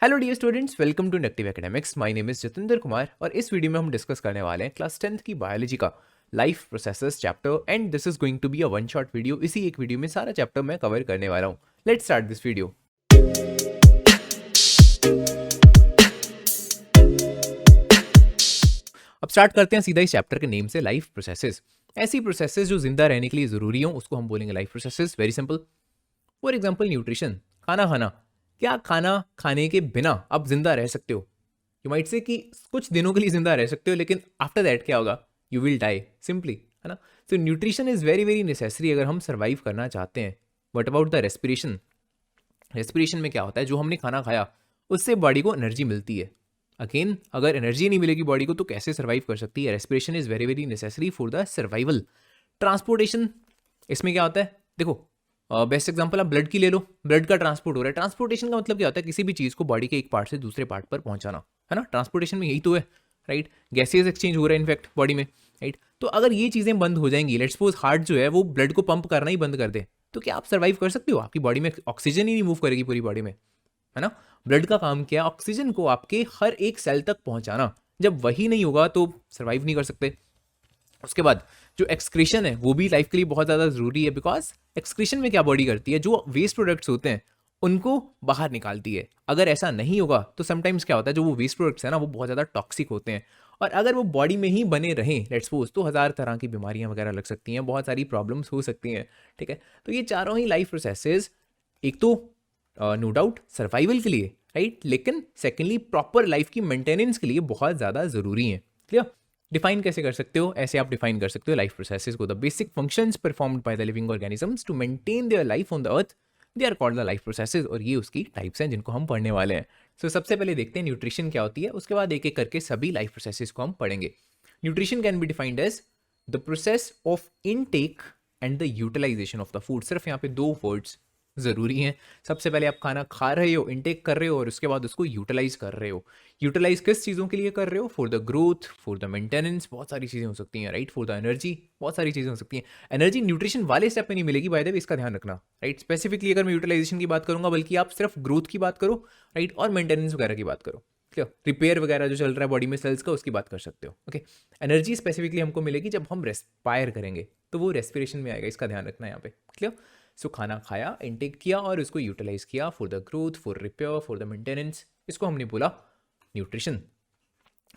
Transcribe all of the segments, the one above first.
Hello dear students, welcome to inductive academics. My name is Jatinder Kumar और इस video में हम डिस्कस करने वाले हैं क्लास 10th की बायोलॉजी का life processes chapter and this is going to be a one shot video. इसी एक वीडियो में सारा चैप्टर मैं कवर करने वाला हूँ। Let's start this video. अब स्टार्ट करते हैं सीधा इस चैप्टर के नेम से, लाइफ प्रोसेसेस। ऐसी प्रोसेसेस जो जिंदा रहने के लिए जरूरी हो उसको हम बोलेंगे life processes. Very simple. For example nutrition, खाना खाना। क्या खाना खाने के बिना आप जिंदा रह सकते हो? यू माइट से कि कुछ दिनों के लिए जिंदा रह सकते हो, लेकिन आफ्टर दैट क्या होगा? यू विल डाई सिंपली, है ना। So nutrition is very very necessary अगर हम सर्वाइव करना चाहते हैं। What about the respiration? Respiration में क्या होता है, जो हमने खाना खाया उससे बॉडी को एनर्जी मिलती है। अगेन अगर एनर्जी नहीं मिलेगी बॉडी को तो कैसे सर्वाइव कर सकती है? Respiration is very very necessary for the survival. Transportation, इसमें क्या होता है? देखो बेस्ट एग्जांपल आप ब्लड की ले लो। ब्लड का ट्रांसपोर्ट हो रहा है। ट्रांसपोर्टेशन का मतलब क्या होता है? किसी भी चीज़ को बॉडी के एक पार्ट से दूसरे पार्ट पर पहुंचाना, है ना। ट्रांसपोर्टेशन में यही तो है, राइट। गैसेज एक्सचेंज हो रहा है इनफैक्ट बॉडी में, राइट। तो अगर ये चीज़ें बंद हो जाएंगी, लेट्स सपोज हार्ट जो है वो ब्लड को पंप करना ही बंद कर दे, तो क्या आप सर्वाइव कर सकते हो? आपकी बॉडी में ऑक्सीजन ही नहीं मूव करेगी पूरी बॉडी में, है ना। ब्लड का काम क्या है? ऑक्सीजन को आपके हर एक सेल तक पहुंचाना। जब वही नहीं होगा तो सर्वाइव नहीं कर सकते। उसके बाद जो एक्सक्रीशन है वो भी लाइफ के लिए बहुत ज़्यादा ज़रूरी है, बिकॉज एक्सक्रीशन में क्या बॉडी करती है? जो वेस्ट प्रोडक्ट्स होते हैं उनको बाहर निकालती है। अगर ऐसा नहीं होगा तो समटाइम्स क्या होता है, जो वो वेस्ट प्रोडक्ट्स है ना वो बहुत ज़्यादा टॉक्सिक होते हैं, और अगर वो बॉडी में ही बने रहें लेट्स सपोज, तो हज़ार तरह की बीमारियां वगैरह लग सकती हैं, बहुत सारी प्रॉब्लम्स हो सकती हैं, ठीक है। तो ये चारों ही लाइफ प्रोसेसेस, एक तो नो डाउट सर्वाइवल के लिए, राइट, लेकिन सेकेंडली प्रॉपर लाइफ की मेंटेनेंस के लिए बहुत ज़्यादा ज़रूरी है। क्लियर? डिफाइन कैसे कर सकते हो? ऐसे आप डिफाइन कर सकते हो लाइफ प्रोसेसेस को। The basic functions performed by the living organisms to maintain their life on the earth, they are called the life processes. और ये उसकी टाइप्स हैं जिनको हम पढ़ने वाले हैं। सो सबसे पहले देखते हैं न्यूट्रिशन क्या होती है, उसके बाद एक एक करके सभी लाइफ प्रोसेसेस को हम पढ़ेंगे। Nutrition can be defined as the process of intake and the utilization of the food. सिर्फ यहाँ पे दो वर्ड्स ज़रूरी हैं। सबसे पहले आप खाना खा रहे हो, इनटेक कर रहे हो, और उसके बाद उसको यूटिलाइज कर रहे हो। यूटिलाइज किस चीज़ों के लिए कर रहे हो? For the growth, for the maintenance, बहुत सारी चीज़ें हो सकती हैं, राइट। फॉर द एनर्जी, बहुत सारी चीज़ें हो सकती हैं। एनर्जी न्यूट्रिशन वाले स्टेप में नहीं मिलेगी, बाय द वे, इसका ध्यान रखना, राइट। स्पेसिफिकली अगर मैं यूटिलाइजेशन की बात करूंगा, बल्कि आप सिर्फ ग्रोथ की बात करो, राइट, और मेंटेनेंस वगैरह की बात करो। क्लियर? रिपेयर वगैरह जो चल रहा है बॉडी में सेल्स का, उसकी बात कर सकते हो, ओके। एनर्जी स्पेसिफिकली हमको मिलेगी जब हम रेस्पायर करेंगे, तो वो रेस्पिरेशन में आएगा, इसका ध्यान रखना है यहाँ पे। क्लियर? सो खाना खाया, इनटेक किया और उसको यूटिलाइज किया for the growth, for repair, for the maintenance, इसको हमने बोला न्यूट्रिशन।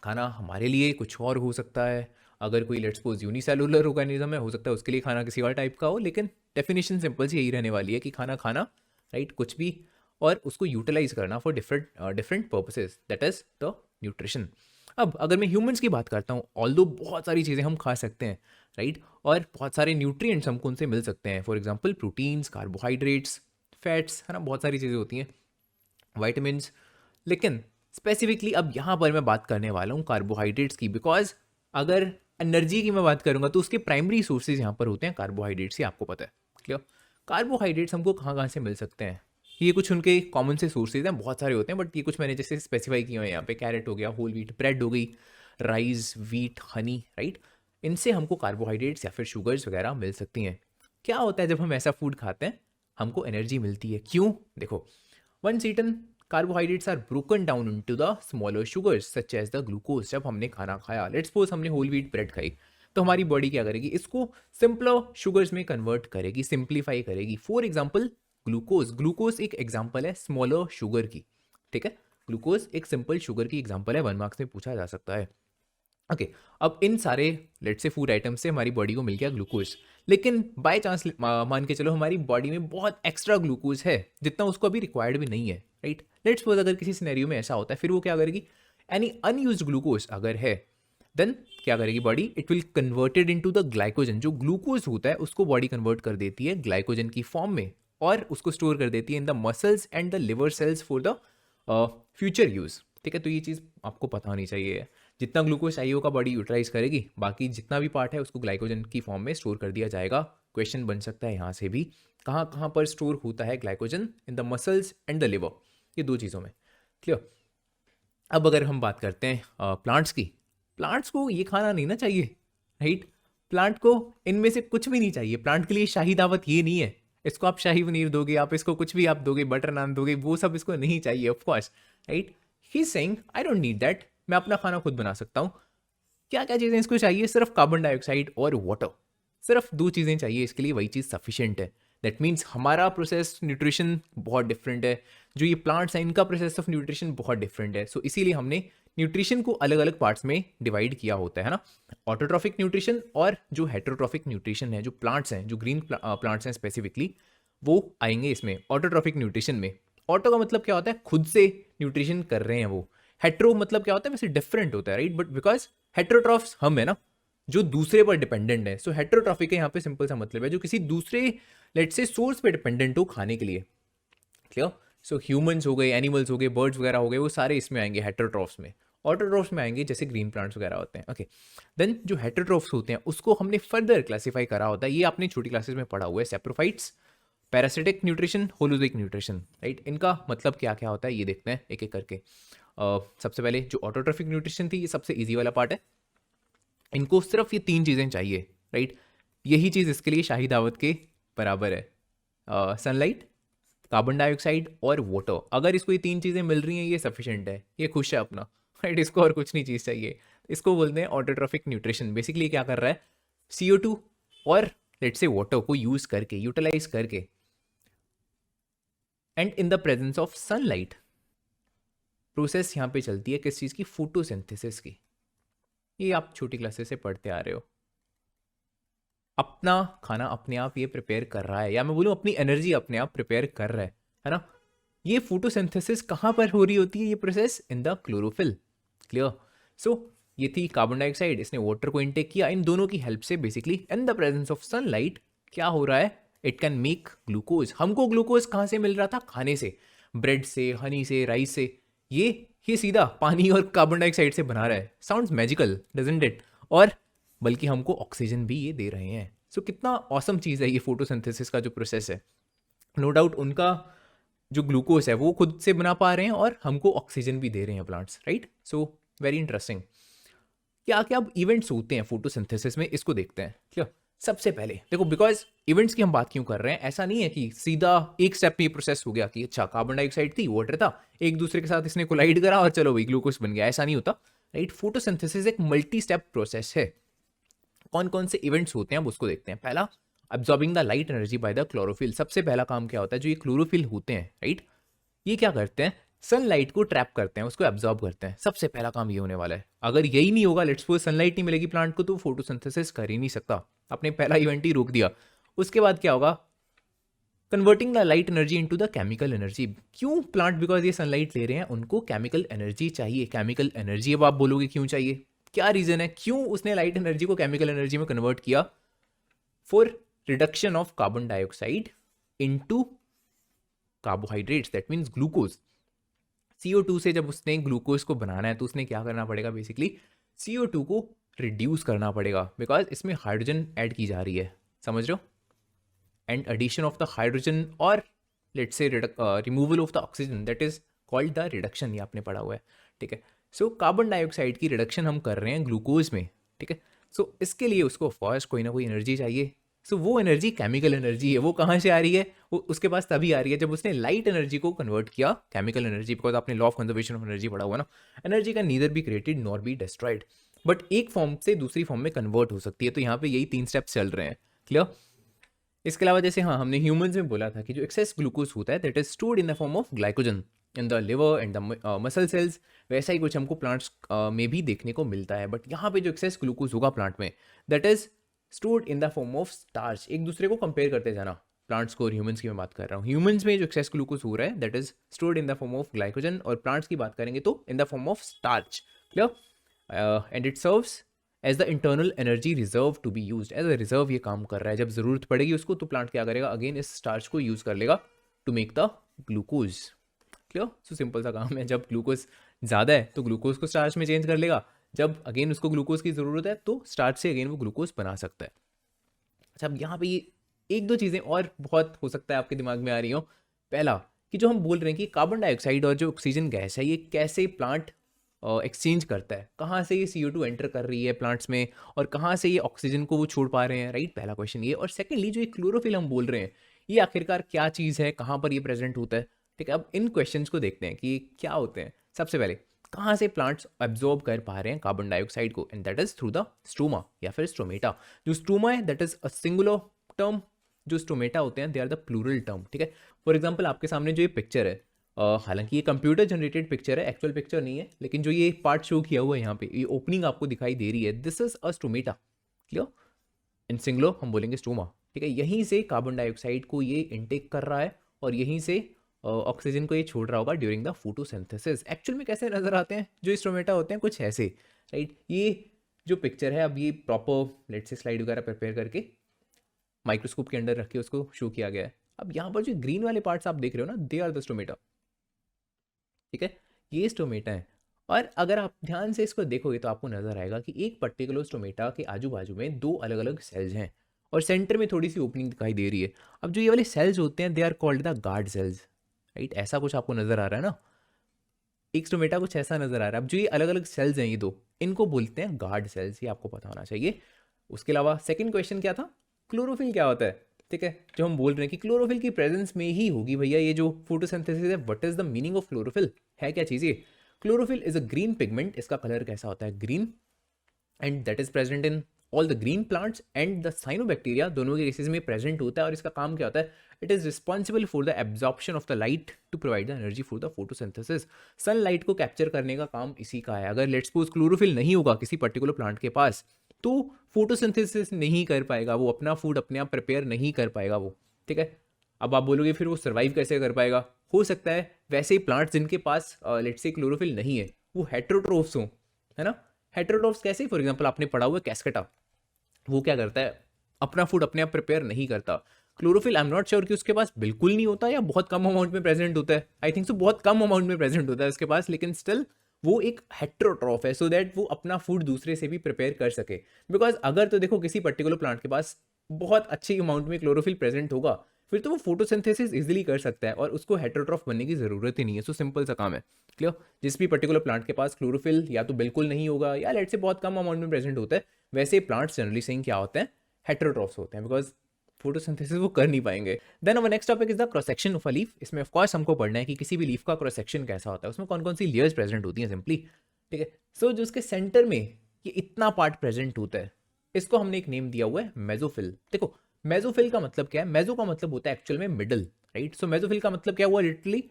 खाना हमारे लिए कुछ और हो सकता है। अगर कोई लेट्स सपोज यूनिसेलुलर ऑर्गेनिज्म है, हो सकता है उसके लिए खाना किसी और टाइप का हो, लेकिन डेफिनेशन सिंपल सी यही रहने वाली है कि खाना खाना, राइट, कुछ भी, और उसको यूटिलाइज करना for different different purposes, that is the nutrition. अब अगर मैं ह्यूमंस की बात करता हूँ, ऑल्दो बहुत सारी चीज़ें हम खा सकते हैं, राइट, और बहुत सारे न्यूट्रिएंट्स हमको उनसे मिल सकते हैं। For example proteins, carbohydrates, fats, है ना, बहुत सारी चीज़ें होती हैं, वाइटामिन्स। लेकिन स्पेसिफिकली अब यहाँ पर मैं बात करने वाला हूँ कार्बोहाइड्रेट्स की, बिकॉज अगर एनर्जी की मैं बात करूँगा तो उसके प्राइमरी सोर्सेज यहाँ पर होते हैं कार्बोहाइड्रेट्स, ही आपको पता है। क्लियर? कार्बोहाइड्रेट्स हमको कहाँ कहाँ से मिल सकते हैं? ये कुछ उनके कॉमन से सोर्सेज हैं, बहुत सारे होते हैं, बट ये कुछ मैंने जैसे स्पेसिफाई किए हैं यहाँ पे। कैरेट हो गया, होल व्हीट ब्रेड हो गई, राइस, व्हीट, हनी, राइट। इनसे हमको कार्बोहाइड्रेट्स या फिर शुगर्स वगैरह मिल सकती हैं। क्या होता है जब हम ऐसा फूड खाते हैं? हमको एनर्जी मिलती है। क्यों? देखो, once eaten carbohydrates are broken down into the smaller sugars such as the glucose. जब हमने खाना खाया, लेट्स सपोज हमने होल व्हीट ब्रेड खाई, तो हमारी बॉडी क्या करेगी? इसको सिंपलर शुगर्स में कन्वर्ट करेगी, सिंप्लीफाई करेगी। For example glucose. ग्लूकोज एक एग्जाम्पल है स्मॉलर शुगर की, ठीक है। ग्लूकोज एक सिंपल शुगर की एग्जाम्पल है, 1 मार्क्स में पूछा जा सकता है, ओके। अब इन सारे लेट से फूड आइटम से हमारी बॉडी को मिल गया ग्लूकोज, लेकिन बाय चांस मान के चलो हमारी बॉडी में बहुत एक्स्ट्रा ग्लूकोज है, जितना उसको अभी रिक्वायर्ड भी नहीं है, राइट। लेट्स सपोज अगर किसी सिनेरियो में ऐसा होता है, फिर वो क्या करेगी? एनी अनयूज्ड ग्लूकोज अगर है, देन क्या करेगी body? It will converted into the glycogen. जो ग्लूकोज होता है उसको बॉडी कन्वर्ट कर देती है ग्लाइकोजन की फॉर्म में, और उसको स्टोर कर देती है in the muscles and the liver cells for the future use, ठीक है। तो ये चीज़ आपको पता होनी चाहिए। जितना ग्लूकोज चाहिए होगा बॉडी यूटिलाइज करेगी, बाकी जितना भी पार्ट है उसको ग्लाइकोजन की फॉर्म में स्टोर कर दिया जाएगा। क्वेश्चन बन सकता है यहाँ से भी, कहाँ कहाँ पर स्टोर होता है glycogen? In the muscles and the liver, ये दो चीज़ों में। क्लियर? अब अगर हम बात करते हैं प्लांट्स की, प्लांट्स को ये खाना नहीं ना चाहिए, राइट। प्लांट को इनमें से कुछ भी नहीं चाहिए। प्लांट के लिए शाही दावत ये नहीं है, इसको आप शाही पनीर दोगे, आप इसको कुछ भी आप दोगे, बटर नान दोगे, वो सब इसको नहीं चाहिए, of course, right. He is saying I don't need that, मैं अपना खाना खुद बना सकता हूँ। क्या क्या चीज़ें इसको चाहिए? सिर्फ कार्बन डाइऑक्साइड और वाटर, सिर्फ दो चीज़ें चाहिए इसके लिए, वही चीज़ सफिशिएंट है। दैट मीन्स हमारा प्रोसेस न्यूट्रिशन बहुत डिफरेंट है, जो ये प्लांट्स हैं इनका प्रोसेस ऑफ न्यूट्रिशन बहुत डिफरेंट है। सो इसीलिए हमने न्यूट्रिशन को अलग अलग पार्ट्स में डिवाइड किया होता है ना, ऑटोट्रॉफिक न्यूट्रिशन और जो हेटेरोट्रॉफिक न्यूट्रिशन है। जो प्लांट्स हैं, जो ग्रीन प्लांट्स हैं स्पेसिफिकली, वो आएंगे इसमें ऑटोट्रॉफिक न्यूट्रिशन में। ऑटो का मतलब क्या होता है? खुद से न्यूट्रिशन कर रहे हैं वो। हेट्रो मतलब क्या होता है? वैसे डिफरेंट होता है, राइट, बट बिकॉज हेट्रोट्रॉफ्स हम है ना, जो दूसरे पर डिपेंडेंट है। सो हेट्रोट्रॉफिक है यहाँ पे सिंपल सा मतलब है जो किसी दूसरे लेट से सोर्स पे डिपेंडेंट हो खाने के लिए। क्लियर? सो ह्यूमंस हो गए, एनिमल्स हो गए, बर्ड्स वगैरह हो गए, वो सारे इसमें आएंगे हेट्रोट्रॉफ्स में। ऑटोट्रॉफ्स में आएंगे जैसे ग्रीन प्लांट्स वगैरह होते हैं। ओके, देन जो हेट्रोट्रॉफ्स होते हैं उसको हमने फर्दर क्लासीफाई करा होता है, ये आपने छोटी क्लासेस में पढ़ा हुआ है, saprophytes, parasitic nutrition, holozoic nutrition, right. इनका मतलब क्या क्या होता है ये देखते हैं एक एक करके। सबसे पहले जो ऑटोट्रॉफिक न्यूट्रिशन थी, ये सबसे ईजी वाला पार्ट है। इनको सिर्फ ये तीन चीज़ें चाहिए, राइट। यही चीज़ इसके लिए शाही दावत के बराबर है, सनलाइट, कार्बन डाइऑक्साइड और वाटर। अगर इसको ये तीन चीज़ें मिल रही हैं, ये सफिशिएंट है, ये खुश है अपना, राइट। इसको और कुछ नहीं चीज़ चाहिए। इसको बोलते हैं ऑटोट्रॉफिक न्यूट्रिशन। बेसिकली क्या कर रहा है? CO2 और लेट्स से वाटर को यूज़ करके, यूटिलाइज करके, and in the presence of sunlight, process यहाँ पे चलती है किस चीज़ की? फोटोसिंथेसिस की। ये आप छोटी क्लासेस से पढ़ते आ रहे हो। अपना खाना अपने आप ये प्रिपेयर कर रहा है, या मैं बोलूँ अपनी एनर्जी अपने आप प्रिपेयर कर रहा है ना। ये फोटोसिंथेसिस कहाँ पर हो रही होती है? ये process in the chlorophyll. Clear? So ये थी कार्बन डाइऑक्साइड, इसने वाटर को इनटेक किया। इन दोनों की हेल्प से basically in the presence of sunlight क्या हो रहा है? It can make glucose. हमको ग्लूकोज कहाँ से मिल रहा था? खाने से, ब्रेड से, हनी से, राइस से। ये सीधा पानी और कार्बन डाइऑक्साइड से बना रहा है। Sounds magical, doesn't it? और बल्कि हमको ऑक्सीजन भी ये दे रहे हैं। सो कितना ऑसम चीज़ है ये फोटोसिंथेसिस का जो प्रोसेस है। नो डाउट उनका जो ग्लूकोज है वो खुद से बना पा रहे हैं और हमको ऑक्सीजन भी दे रहे हैं plants, right. So very interesting. क्या क्या इवेंट्स होते हैं फोटोसिंथेसिस में, इसको देखते हैं। क्लियर? सबसे पहले देखो, बिकॉज इवेंट्स की हम बात क्यों कर रहे हैं, ऐसा नहीं है कि सीधा एक स्टेप में ये प्रोसेस हो गया कि अच्छा कार्बन डाइऑक्साइड थी, वाटर था, एक दूसरे के साथ इसने कोलाइड करा और चलो भाई ग्लूकोज बन गया। ऐसा नहीं होता, राइट। फोटोसिंथेसिस एक मल्टी स्टेप प्रोसेस है। कौन कौन से इवेंट्स होते हैं अब उसको देखते हैं। पहला, absorbing the light energy by the chlorophyll. सबसे पहला काम क्या होता है? जो ये क्लोरोफिल होते हैं, राइट, ये क्या करते हैं? सनलाइट को ट्रैप करते हैं, उसको एब्जॉर्ब करते हैं। सबसे पहला काम ये होने वाला है। अगर यही नहीं होगा, लेट्स सपोज सनलाइट नहीं मिलेगी प्लांट को, तो फोटोसिंथेसिस कर ही नहीं सकता। आपने पहला इवेंट ही रोक दिया। उसके बाद क्या होगा? Converting the light energy into the chemical energy. क्यों? प्लांट बिकॉज ये सनलाइट ले रहे हैं, उनको केमिकल एनर्जी चाहिए। केमिकल एनर्जी, अब आप बोलोगे क्यों चाहिए, क्या रीजन है, क्यों उसने लाइट एनर्जी को केमिकल एनर्जी में कन्वर्ट किया? For reduction of carbon dioxide into carbohydrates, that means glucose. CO2 से जब उसने ग्लूकोज को बनाना है तो उसने क्या करना पड़ेगा? बेसिकली CO2 को रिड्यूस करना पड़ेगा, बिकॉज इसमें हाइड्रोजन ऐड की जा रही है, समझ रहे हो। And addition of the hydrogen और let's say removal of the oxygen, that is called the reduction. ये आपने पढ़ा हुआ है, ठीक है। सो कार्बन डाइऑक्साइड की रिडक्शन हम कर रहे हैं ग्लूकोज में, ठीक है। सो इसके लिए उसको ऑफकोर्स कोई ना कोई एनर्जी चाहिए। सो वो एनर्जी केमिकल एनर्जी है। वो कहाँ से आ रही है? वो उसके पास तभी आ रही है जब उसने लाइट एनर्जी को कन्वर्ट किया केमिकल एनर्जी, बिकॉज आपने law of conservation of energy पढ़ा हुआ ना। एनर्जी का neither be created nor be destroyed, but एक फॉर्म से दूसरी फॉर्म में कन्वर्ट हो सकती है। तो यहाँ पे यही 3 स्टेप्स चल रहे हैं। क्लियर? इसके अलावा जैसे हाँ हमने ह्यूमंस में बोला था कि जो एक्सेस ग्लूकोज होता है that is stored in the form of glycogen in the liver and the muscle cells, वैसा ही कुछ हमको प्लांट्स में भी देखने को मिलता है। बट यहाँ पे जो एक्सेस ग्लूकोज होगा प्लांट में, that is stored in the form of starch. एक दूसरे को कंपेयर करते जाना, प्लांट्स को और ह्यूमंस की मैं बात कर रहा हूँ। ह्यूमंस में जो एक्सेस ग्लूकोज हो रहा है that is stored in the form of glycogen, और प्लांट्स की बात करेंगे तो in the form of starch. Clear? And it serves as the internal energy reserve to be use. As a reserve ये काम कर रहा है, जब जरूरत पड़ेगी उसको तो प्लांट क्या करेगा? अगेन इस स्टार्च को यूज कर लेगा to make the glucose. Clear? So simple सा काम है, जब ग्लूकोज ज़्यादा है तो ग्लूकोज को स्टार्च में चेंज कर लेगा, जब अगेन उसको ग्लूकोज की ज़रूरत है तो स्टार्च से अगेन वो ग्लूकोज बना सकता है। अच्छा, अब यहाँ पे ये एक दो चीज़ें और बहुत हो सकता है आपके दिमाग में आ रही हो। पहला, कि जो हम बोल रहे हैं कि कार्बन डाइऑक्साइड और जो ऑक्सीजन गैस है ये कैसे प्लांट एक्सचेंज करता है, कहाँ से ये CO2 एंटर कर रही है प्लांट्स में और कहाँ से ये ऑक्सीजन को वो छोड़ पा रहे हैं, राइट। पहला क्वेश्चन ये। और सेकेंडली जो ये क्लोरोफिल हम बोल रहे हैं, ये आखिरकार क्या चीज़ है, कहाँ पर ये प्रेजेंट होता है? ठीक है, अब इन क्वेश्चंस को देखते हैं कि क्या होते हैं। सबसे पहले कहाँ से प्लांट्स एब्जॉर्ब कर पा रहे हैं कार्बन डाइऑक्साइड को, and that is through the stroma या फिर स्ट्रोमेटा। जो स्ट्रोमा है that is a singular term, जो स्ट्रोमेटा होते हैं they are the plural term. ठीक है, फॉर एग्जाम्पल आपके सामने जो ये पिक्चर है, हालांकि ये कंप्यूटर जनरेटेड पिक्चर है, एक्चुअल पिक्चर नहीं है, लेकिन जो ये पार्ट शो किया हुआ है यहाँ पे, ये ओपनिंग आपको दिखाई दे रही है, this is a stromata. Clear, in singular हम बोलेंगे स्टोमा। ठीक है, यहीं से कार्बन डाइऑक्साइड को ये इनटेक कर रहा है और यहीं से ऑक्सीजन को ये छोड़ रहा होगा ड्यूरिंग द फोटोसिंथेसिस। एक्चुअल में कैसे नजर आते हैं जो स्ट्रोमेटा होते हैं, कुछ ऐसे, राइट। ये जो पिक्चर है, अब ये प्रॉपर लेट्स से स्लाइड वगैरह प्रिपेयर करके माइक्रोस्कोप के अंदर रख के उसको शो किया गया है। अब यहाँ पर जो ग्रीन वाले पार्ट्स आप देख रहे हो ना, दे आर द स्ट्रोमेटा। ठीक है, ये स्टोमेटा है। और अगर आप ध्यान से इसको देखोगे तो आपको नजर आएगा कि एक पर्टिकुलर स्टोमेटा के आजू बाजू में दो अलग अलग सेल्स हैं और सेंटर में थोड़ी सी ओपनिंग दिखाई दे रही है। अब जो ये वाले सेल्स होते हैं they are called the guard cells, right. ऐसा कुछ आपको नजर आ रहा है ना, एक स्टोमेटा कुछ ऐसा नजर आ रहा है। अब जो ये अलग अलग सेल्स हैं ये दो, इनको बोलते हैं गार्ड सेल्स, ये आपको पता होना चाहिए। उसके अलावा सेकंड क्वेश्चन क्या था, क्लोरोफिल क्या होता है। ठीक है, जो हम बोल रहे हैं कि क्लोरोफिल की प्रेजेंस में ही होगी भैया ये जो फोटोसिंथेसिस है। What is the meaning of chlorophyll, है क्या चीज़ ये। Chlorophyll is a green pigment, इसका कलर कैसा होता है, green, and that is present in all the green plants and the cyanobacteria, दोनों के केसेस में प्रेजेंट होता है। और इसका काम क्या होता है, it is responsible for the absorption of the light to provide the energy for the photosynthesis. Sunlight को कैप्चर करने का काम इसी का है। अगर लेट्स सपोज क्लोरोफिल नहीं होगा किसी पर्टिकुलर प्लांट के पास, तो फोटोसिंथेसिस नहीं कर पाएगा, वो अपना फूड अपने आप प्रिपेयर नहीं कर पाएगा वो। ठीक है, अब आप बोलोगे फिर वो सर्वाइव कैसे कर पाएगा। हो सकता है वैसे ही प्लांट्स जिनके पास लेट्स से क्लोरोफिल नहीं है वो हेट्रोट्रोफ्स हों, है ना। हेट्रोट्रोफ्स कैसे, फॉर एग्जांपल आपने पढ़ा हुआ है कैस्केटा, वो क्या करता है, अपना फूड अपने आप प्रिपेयर नहीं करता। Chlorophyll I am not sure कि उसके पास बिल्कुल नहीं होता या बहुत कम अमाउंट में प्रेजेंट होता है। आई थिंक सो बहुत कम अमाउंट में प्रेजेंट होता है उसके पास, लेकिन स्टिल वो एक हेट्रोट्रॉफ है, सो दैट वो अपना फूड दूसरे से भी प्रिपेयर कर सके। बिकॉज अगर तो देखो किसी पर्टिकुलर प्लांट के पास बहुत अच्छी अमाउंट में क्लोरोफिल प्रेजेंट होगा, फिर तो वो फोटोसिंथेसिस इजीली कर सकता है और उसको हेट्रोट्रॉफ बनने की जरूरत ही नहीं है। सो सिंपल सा काम है। क्लियर, जिस भी पर्टिकुलर प्लांट के पास क्लोरोफिल या तो बिल्कुल नहीं होगा या लेट से बहुत कम अमाउंट में प्रेजेंट होता है, वैसे प्लांट्स जनरली सेइंग क्या होते हैं, हेट्रोट्रॉफ्स होते हैं, बिकॉज फोटोसिंथेसिस वो कर नहीं पाएंगे। Then our next topic is the cross section of a leaf. इसमें ऑफ कोर्स हमको पढ़ना है कि किसी भी लीफ का क्रॉस सेक्शन कैसा होता है, उसमें कौन कौन सी लेयर्स प्रेजेंट होती हैं सिंपली। ठीक है, सो जो उसके सेंटर में ये इतना पार्ट प्रेजेंट होता है, इसको हमने एक नेम दिया हुआ है मेसोफिल। देखो मेसोफिल का मतलब क्या है, मेसो का मतलब होता है एक्चुअल में मिडल, राइट। सो मेसोफिल का मतलब क्या हुआ, लिटरली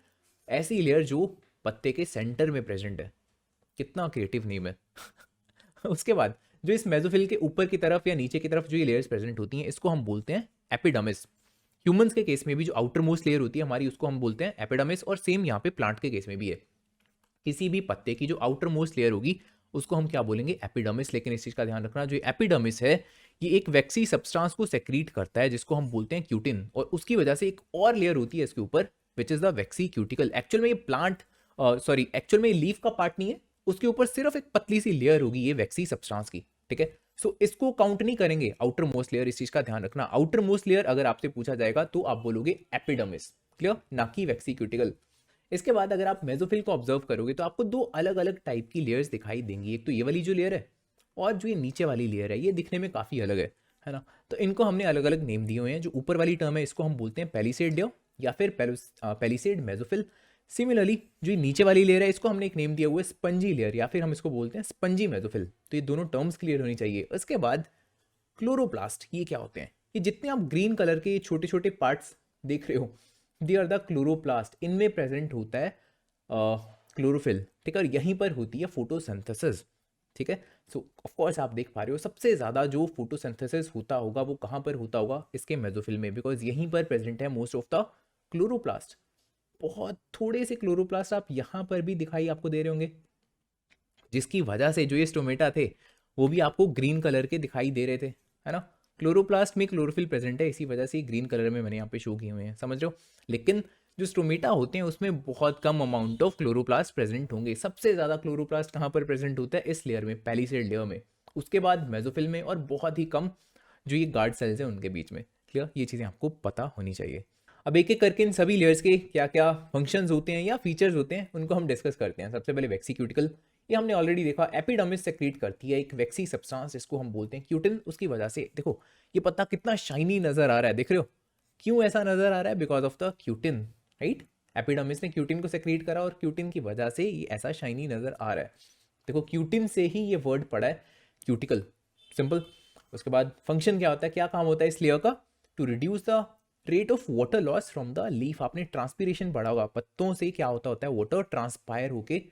ऐसी लेयर जो पत्ते के सेंटर में प्रेजेंट है। कितना क्रिएटिव नेम है उसके बाद जो इस मेसोफिल के ऊपर की तरफ या नीचे की तरफ जो ये लेयर्स प्रेजेंट होती हैं, इसको हम बोलते हैं एपिडर्मिस। ह्यूमंस के केस में भी जो आउटर मोस्ट लेयर होती है हमारी, उसको हम बोलते हैं एपिडर्मिस, और सेम यहाँ पे प्लांट के केस में भी है। किसी भी पत्ते की जो आउटर मोस्ट लेयर होगी उसको हम क्या बोलेंगे, एपिडर्मिस। लेकिन इस चीज का ध्यान रखना, जो एपिडर्मिस है ये एक वैक्सी सब्सटेंस को सेक्रीट करता है जिसको हम बोलते हैं क्यूटिन, और उसकी वजह से एक और लेयर होती है इसके ऊपर which is the waxy cuticle. Actual में ये प्लांट सॉरी एक्चुअल में लीफ का पार्ट नहीं है, उसके ऊपर सिर्फ एक पतली सी लेयर होगी ये वैक्सी सब्सटेंस की। ठीक है, सो इसको काउंट नहीं करेंगे आउटर मोस्ट लेयर, इस चीज का ध्यान रखना। आउटर मोस्ट लेयर अगर आपसे पूछा जाएगा तो आप बोलोगे एपिडर्मिस, क्लियर, ना कि वैक्सी क्यूटिकल। इसके बाद अगर आप मेसोफिल को ऑब्जर्व करोगे तो आपको दो अलग अलग टाइप की लेयर्स दिखाई देंगी। एक तो ये वाली जो लेयर है और जो ये नीचे वाली लेयर है, ये दिखने में काफ़ी अलग है ना। तो इनको हमने अलग अलग नेम दिए हुए हैं। जो ऊपर वाली टर्म है इसको हम बोलते हैं पेलिसेड लेयर या फिर पेलिसेड मेसोफिल। सिमिलरली जो ये नीचे वाली लेयर है इसको हमने एक नेम दिया हुआ है स्पंजी लेयर या फिर हम इसको बोलते हैं स्पंजी मेसोफिल। तो ये दोनों टर्म्स क्लियर होनी चाहिए। उसके बाद क्लोरोप्लास्ट, ये क्या होते हैं, ये जितने आप ग्रीन कलर के छोटे छोटे पार्ट्स देख रहे हो, दे आर द क्लोरोप्लास्ट। इनमें प्रेजेंट होता है क्लोरोफिल, ठीक है, और यहीं पर होती है फोटोसिंथेसिस। ठीक है, सो ऑफ कोर्स आप देख पा रहे हो सबसे ज़्यादा जो फोटोसिंथेसिस होता होगा वो कहाँ पर होता होगा, इसके मेसोफिल में, बिकॉज यहीं पर प्रेजेंट है मोस्ट ऑफ द क्लोरोप्लास्ट। बहुत थोड़े से क्लोरोप्लास्ट आप यहाँ पर भी दिखाई आपको दे रहे होंगे, जिसकी वजह से जो ये स्टोमेटा थे वो भी आपको ग्रीन कलर के दिखाई दे रहे थे, है ना। क्लोरोप्लास्ट में क्लोरोफिल प्रेजेंट है, इसी वजह से ग्रीन कलर में मैंने यहाँ पे शो किए हुए हैं, समझ रहे हो। लेकिन जो स्टोमेटा होते हैं उसमें बहुत कम अमाउंट ऑफ क्लोरोप्लास्ट प्रेजेंट होंगे। सबसे ज़्यादा क्लोरोप्लास्ट कहाँ पर प्रेजेंट होता है, इस लेयर में, पेलिसेड लेयर में, उसके बाद मेसोफिल में, और बहुत ही कम जो ये गार्ड सेल्स हैं उनके बीच में। क्लियर, ये चीज़ें आपको पता होनी चाहिए। अब एक एक करके इन सभी लेयर्स के क्या क्या फंक्शंस होते हैं या फीचर्स होते हैं उनको हम डिस्कस करते हैं। सबसे पहले वेक्सीक्यूटिकल, ये हमने ऑलरेडी देखा, एपिडर्मिस सेक्रीट करती है एक वैक्सी सब्सटेंस जिसको हम बोलते हैं क्यूटिन। उसकी वजह से देखो ये पत्ता कितना शाइनी नजर आ रहा है, देख रहे हो, क्यों ऐसा नजर आ रहा है, because of the cutin, right. Epidermis ने क्यूटिन को सेक्रेट करा और क्यूटिन की वजह से ये ऐसा शाइनी नजर आ रहा है। देखो क्यूटिन से ही ये वर्ड पड़ा है क्यूटिकल, सिंपल। उसके बाद फंक्शन क्या होता है, क्या काम होता है इस लेयर का, to reduce the rate of water loss from the leaf. आपने ट्रांसपीरेशन पढ़ा होगा, पत्तों से क्या होता है वाटर ट्रांसपायर होके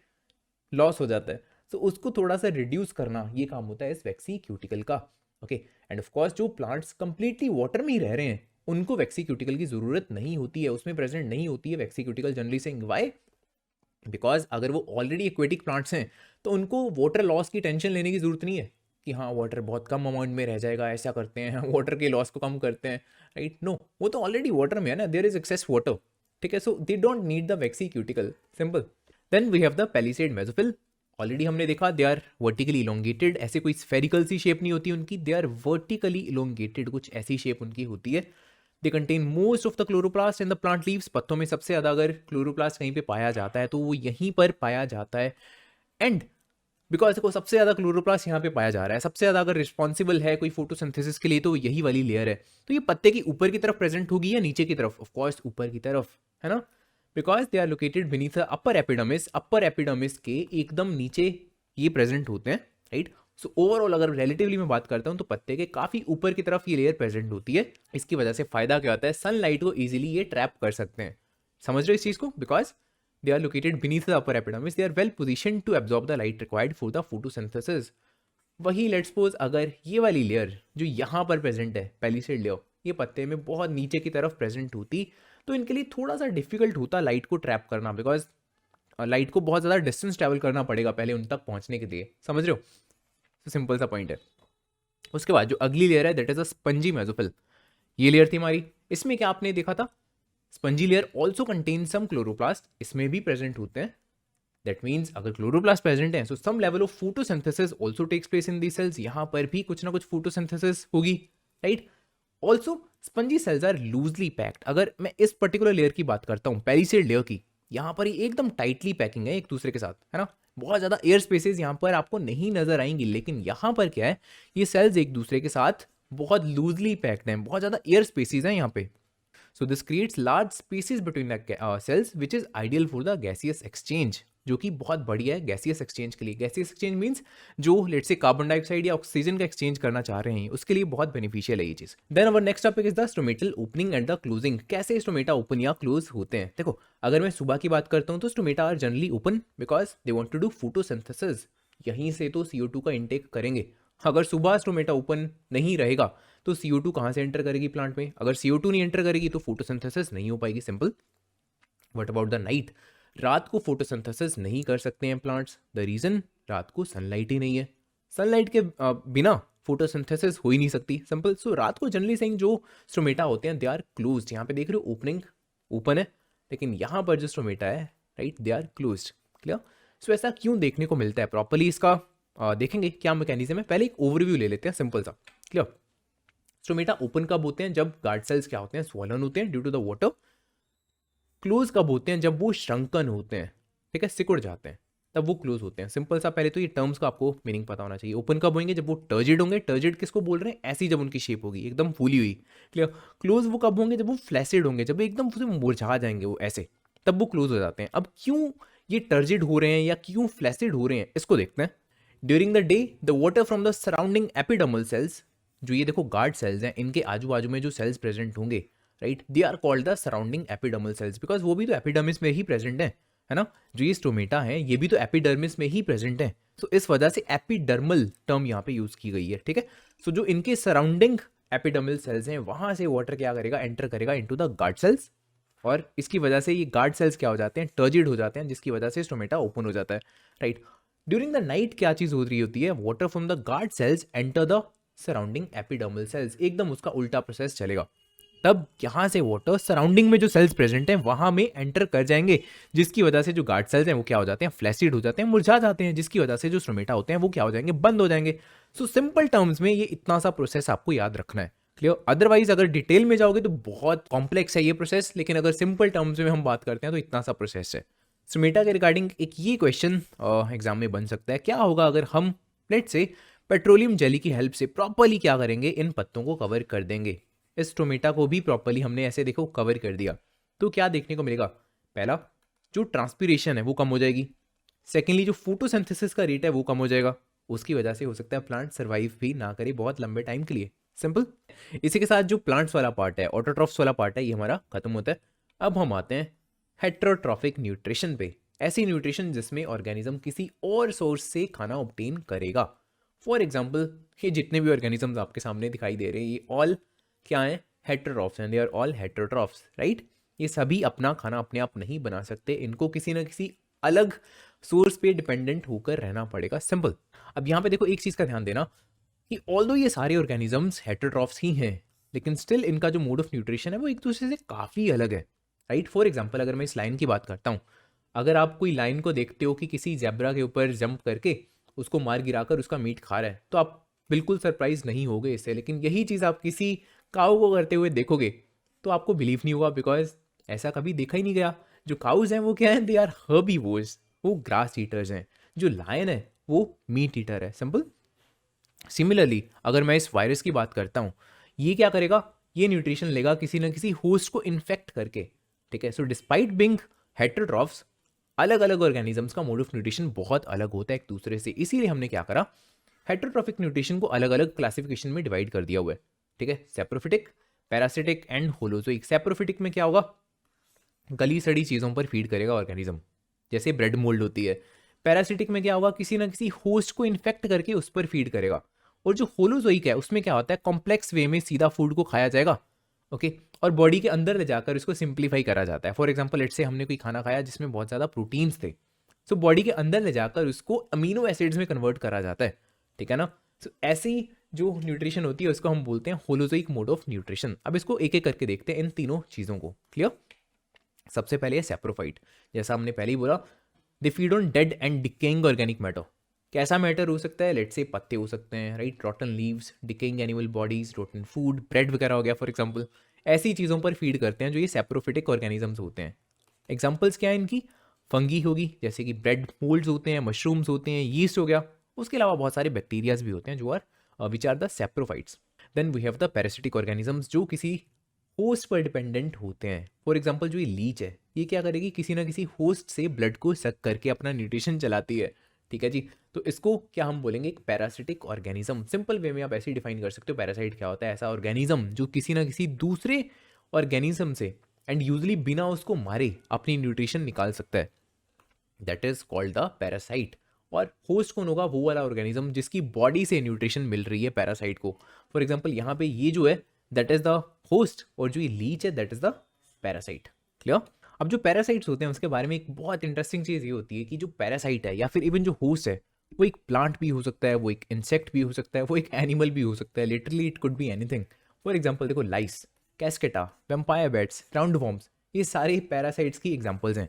लॉस हो जाता है, तो उसको थोड़ा सा रिड्यूस करना, ये काम होता है इस वैक्सी क्यूटिकल का। ओके, एंड ऑफ कोर्स जो प्लांट्स कंप्लीटली वाटर में ही रह रहे हैं उनको वैक्सी क्यूटिकल की जरूरत नहीं होती है, उसमें प्रेजेंट नहीं होती है वैक्सी क्यूटिकल जनरली से। वाई? बिकॉज अगर वो ऑलरेडी एक्वेटिक प्लांट्स हैं तो उनको वाटर लॉस की टेंशन लेने की जरूरत नहीं है कि हाँ वाटर बहुत कम अमाउंट में रह जाएगा, ऐसा करते हैं वाटर के लॉस को कम करते हैं, राइट? नो, वो तो ऑलरेडी वाटर में है ना, देयर इज एक्सेस वाटर, ठीक है? So they don't need the waxy cuticle, simple. Then we have the palisade mesophyll. Already हमने देखा दे आर वर्टिकली इलोंगेटेड, ऐसे कोई स्फेरिकल सी शेप नहीं होती उनकी, दे आर वर्टिकली इलोंगेटेड, कुछ ऐसी शेप उनकी होती है। They contain most of the chloroplast in the plant leaves. पत्तों में सबसे ज़्यादा अगर क्लोरोप्लास्ट कहीं पे पाया जाता है तो वो यहीं पर पाया जाता है। एंड बिकॉज देखो सबसे ज़्यादा क्लोरोप्लास्ट यहाँ पे पाया जा रहा है, सबसे ज़्यादा अगर रिस्पॉन्सिबल है कोई फोटोसिंथेसिस के लिए तो यही वाली लेयर है। तो ये पत्ते की ऊपर की तरफ प्रेजेंट होगी या नीचे की तरफ? ऑफकोर्स ऊपर की तरफ, है ना? Because they are located beneath the upper epidermis. Upper epidermis के एकदम नीचे ये प्रेजेंट होते हैं, राइट? सो ओवरऑल अगर रिलेटिवली मैं बात करता हूँ तो पत्ते के काफी ऊपर की तरफ ये लेयर प्रेजेंट होती है। इसकी वजह से फायदा क्या होता है, सनलाइट को इजीली ये ट्रैप कर सकते हैं। समझ रहे हो इस चीज को? Because they are located beneath the upper epidermis, they are well position to absorb the light required for the photosynthesis. वही लेट्स सपोज अगर ये वाली लेयर जो यहाँ पर प्रेजेंट है, पैलिसेड लेयर, ये पत्ते में बहुत नीचे की तरफ प्रेजेंट होती तो इनके लिए थोड़ा सा डिफिकल्ट होता लाइट को ट्रैप करना, बिकॉज लाइट को बहुत ज़्यादा डिस्टेंस ट्रैवल करना पड़ेगा पहले उन तक पहुंचने के लिए। समझ रहे हो? तो सिंपल सा पॉइंट है। उसके बाद जो अगली लेयर है that is a spongy mesophyll. ये लेयर थी हमारी। इसमें क्या आपने देखा था, spongy layer also contain some chloroplast, इसमें भी प्रेजेंट होते हैं। दैट मीन्स अगर क्लोरोप्लास्ट प्रेजेंट है so some level of photosynthesis also takes place in the cells. यहाँ पर भी कुछ ना कुछ फोटोसिंथेसिस होगी, right? Also spongy cells are loosely packed. अगर मैं इस पर्टिकुलर लेयर की बात करता हूँ, पैलिसेड लेयर की, यहाँ पर ये एकदम टाइटली पैकिंग है एक दूसरे के साथ, है ना? बहुत ज़्यादा एयर स्पेसेस यहाँ पर आपको नहीं नजर आएंगी, लेकिन यहाँ पर क्या है, ये सेल्स एक दूसरे के साथ बहुत लूजली पैक्ड हैं, बहुत ज़्यादा एयर स्पेसेस हैं यहाँ पे। So this creates large spaces between the cells which is ideal for the gaseous exchange, जो कि बहुत बढ़िया है गैसियस एक्सचेंज के लिए। गैसियस एक्सचेंज मींस जो लेट्स से कार्बन डाइऑक्साइड या ऑक्सीजन का एक्सचेंज करना चाह रहे हैं उसके लिए बहुत बेनिफिशियल है ये चीज। Then our next topic is the stomatal opening and the closing. कैसे स्टोमेटा ओपन या क्लोज होते हैं? देखो अगर मैं सुबह की बात करता हूँ तो stomata are generally open because they want to do photosynthesis. यहीं से तो CO2 का इंटेक करेंगे। अगर सुबह स्टोमेटा ओपन नहीं रहेगा तो CO2 कहाँ से एंटर करेगी प्लांट में? अगर CO2 नहीं एंटर करेगी तो फोटोसिंथेसिस नहीं हो पाएगी, simple. What about the night? रात को फोटोसिंथेसिस नहीं कर सकते हैं प्लांट्स। द रीजन, रात को सनलाइट ही नहीं है। सनलाइट के बिना फोटोसिंथेसिस हो ही नहीं सकती, सिंपल। सो रात को जनरली सेइंग जो स्टोमेटा होते हैं दे आर क्लोज्ड। यहाँ पे देख रहे हो ओपनिंग ओपन है, लेकिन यहाँ पर जो स्टोमेटा है, right, they are closed. Clear? So ऐसा क्यों देखने को मिलता है? प्रॉपर्ली इसका देखेंगे क्या मैकेनिज्म है। पहले एक ओवरव्यू ले लेते हैं सिंपल सा। क्लियर? स्टोमेटा ओपन कब होते हैं? जब गार्ड सेल्स क्या होते हैं, स्वॉलन होते हैं due to the water. Close कब होते हैं? जब वो श्रंकन होते हैं, ठीक है, सिकुड़ जाते हैं, तब वो क्लोज होते हैं। सिंपल सा पहले तो ये टर्म्स का आपको मीनिंग पता होना चाहिए। ओपन कब होंगे? जब वो टर्जिड होंगे। टर्जिड किसको बोल रहे हैं? ऐसी जब उनकी शेप होगी एकदम फूली हुई। क्लियर? क्लोज वो कब होंगे? जब वो फ्लैसिड होंगे, जब एकदम से मुरझा जाएंगे वो ऐसे, तब वो क्लोज हो जाते हैं। अब क्यों ये टर्जिड हो रहे हैं या क्यों फ्लैसिड हो रहे हैं, इसको देखते हैं। During the day the water from the surrounding epidermal sales, जो ये देखो गार्ड सेल्स हैं, इनके आजू बाजू में जो सेल्स प्रेजेंट होंगे, right, they are called the surrounding epidermal cells because वो भी तो एपिडर्मिस में ही प्रेजेंट है ना? जो ये स्टोमेटा है ये भी तो एपिडर्मिस में ही प्रेजेंट है। सो इस वजह से एपिडर्मल टर्म यहाँ पे यूज की गई है, ठीक है? सो जो इनके सराउंडिंग एपिडर्मल सेल्स हैं वहां से वाटर क्या करेगा? एंटर करेगा इनटू द गार्ड सेल्स, और इसकी वजह से ये गार्ड सेल्स क्या हो जाते हैं? टर्जिड हो जाते हैं, जिसकी वजह से स्टोमेटा ओपन हो जाता है, राइट? ड्यूरिंग द नाइट क्या चीज हो रही होती है? Water from the guard sales enter the surrounding epidermal sales. एकदम उसका उल्टा प्रोसेस चलेगा। तब यहाँ से वाटर सराउंडिंग में जो सेल्स प्रेजेंट हैं वहां में एंटर कर जाएंगे, जिसकी वजह से जो गार्ड सेल्स हैं वो क्या हो जाते हैं? फ्लैसिड हो जाते हैं, मुरझा जाते हैं, जिसकी वजह से जो स्टोमेटा होते हैं वो क्या हो जाएंगे? बंद हो जाएंगे। सो सिंपल टर्म्स में ये इतना सा प्रोसेस आपको याद रखना है। क्लियर? अदरवाइज अगर डिटेल में जाओगे तो बहुत कॉम्प्लेक्स है ये प्रोसेस, लेकिन अगर सिंपल टर्म्स में हम बात करते हैं तो इतना सा प्रोसेस है। स्टोमेटा के रिगार्डिंग एक ये क्वेश्चन एग्जाम में बन सकता है, क्या होगा अगर हम लेट्स से पेट्रोलियम जेली की हेल्प से प्रॉपर्ली क्या करेंगे? इन पत्तों को कवर कर देंगे। इस स्टोमेटा को भी प्रॉपर्ली हमने ऐसे देखो कवर कर दिया, तो क्या देखने को मिलेगा? पहला, जो ट्रांसपीरेशन है वो कम हो जाएगी। सेकेंडली, जो फोटोसिंथेसिस का रेट है वो कम हो जाएगा। उसकी वजह से हो सकता है प्लांट सर्वाइव भी ना करे बहुत लंबे टाइम के लिए। सिंपल। इसी के साथ जो प्लांट्स वाला पार्ट है, ऑटोट्रॉफ्स वाला पार्ट है, ये हमारा खत्म होता है। अब हम आते हैं हेट्रोट्रॉफिक न्यूट्रिशन पे। ऐसी न्यूट्रिशन जिसमें ऑर्गेनिज्म किसी और सोर्स से खाना ऑब्टेन करेगा। फॉर एग्जाम्पल, ये जितने भी ऑर्गेनिजम्स आपके सामने दिखाई दे रहे हैं, ये ऑल क्या हैं? Heterotrophs and they are all heterotrophs, right. ये सभी अपना खाना अपने आप नहीं बना सकते, इनको किसी ना किसी अलग सोर्स पे डिपेंडेंट होकर रहना पड़ेगा। सिंपल। अब यहाँ पे देखो एक चीज़ का ध्यान देना कि ऑल्दो ये सारे ऑर्गेनिजम्स हेट्रोट्रॉफ्स ही हैं, लेकिन स्टिल इनका जो मोड ऑफ न्यूट्रिशन है वो एक दूसरे से काफ़ी अलग है, राइट। फॉर एग्जाम्पल, अगर मैं इस लाइन की बात करता हूँ, अगर आप कोई लाइन को देखते हो कि किसी जेब्रा के ऊपर जंप करके उसको मार गिराकर उसका मीट खा रहा है, तो आप बिल्कुल सरप्राइज नहीं होगे इससे। लेकिन यही चीज़ आप किसी काऊ को करते हुए देखोगे तो आपको बिलीव नहीं होगा, बिकॉज ऐसा कभी देखा ही नहीं गया। जो काउज हैं वो क्या है? दे आर हर्बीवोर्स, वो ग्रास ईटर्स हैं। जो लायन है वो मीट ईटर है। सिंपल। सिमिलरली, अगर मैं इस वायरस की बात करता हूँ, ये क्या करेगा? ये न्यूट्रिशन लेगा किसी ना किसी होस्ट को इन्फेक्ट करके, ठीक है। सो डिस्पाइट बिंग हेट्रोट्रॉफ्स, अलग अलग ऑर्गेनिजम्स का मोड ऑफ न्यूट्रिशन बहुत अलग होता है एक दूसरे से। इसीलिए हमने क्या करा? हेट्रोट्रॉफिक न्यूट्रिशन को अलग अलग क्लासिफिकेशन में डिवाइड कर दिया हुआ है, ठीक है। Saprophytic, parasitic and holozoic. Saprophytic में क्या होगा? गली सड़ी चीज़ों पर फीड करेगा ऑर्गेनिज्म, जैसे ब्रेड मोल्ड होती है। पैरासिटिक में क्या होगा? किसी ना किसी होस्ट को इन्फेक्ट करके उस पर फीड करेगा। और जो होलोजोइक है उसमें क्या होता है? कॉम्प्लेक्स वे में सीधा फूड को खाया जाएगा, ओके। और बॉडी के अंदर ले जाकर उसको सिंप्लीफाई करा जाता है। फॉर एग्जाम्पल, लेट्स से हमने कोई खाना खाया जिसमें बहुत ज़्यादा प्रोटीन्स थे, सो बॉडी के अंदर ले जाकर उसको अमीनो एसिड्स में कन्वर्ट करा जाता है, ठीक है ना। सो ऐसी जो न्यूट्रिशन होती है उसको हम बोलते हैं होलोजोइक मोड ऑफ न्यूट्रिशन। अब इसको एक एक करके देखते हैं इन तीनों चीज़ों को। क्लियर? सबसे पहले है सेप्रोफाइट। जैसा हमने पहले ही बोला, they feed on dead and decaying organic matter. कैसा मैटर हो सकता है? लेट्स से पत्ते हो सकते हैं, right, रॉटन leaves, decaying animal bodies, रॉटन food, bread वगैरह हो गया फॉर एग्जांपल। ऐसी चीज़ों पर फीड करते हैं जो ये सेप्रोफिटिक ऑर्गेनिजम्स होते हैं। एग्जांपल्स क्या है इनकी? फंगी होगी, जैसे कि ब्रेड मोल्ड्स होते हैं, मशरूम्स होते हैं, यीस्ट हो गया। उसके अलावा बहुत सारे बैक्टीरियाज भी होते हैं जो are which are the saprophytes. Then we have the parasitic organisms जो किसी होस्ट पर डिपेंडेंट होते हैं। फॉर एग्जाम्पल, जो ये लीच है, ये क्या करेगी? किसी ना किसी होस्ट से ब्लड को सक करके अपना न्यूट्रिशन चलाती है, ठीक है जी। तो इसको क्या हम बोलेंगे? एक पैरासिटिक ऑर्गेनिज्म। सिंपल वे में आप ऐसे ही डिफाइन कर सकते हो। पैरासाइट क्या होता है? ऐसा ऑर्गेनिज्म जो किसी ना किसी दूसरे ऑर्गेनिज्म से एंड यूजली बिना उसको मारे अपनी न्यूट्रिशन निकाल सकता है, that is called the parasite. और होस्ट कौन होगा? वो वाला ऑर्गेनिज्म जिसकी बॉडी से न्यूट्रिशन मिल रही है पैरासाइट को। फॉर एग्जाम्पल, यहाँ पे ये जो है दैट इज द होस्ट, और जो ये लीच है that is the parasite. Clear? अब जो पैरासाइट्स होते हैं उसके बारे में एक बहुत इंटरेस्टिंग चीज़ ये होती है कि जो पैरासाइट है या फिर इवन जो होस्ट है, वो एक प्लांट भी हो सकता है, वो एक इंसेक्ट भी हो सकता है, वो एक एनिमल भी हो सकता है। Literally it could be anything. For example देखो, लाइस, कैस्केटा, वेम्पायर बैट्स, राउंड वॉर्म्स, ये सारे पैरासाइट्स की एग्जाम्पल्स हैं।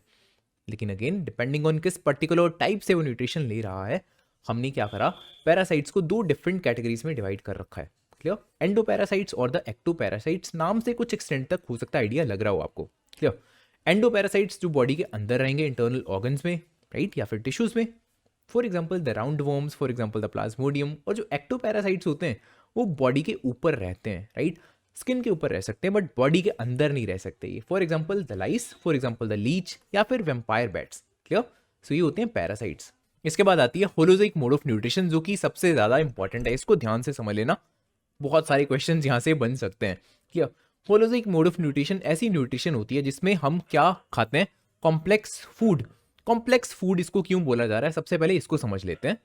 लेकिन अगेन डिपेंडिंग ऑन किस पर्टिकुलर टाइप से वो न्यूट्रिशन ले रहा है, हमने क्या करा? पैरासाइट्स को दो डिफरेंट कैटेगरीज में डिवाइड कर रखा है। क्लियर? एंडोपैरासाइट्स और द एक्टोपैरासाइट्स। नाम से कुछ एक्सटेंट तक हो सकता है आइडिया लग रहा हो आपको। क्लियर? एंडोपैरासाइट्स जो बॉडी के अंदर रहेंगे, इंटरनल ऑर्गन्स में, राइट, या फिर टिश्यूज में। For example the round worms, for example the Plasmodium. और जो एक्टोपैरासाइट्स होते हैं वो बॉडी के ऊपर रहते हैं, राइट, स्किन के ऊपर रह सकते हैं बट बॉडी के अंदर नहीं रह सकते ये। For example the lice, for example the leech, या फिर वेम्पायर बैट्स। क्लियर? सो ये होते हैं पैरासाइट्स। इसके बाद आती है होलोजोइक मोड ऑफ न्यूट्रिशन, जो कि सबसे ज्यादा इंपॉर्टेंट है। इसको ध्यान से समझ लेना, बहुत सारे क्वेश्चन यहाँ से बन सकते हैं। Clear? Holozoic mode of nutrition ऐसी न्यूट्रिशन होती है जिसमें हम क्या खाते हैं? Complex food. कॉम्प्लेक्स फूड इसको क्यों बोला जा रहा है, सबसे पहले इसको समझ लेते हैं।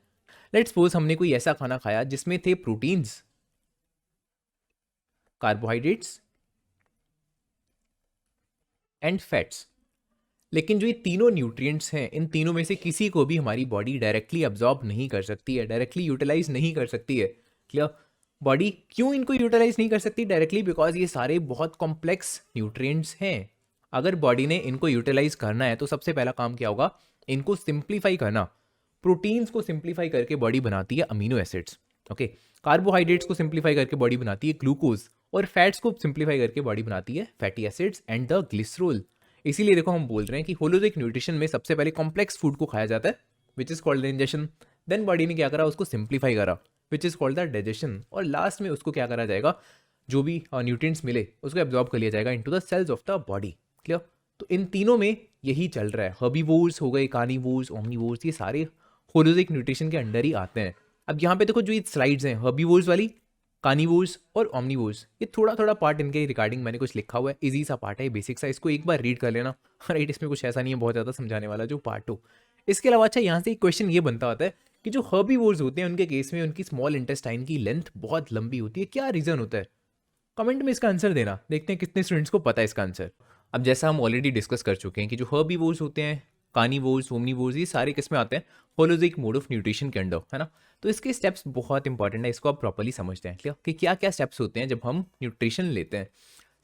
लेट्स सपोज हमने कोई ऐसा खाना खाया जिसमें थे प्रोटीन्स, कार्बोहाइड्रेट्स एंड फैट्स। लेकिन जो ये तीनों न्यूट्रिएंट्स हैं, इन तीनों में से किसी को भी हमारी बॉडी डायरेक्टली अब्जॉर्ब नहीं कर सकती है, डायरेक्टली यूटिलाइज नहीं कर सकती है। क्लियर? बॉडी क्यों इनको यूटिलाइज नहीं कर सकती डायरेक्टली? बिकॉज ये सारे बहुत कॉम्प्लेक्स न्यूट्रिएंट्स हैं। अगर बॉडी ने इनको यूटिलाइज करना है तो सबसे पहला काम क्या होगा? इनको सिंप्लीफाई करना। प्रोटीन्स को सिंप्लीफाई करके बॉडी बनाती है अमीनो एसिड्स, ओके। कार्बोहाइड्रेट्स को सिंप्लीफाई करके बॉडी बनाती है ग्लूकोज, और फैट्स को सिंप्लीफाई करके बॉडी बनाती है fatty acids and the glycerol. इसीलिए देखो हम बोल रहे हैं कि होलोजिक न्यूट्रिशन में सबसे पहले कॉम्प्लेक्स फूड को खाया जाता है, which is called digestion. Then body ने क्या करा? उसको सिंप्लीफाई करा, which is called the digestion. और लास्ट में उसको क्या करा जाएगा? जो भी न्यूट्रिएंट्स मिले उसको एब्जॉर्ब कर लिया जाएगा into the cells of the body. Clear? तो इन तीनों में यही चल रहा है, हर्बीवोर्स हो गए, कार्निवोर्स, ओमनीवोर्स, ये सारे होलोजिक न्यूट्रिशन के अंडर ही आते हैं। अब यहाँ पे देखो जो ये स्लाइड्स हैं हर्बीवोर्स वाली, कार्निवोर्स और ओमनीवोर्स, ये थोड़ा थोड़ा पार्ट इनके रिगार्डिंग मैंने कुछ लिखा हुआ है, इजी सा पार्ट है, बेसिक सा, इसको एक बार रीड कर लेना। राइट, इसमें कुछ ऐसा नहीं है बहुत ज़्यादा समझाने वाला जो पार्ट हो। इसके अलावा अच्छा यहाँ से एक क्वेश्चन ये बनता होता है कि जो हर्बीवोर्स होते हैं उनके केस में उनकी स्मॉल इंटेस्टाइन की लेंथ बहुत लंबी होती है, क्या रीज़न होता है? कमेंट में इसका आंसर देना, देखते हैं कितने स्टूडेंट्स को पता है इसका आंसर। अब जैसा हम ऑलरेडी डिस्कस कर चुके हैं कि जो हर्बीवोर्स होते हैं, कार्निवोर्स, ओमनीवोर्स, ये सारे किस में आते हैं? होलोजिक मोड ऑफ न्यूट्रिशन के अंडर, है ना। तो इसके स्टेप्स बहुत इंपॉर्टेंट है, इसको आप प्रॉपर्ली समझते हैं क्लियर कि क्या क्या स्टेप्स होते हैं जब हम न्यूट्रिशन लेते हैं।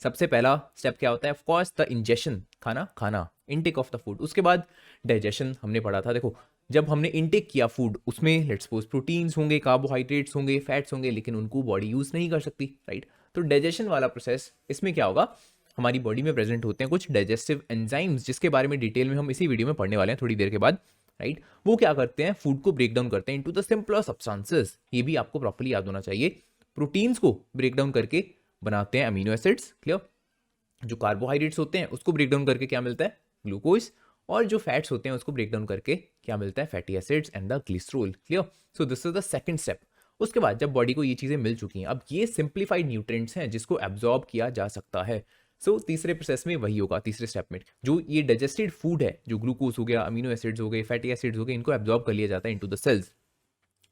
सबसे पहला स्टेप क्या होता है? ऑफ कोर्स द इंजेशन, खाना खाना, इनटेक ऑफ द फूड। उसके बाद डाइजेशन हमने पढ़ा था। देखो जब हमने इनटेक किया फूड, उसमें लेट्स सपोज प्रोटीन्स होंगे, कार्बोहाइड्रेट्स होंगे, फैट्स होंगे, लेकिन उनको बॉडी यूज नहीं कर सकती, राइट। तो डाइजेशन वाला प्रोसेस, इसमें क्या होगा? हमारी बॉडी में प्रेजेंट होते हैं कुछ डाइजेस्टिव एंजाइम्स, जिसके बारे में डिटेल में हम इसी वीडियो में पढ़ने वाले हैं थोड़ी देर के बाद, राइट। वो क्या करते हैं? फूड को ब्रेक डाउन करते हैं इनटू द सिंपलर सब्सटेंसेस। ये भी आपको प्रॉपर्ली याद होना चाहिए। प्रोटीन्स को ब्रेक डाउन करके बनाते हैं अमीनो एसिड्स, क्लियर। जो कार्बोहाइड्रेट्स होते हैं उसको ब्रेक डाउन करके क्या मिलता है? ग्लूकोज। और जो फैट्स होते हैं उसको ब्रेक डाउन करके क्या मिलता है? Fatty acids and the glycerol, clear. So this is the second step. उसके बाद जब बॉडी को ये चीज़ें मिल चुकी हैं, अब ये सिंप्लीफाइड न्यूट्रिएंट्स हैं जिसको एब्जॉर्ब किया जा सकता है। सो तीसरे प्रोसेस में वही होगा, तीसरे स्टेप में जो ये डाइजेस्टेड फूड है, जो ग्लूकोज हो गया, अमीनो एसिड्स हो गए, फैटी एसिड्स हो गए, इनको एब्जॉर्ब कर लिया जाता है इनटू द सेल्स।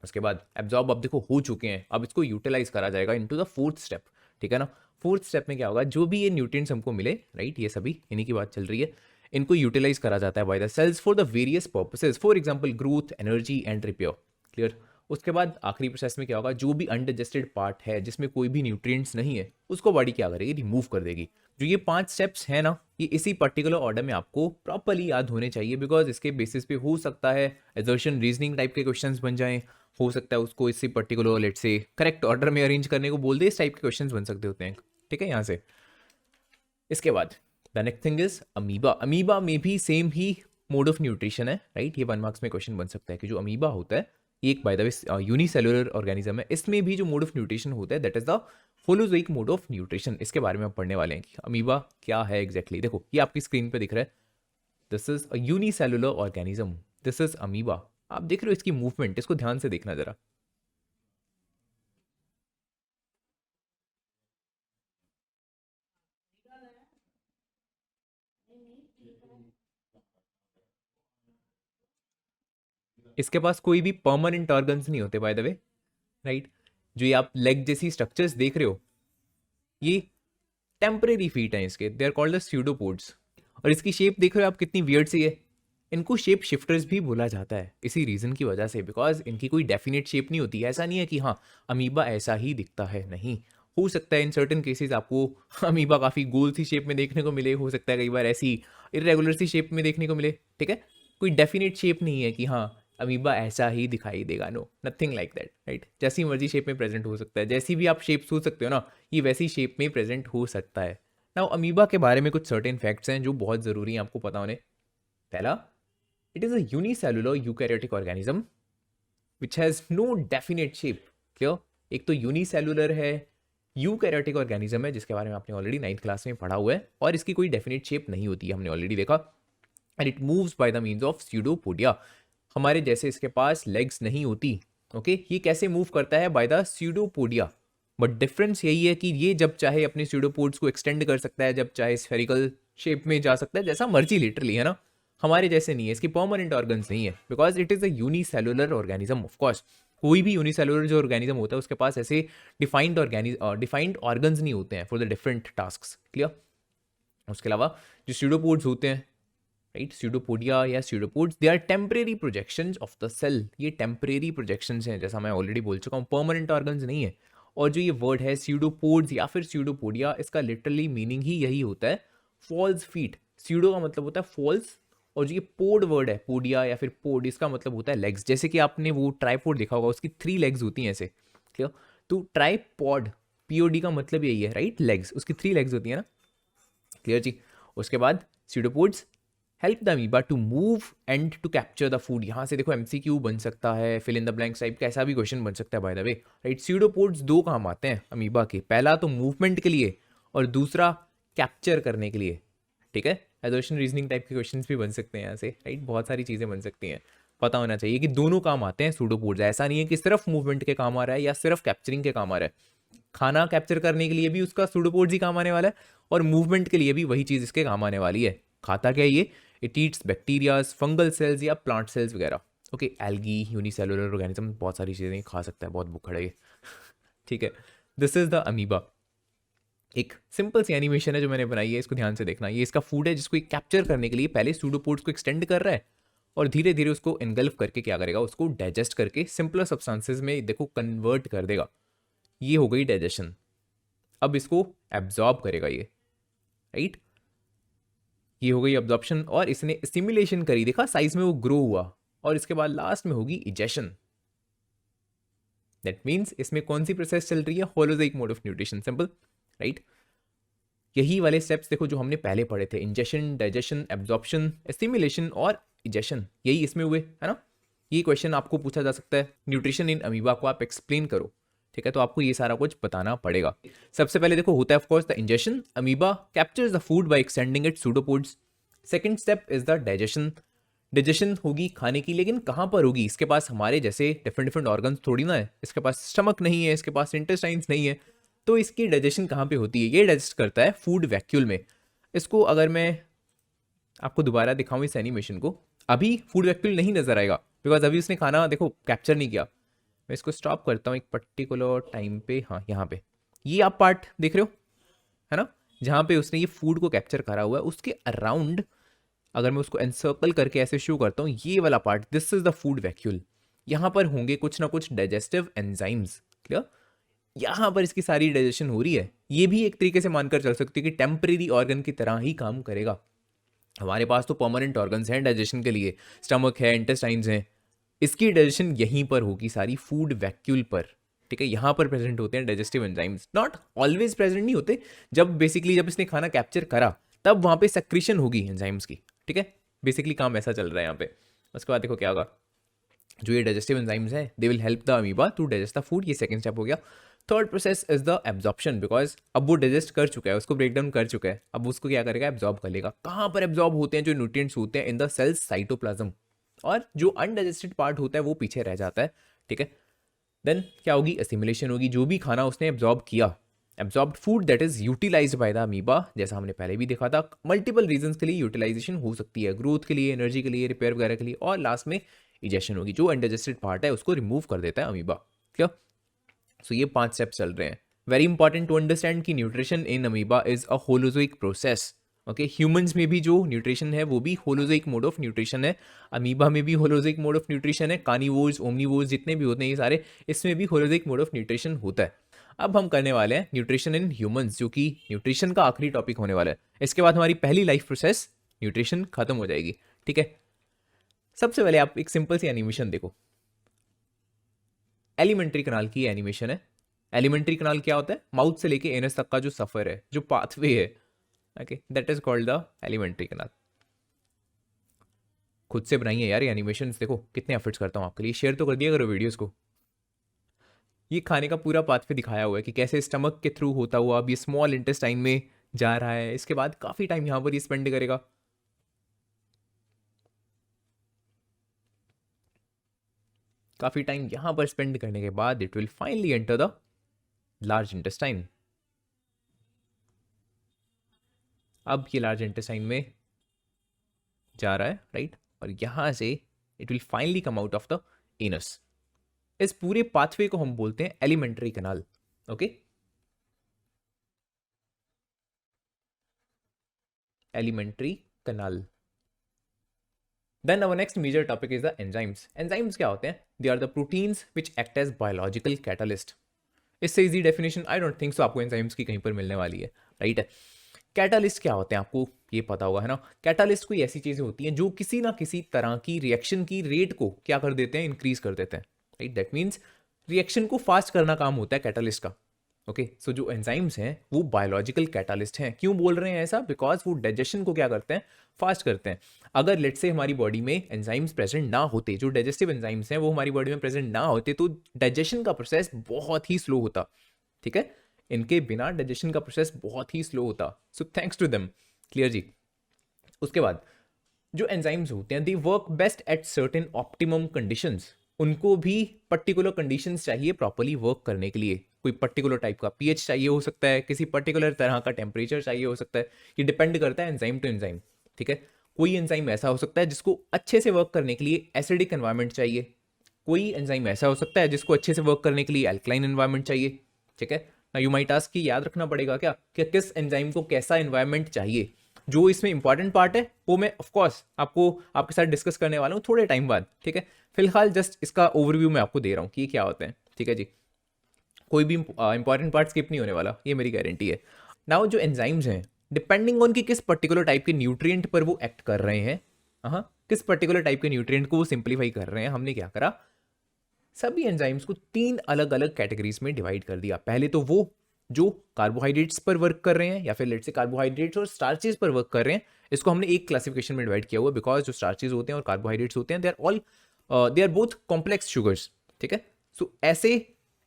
उसके बाद एब्जॉर्ब अब देखो हो चुके हैं, अब इसको यूटिलाइज करा जाएगा इनटू द फोर्थ स्टेप, ठीक है ना। फोर्थ स्टेप में क्या होगा? जो भी ये न्यूट्रिएंट्स हमको मिले, राइट, ये सभी इन्हीं की बात चल रही है, इनको यूटिलाइज करा जाता है by the cells for the various purposes, for example growth, energy and repair, clear. उसके बाद आखिरी प्रोसेस में क्या होगा? जो भी अनडाइजेस्टेड पार्ट है जिसमें कोई भी न्यूट्रिएंट्स नहीं है, उसको बॉडी क्या करेगी? रिमूव कर देगी। जो ये 5 स्टेप्स हैं ना, ये इसी पर्टिकुलर ऑर्डर में आपको प्रॉपर्ली याद होने चाहिए, बिकॉज इसके बेसिस पे हो सकता है एजर्शन रीजनिंग टाइप के क्वेश्चंस बन जाएं, हो सकता है उसको इसी पर्टिकुलर लेट से करेक्ट ऑर्डर में अरेंज करने को बोल दे, इस टाइप के क्वेश्चंस बन सकते होते हैं, ठीक है यहाँ से। इसके बाद the next thing is amoeba. Amoeba में भी same he mode of nutrition है, राइट। ये 1 मार्क्स में क्वेश्चन बन सकता है कि जो अमीबा होता है ये एक bye the way unicellular organism है, इसमें भी जो मोड ऑफ न्यूट्रिशन होता है that is the holozoic mode of nutrition. इसके बारे में हम पढ़ने वाले हैं कि अमीबा क्या है एग्जैक्टली। देखो ये आपकी स्क्रीन पे दिख रहा है, this is a unicellular organism, this is amoeba. आप देख रहे हो इसकी मूवमेंट, इसको ध्यान से देखना जरा। इसके पास कोई भी परमानेंट ऑर्गन्स नहीं होते बाय द वे, राइट। जो ये आप लेग जैसी स्ट्रक्चर्स देख रहे हो, ये टेम्परेरी फीट हैं इसके, they are called the pseudopods. और इसकी शेप देख रहे हो आप कितनी वियर्ड सी है। इनको शेप शिफ्टर्स भी बोला जाता है इसी रीजन की वजह से, बिकॉज इनकी कोई डेफिनेट शेप नहीं होती। ऐसा नहीं है कि हाँ अमीबा ऐसा ही दिखता है, नहीं। हो सकता है इन सर्टेन केसेस आपको अमीबा काफ़ी गोल सी शेप में देखने को मिले, हो सकता है कई बार ऐसी इरेगुलर सी शेप में देखने को मिले, ठीक है। कोई डेफिनेट शेप नहीं है कि हाँ अमीबा ऐसा ही दिखाई देगा, no nothing like that, right. जैसी मर्जी शेप में प्रेजेंट हो सकता है, जैसी भी आप शेप सोच सकते हो ना, ये वैसी शेप में प्रेजेंट हो सकता है। नाउ अमीबा के बारे में कुछ सर्टेन फैक्ट्स हैं जो बहुत ज़रूरी हैं आपको पता होने। पहला, it is a unicellular eukaryotic organism which has no definite shape, clear। एक तो यूनिसेलुलर है, यूकैरियोटिक ऑर्गेनिज्म है, जिसके बारे में आपने ऑलरेडी 9th क्लास में पढ़ा हुआ है, और इसकी कोई डेफिनेट शेप नहीं होती है, हमने ऑलरेडी देखा। And it moves by the means of pseudopodia. हमारे जैसे इसके पास लेग्स नहीं होती, ओके। ये कैसे मूव करता है? By the pseudopodia. But difference यही है कि ये जब चाहे अपने स्यूडोपोड्स को एक्सटेंड कर सकता है, जब चाहे स्फेरिकल शेप में जा सकता है, जैसा मर्जी लिटरली, है ना। हमारे जैसे नहीं है, इसकी परमानेंट ऑर्गन्स नहीं है, because it is a unicellular organism. Of course कोई भी यूनिसेलुलर जो ऑर्गेनिज्म होता है उसके पास ऐसे डिफाइंड ऑर्गन्स नहीं होते हैं for the different tasks, clear. उसके अलावा जो स्यूडोपोड्स होते हैं, राइट, स्यूडोपोडिया या pseudopods, they are temporary projections of the cell. ये टेम्परेरी प्रोजेक्शंस हैं, जैसा मैं ऑलरेडी बोल चुका हूँ, परमानेंट ऑर्गन्स नहीं है। और जो ये वर्ड है स्यूडोपोड्स या फिर स्यूडोपोडिया, इसका लिटरली मीनिंग ही यही होता है, फॉल्स फीट। स्यूडो का मतलब होता है फॉल्स, और जो ये पोड वर्ड है, पोडिया या फिर पोड, इसका मतलब होता है लेग्स। जैसे कि आपने वो ट्राईपोड देखा होगा, उसकी 3 लेग्स होती हैं ऐसे, क्लियर। तो ट्राईपॉड, पीओडी का मतलब यही है, राइट, लेग्स, उसकी 3 लेग्स होती है ना, क्लियर जी। उसके बाद pseudopods help the amoeba to move and to capture the food. यहाँ से देखो एमसीक्यू बन सकता है, fill in the blanks type का ऐसा भी क्वेश्चन बन सकता है by the way, right. Pseudopods 2 काम आते हैं अमीबा के, पहला तो मूवमेंट के लिए और दूसरा कैप्चर करने के लिए, ठीक है। एजर्शन रीजनिंग टाइप के क्वेश्चंस भी बन सकते हैं यहाँ से, राइट, बहुत सारी चीज़ें बन सकती हैं। पता होना चाहिए कि दोनों काम आते हैं सूडोपोड्स, ऐसा नहीं है कि सिर्फ मूवमेंट के काम आ रहा है या सिर्फ कैप्चरिंग के काम आ रहा है। खाना कैप्चर करने के लिए भी उसका सूडोपोड्स ही काम आने वाला है, और मूवमेंट के लिए भी वही चीज़ इसके काम आने वाली है। खाता क्या है ये? It eats bacterias, fungal sales या प्लांट सेल्स वगैरह। ओके, एल्गी, यूनिसेलुलर ऑर्गेनिज्म, बहुत सारी चीज़ें खा सकता है, बहुत भूखड़ है ये। ठीक है, दिस इज द अमीबा। एक सिंपल सी एनिमेशन है जो मैंने बनाई है, इसको ध्यान से देखना। ये इसका फूड है जिसको कैप्चर करने के लिए पहले सूडोपोड्स को एक्सटेंड कर रहा है, और धीरे धीरे उसको एनगल्फ करके क्या करेगा, उसको डाइजेस्ट करके सिंपलर सब्सटेंसेज में देखो कन्वर्ट कर देगा। ये हो गई डाइजेशन। अब इसको एब्जॉर्ब करेगा ये, राइट, ये हो गई एब्जॉर्प्शन, और इसने स्टिमुलेशन करी, देखा साइज में वो ग्रो हुआ, और इसके बाद लास्ट में होगी इजेशन। दैट मीन्स इसमें कौन सी प्रोसेस चल रही है? Holozoic mode of nutrition, simple, right. यही वाले स्टेप्स देखो जो हमने पहले पढ़े थे, इंजेशन, डाइजेशन, एब्जॉर्प्शन, स्टिमुलेशन और इजेशन, यही इसमें हुए, है ना। ये क्वेश्चन आपको पूछा जा सकता है, न्यूट्रिशन इन अमीबा को आप एक्सप्लेन करो, ठीक है, तो आपको ये सारा कुछ बताना पड़ेगा। सबसे पहले देखो होता है of course the ingestion. Amoeba captures the food by extending its pseudopods. Second step is the digestion. Digestion होगी खाने की, लेकिन कहाँ पर होगी? इसके पास हमारे जैसे डिफरेंट डिफरेंट ऑर्गन्स थोड़ी ना है, इसके पास स्टमक नहीं है, इसके पास इंटेस्टाइन्स नहीं है, तो इसकी डाइजेशन कहाँ पे होती है? ये डाइजेस्ट करता है फूड वैक्यूल में। इसको अगर मैं आपको दोबारा दिखाऊं इस एनिमेशन को, अभी फूड वैक्यूल नहीं नजर आएगा बिकॉज अभी उसने खाना देखो कैप्चर नहीं किया। मैं इसको स्टॉप करता हूँ एक पर्टिकुलर टाइम पे, हाँ यहाँ पे, ये आप पार्ट देख रहे हो, है ना, जहाँ पे उसने ये फूड को कैप्चर करा हुआ है, उसके अराउंड अगर मैं उसको एनसर्कल करके ऐसे शो करता हूँ, ये वाला part, this is the food vacuole. यहाँ पर होंगे कुछ ना कुछ डाइजेस्टिव एंजाइम्स, क्लियर, यहाँ पर इसकी सारी डाइजेशन हो रही है। ये भी एक तरीके से मानकर चल सकती है कि टेम्परेरी ऑर्गन की तरह ही काम करेगा। हमारे पास तो परमानेंट ऑर्गन्स हैं डाइजेशन के लिए, स्टमक है, इंटेस्टाइन्स हैं, इसकी डाइजेशन यहीं पर होगी सारी, फूड वैक्यूल पर, ठीक है, यहाँ पर प्रेजेंट होते हैं digestive enzymes. Not always present नहीं होते, जब बेसिकली जब इसने खाना कैप्चर करा तब वहाँ पे सेक्रीशन होगी एंजाइम्स की, ठीक है, बेसिकली काम ऐसा चल रहा है यहाँ पे। उसके बाद देखो क्या होगा, जो ये डाइजेस्टिव एंजाइम्स हैं they will help the amoeba to digest the food, ये सेकंड स्टेप हो गया। Third process is the absorption, because अब वो डाइजेस्ट कर चुका है, उसको ब्रेक डाउन कर चुका है, अब उसको क्या करेगा, एब्जॉर्ब कर लेगा। कहाँ पर एब्जॉर्ब होते हैं जो न्यूट्रिएंट्स होते हैं? इन द सेल्स साइटोप्लाज्म, और जो अनडाइजेस्टेड पार्ट होता है वो पीछे रह जाता है, ठीक है। देन क्या होगी, असिमिलेशन होगी, जो भी खाना उसने एब्जॉर्ब किया, absorbed food that is utilized by the amoeba, जैसा हमने पहले भी देखा था, मल्टीपल रीजंस के लिए यूटिलाइजेशन हो सकती है, ग्रोथ के लिए, एनर्जी के लिए, रिपेयर वगैरह के लिए, और लास्ट में इजेशन होगी, जो अनडाइजेस्टेड पार्ट है उसको रिमूव कर देता है अमीबा, क्लियर। सो ये 5 स्टेप्स चल रहे हैं। वेरी इंपॉर्टेंट टू अंडरस्टैंड कि nutrition in amoeba is a holozoic process, okay. Humans में भी जो न्यूट्रिशन है वो भी होलोजोइक मोड ऑफ न्यूट्रिशन है, अमीबा में भी होलोजोइक मोड ऑफ न्यूट्रिशन है, कार्निवोर्स, ओमनिवोर्स जितने भी होते हैं ये सारे, इसमें भी होलोजोइक मोड ऑफ न्यूट्रिशन होता है। अब हम करने वाले हैं न्यूट्रिशन इन ह्यूमंस, जो कि न्यूट्रिशन का आखिरी टॉपिक होने वाला है। इसके बाद हमारी पहली लाइफ प्रोसेस न्यूट्रिशन खत्म हो जाएगी, ठीक है। सबसे पहले आप एक सिंपल सी एनिमेशन देखो, एलिमेंट्री कनाल की एनिमेशन है। एलिमेंट्री कनाल क्या होता है? माउथ से लेके एनस तक का जो सफर है, जो पाथवे है, okay, that is called the elementary कनाल। खुद से बनाइए यार ये एनिमेशंस, देखो कितने एफर्ट्स करता हूँ आपके लिए, शेयर तो कर दिया करो वीडियोस को। ये खाने का पूरा पाथवे दिखाया हुआ है कि कैसे स्टमक के थ्रू होता हुआ अब ये स्मॉल इंटेस्टाइन में जा रहा है, इसके बाद काफी टाइम यहाँ पर ये स्पेंड करेगा। काफी टाइम यहाँ पर स्पेंड करने के बाद it will finally enter the large intestine. अब ये लार्ज इंटेस्टाइन में जा रहा है, राइट, और यहां से it will finally come out of the anus. इस पूरे पाथवे को हम बोलते हैं alimentary canal, okay, alimentary canal. Then our next major topic is the enzymes. Enzymes क्या होते हैं? They are the proteins which act as biological catalyst. इससे easy definition I don't think so आपको एंजाइम्स की कहीं पर मिलने वाली है, राइट। कैटालिस्ट क्या होते हैं आपको ये पता होगा, है ना। कैटालिस्ट कोई ऐसी चीजें होती हैं जो किसी ना किसी तरह की रिएक्शन की रेट को क्या कर देते हैं, इंक्रीज कर देते हैं, राइट। दैट मीन्स रिएक्शन को फास्ट करना काम होता है कैटालिस्ट का, ओके। सो जो एंजाइम्स हैं वो बायोलॉजिकल कैटालिस्ट हैं। क्यों बोल रहे हैं ऐसा? बिकॉज वो डाइजेशन को क्या करते हैं, फास्ट करते हैं। अगर लेट्स से हमारी बॉडी में एंजाइम्स प्रेजेंट ना होते, जो डाइजेस्टिव एंजाइम्स हैं वो हमारी बॉडी में प्रेजेंट ना होते, तो डाइजेशन का प्रोसेस बहुत ही स्लो होता, ठीक है। इनके बिना डाइजेशन का प्रोसेस बहुत ही स्लो होता, so thanks to them, clear जी। उसके बाद जो एंजाइम्स होते हैं they work best at certain optimum conditions, उनको भी पर्टिकुलर कंडीशंस चाहिए प्रॉपरली वर्क करने के लिए। कोई पर्टिकुलर टाइप का पीएच चाहिए हो सकता है, किसी पर्टिकुलर तरह का टेम्परेचर चाहिए हो सकता है, ये डिपेंड करता है एंजाइम टू एंजाइम, ठीक है। कोई एंजाइम ऐसा हो सकता है जिसको अच्छे से वर्क करने के लिए एसिडिक एनवायरनमेंट चाहिए, कोई एंजाइम ऐसा हो सकता है जिसको अच्छे से वर्क करने के लिए अल्कलाइन एनवायरनमेंट चाहिए, ठीक है ना। यू माइट आस्क कि याद रखना पड़ेगा क्या कि किस एंजाइम को कैसा एनवायरनमेंट चाहिए। जो इसमें इंपॉर्टेंट पार्ट है वो मैं ऑफकोर्स आपको आपके साथ डिस्कस करने वाला हूँ थोड़े टाइम बाद, ठीक है। फिलहाल जस्ट इसका ओवरव्यू मैं आपको दे रहा हूँ कि ये क्या होता है, ठीक है जी। कोई भी इंपॉर्टेंट पार्ट स्किप नहीं होने वाला, ये मेरी गारंटी है। नाउ जो एंजाइम्स हैं डिपेंडिंग ऑन कि किस पर्टिकुलर टाइप के न्यूट्रिएंट पर वो एक्ट कर रहे हैं, हाँ, किस पर्टिकुलर टाइप के न्यूट्रिएंट को वो सिंप्लीफाई कर रहे हैं, हमने क्या करा, सभी एंजाइम्स को 3 अलग अलग कैटेगरीज में डिवाइड कर दिया। पहले तो वो जो कार्बोहाइड्रेट्स पर वर्क कर रहे हैं या फिर लेट्स से कार्बोहाइड्रेट्स और स्टार्चेस पर वर्क कर रहे हैं, इसको हमने एक क्लासिफिकेशन में डिवाइड किया हुआ, बिकॉज जो स्टार्चेस होते हैं और कार्बोहाइड्रेट्स होते हैं they are both complex sugars, ठीक है। सो ऐसे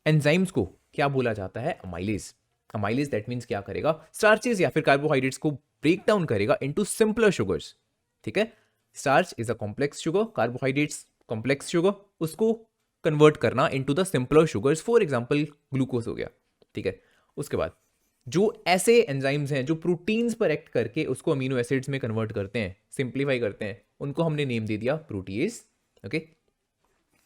एंजाइम्स को क्या बोला जाता है, अमाइलेज। अमाइलेज दैट मीन्स क्या करेगा, स्टार्चेस या फिर कार्बोहाइड्रेट्स को ब्रेक डाउन करेगा इनटू सिंपलर शुगर्स, ठीक है। Starch is a complex sugar, carbohydrates complex sugar, उसको कन्वर्ट करना into the simpler sugars, for example glucose हो गया, ठीक है। उसके बाद जो ऐसे एंजाइम्स हैं जो प्रोटीन्स पर एक्ट करके उसको अमीनो एसिड्स में कन्वर्ट करते हैं, सिंप्लीफाई करते हैं, उनको हमने नेम दे दिया प्रोटीएज, ओके।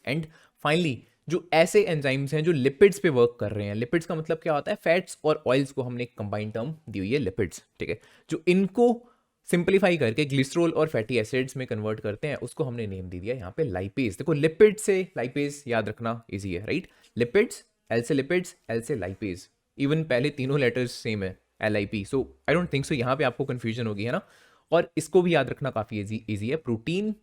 एंड फाइनली जो ऐसे एंजाइम्स हैं जो लिपिड्स पे वर्क कर रहे हैं, लिपिड्स का मतलब क्या होता है, फैट्स और ऑयल्स को हमने एक कंबाइंड टर्म दी हुई है लिपिड्स, ठीक है। जो इनको सिंप्लीफाई करके ग्लिसरॉल और फैटी एसिड्स में कन्वर्ट करते हैं उसको हमने नेम दे दिया यहाँ पे लाइपेज। देखो लिपिड से लाइपेज याद रखना इजी है, राइट। लिपिड्स, एल से लिपिड्स, एल से लाइपेज, इवन पहले तीनों लेटर्स सेम है, LIP। So I don't think सो यहाँ पे आपको कंफ्यूजन होगी, है ना। और इसको भी याद रखना काफ़ी ईजी है, प्रोटीन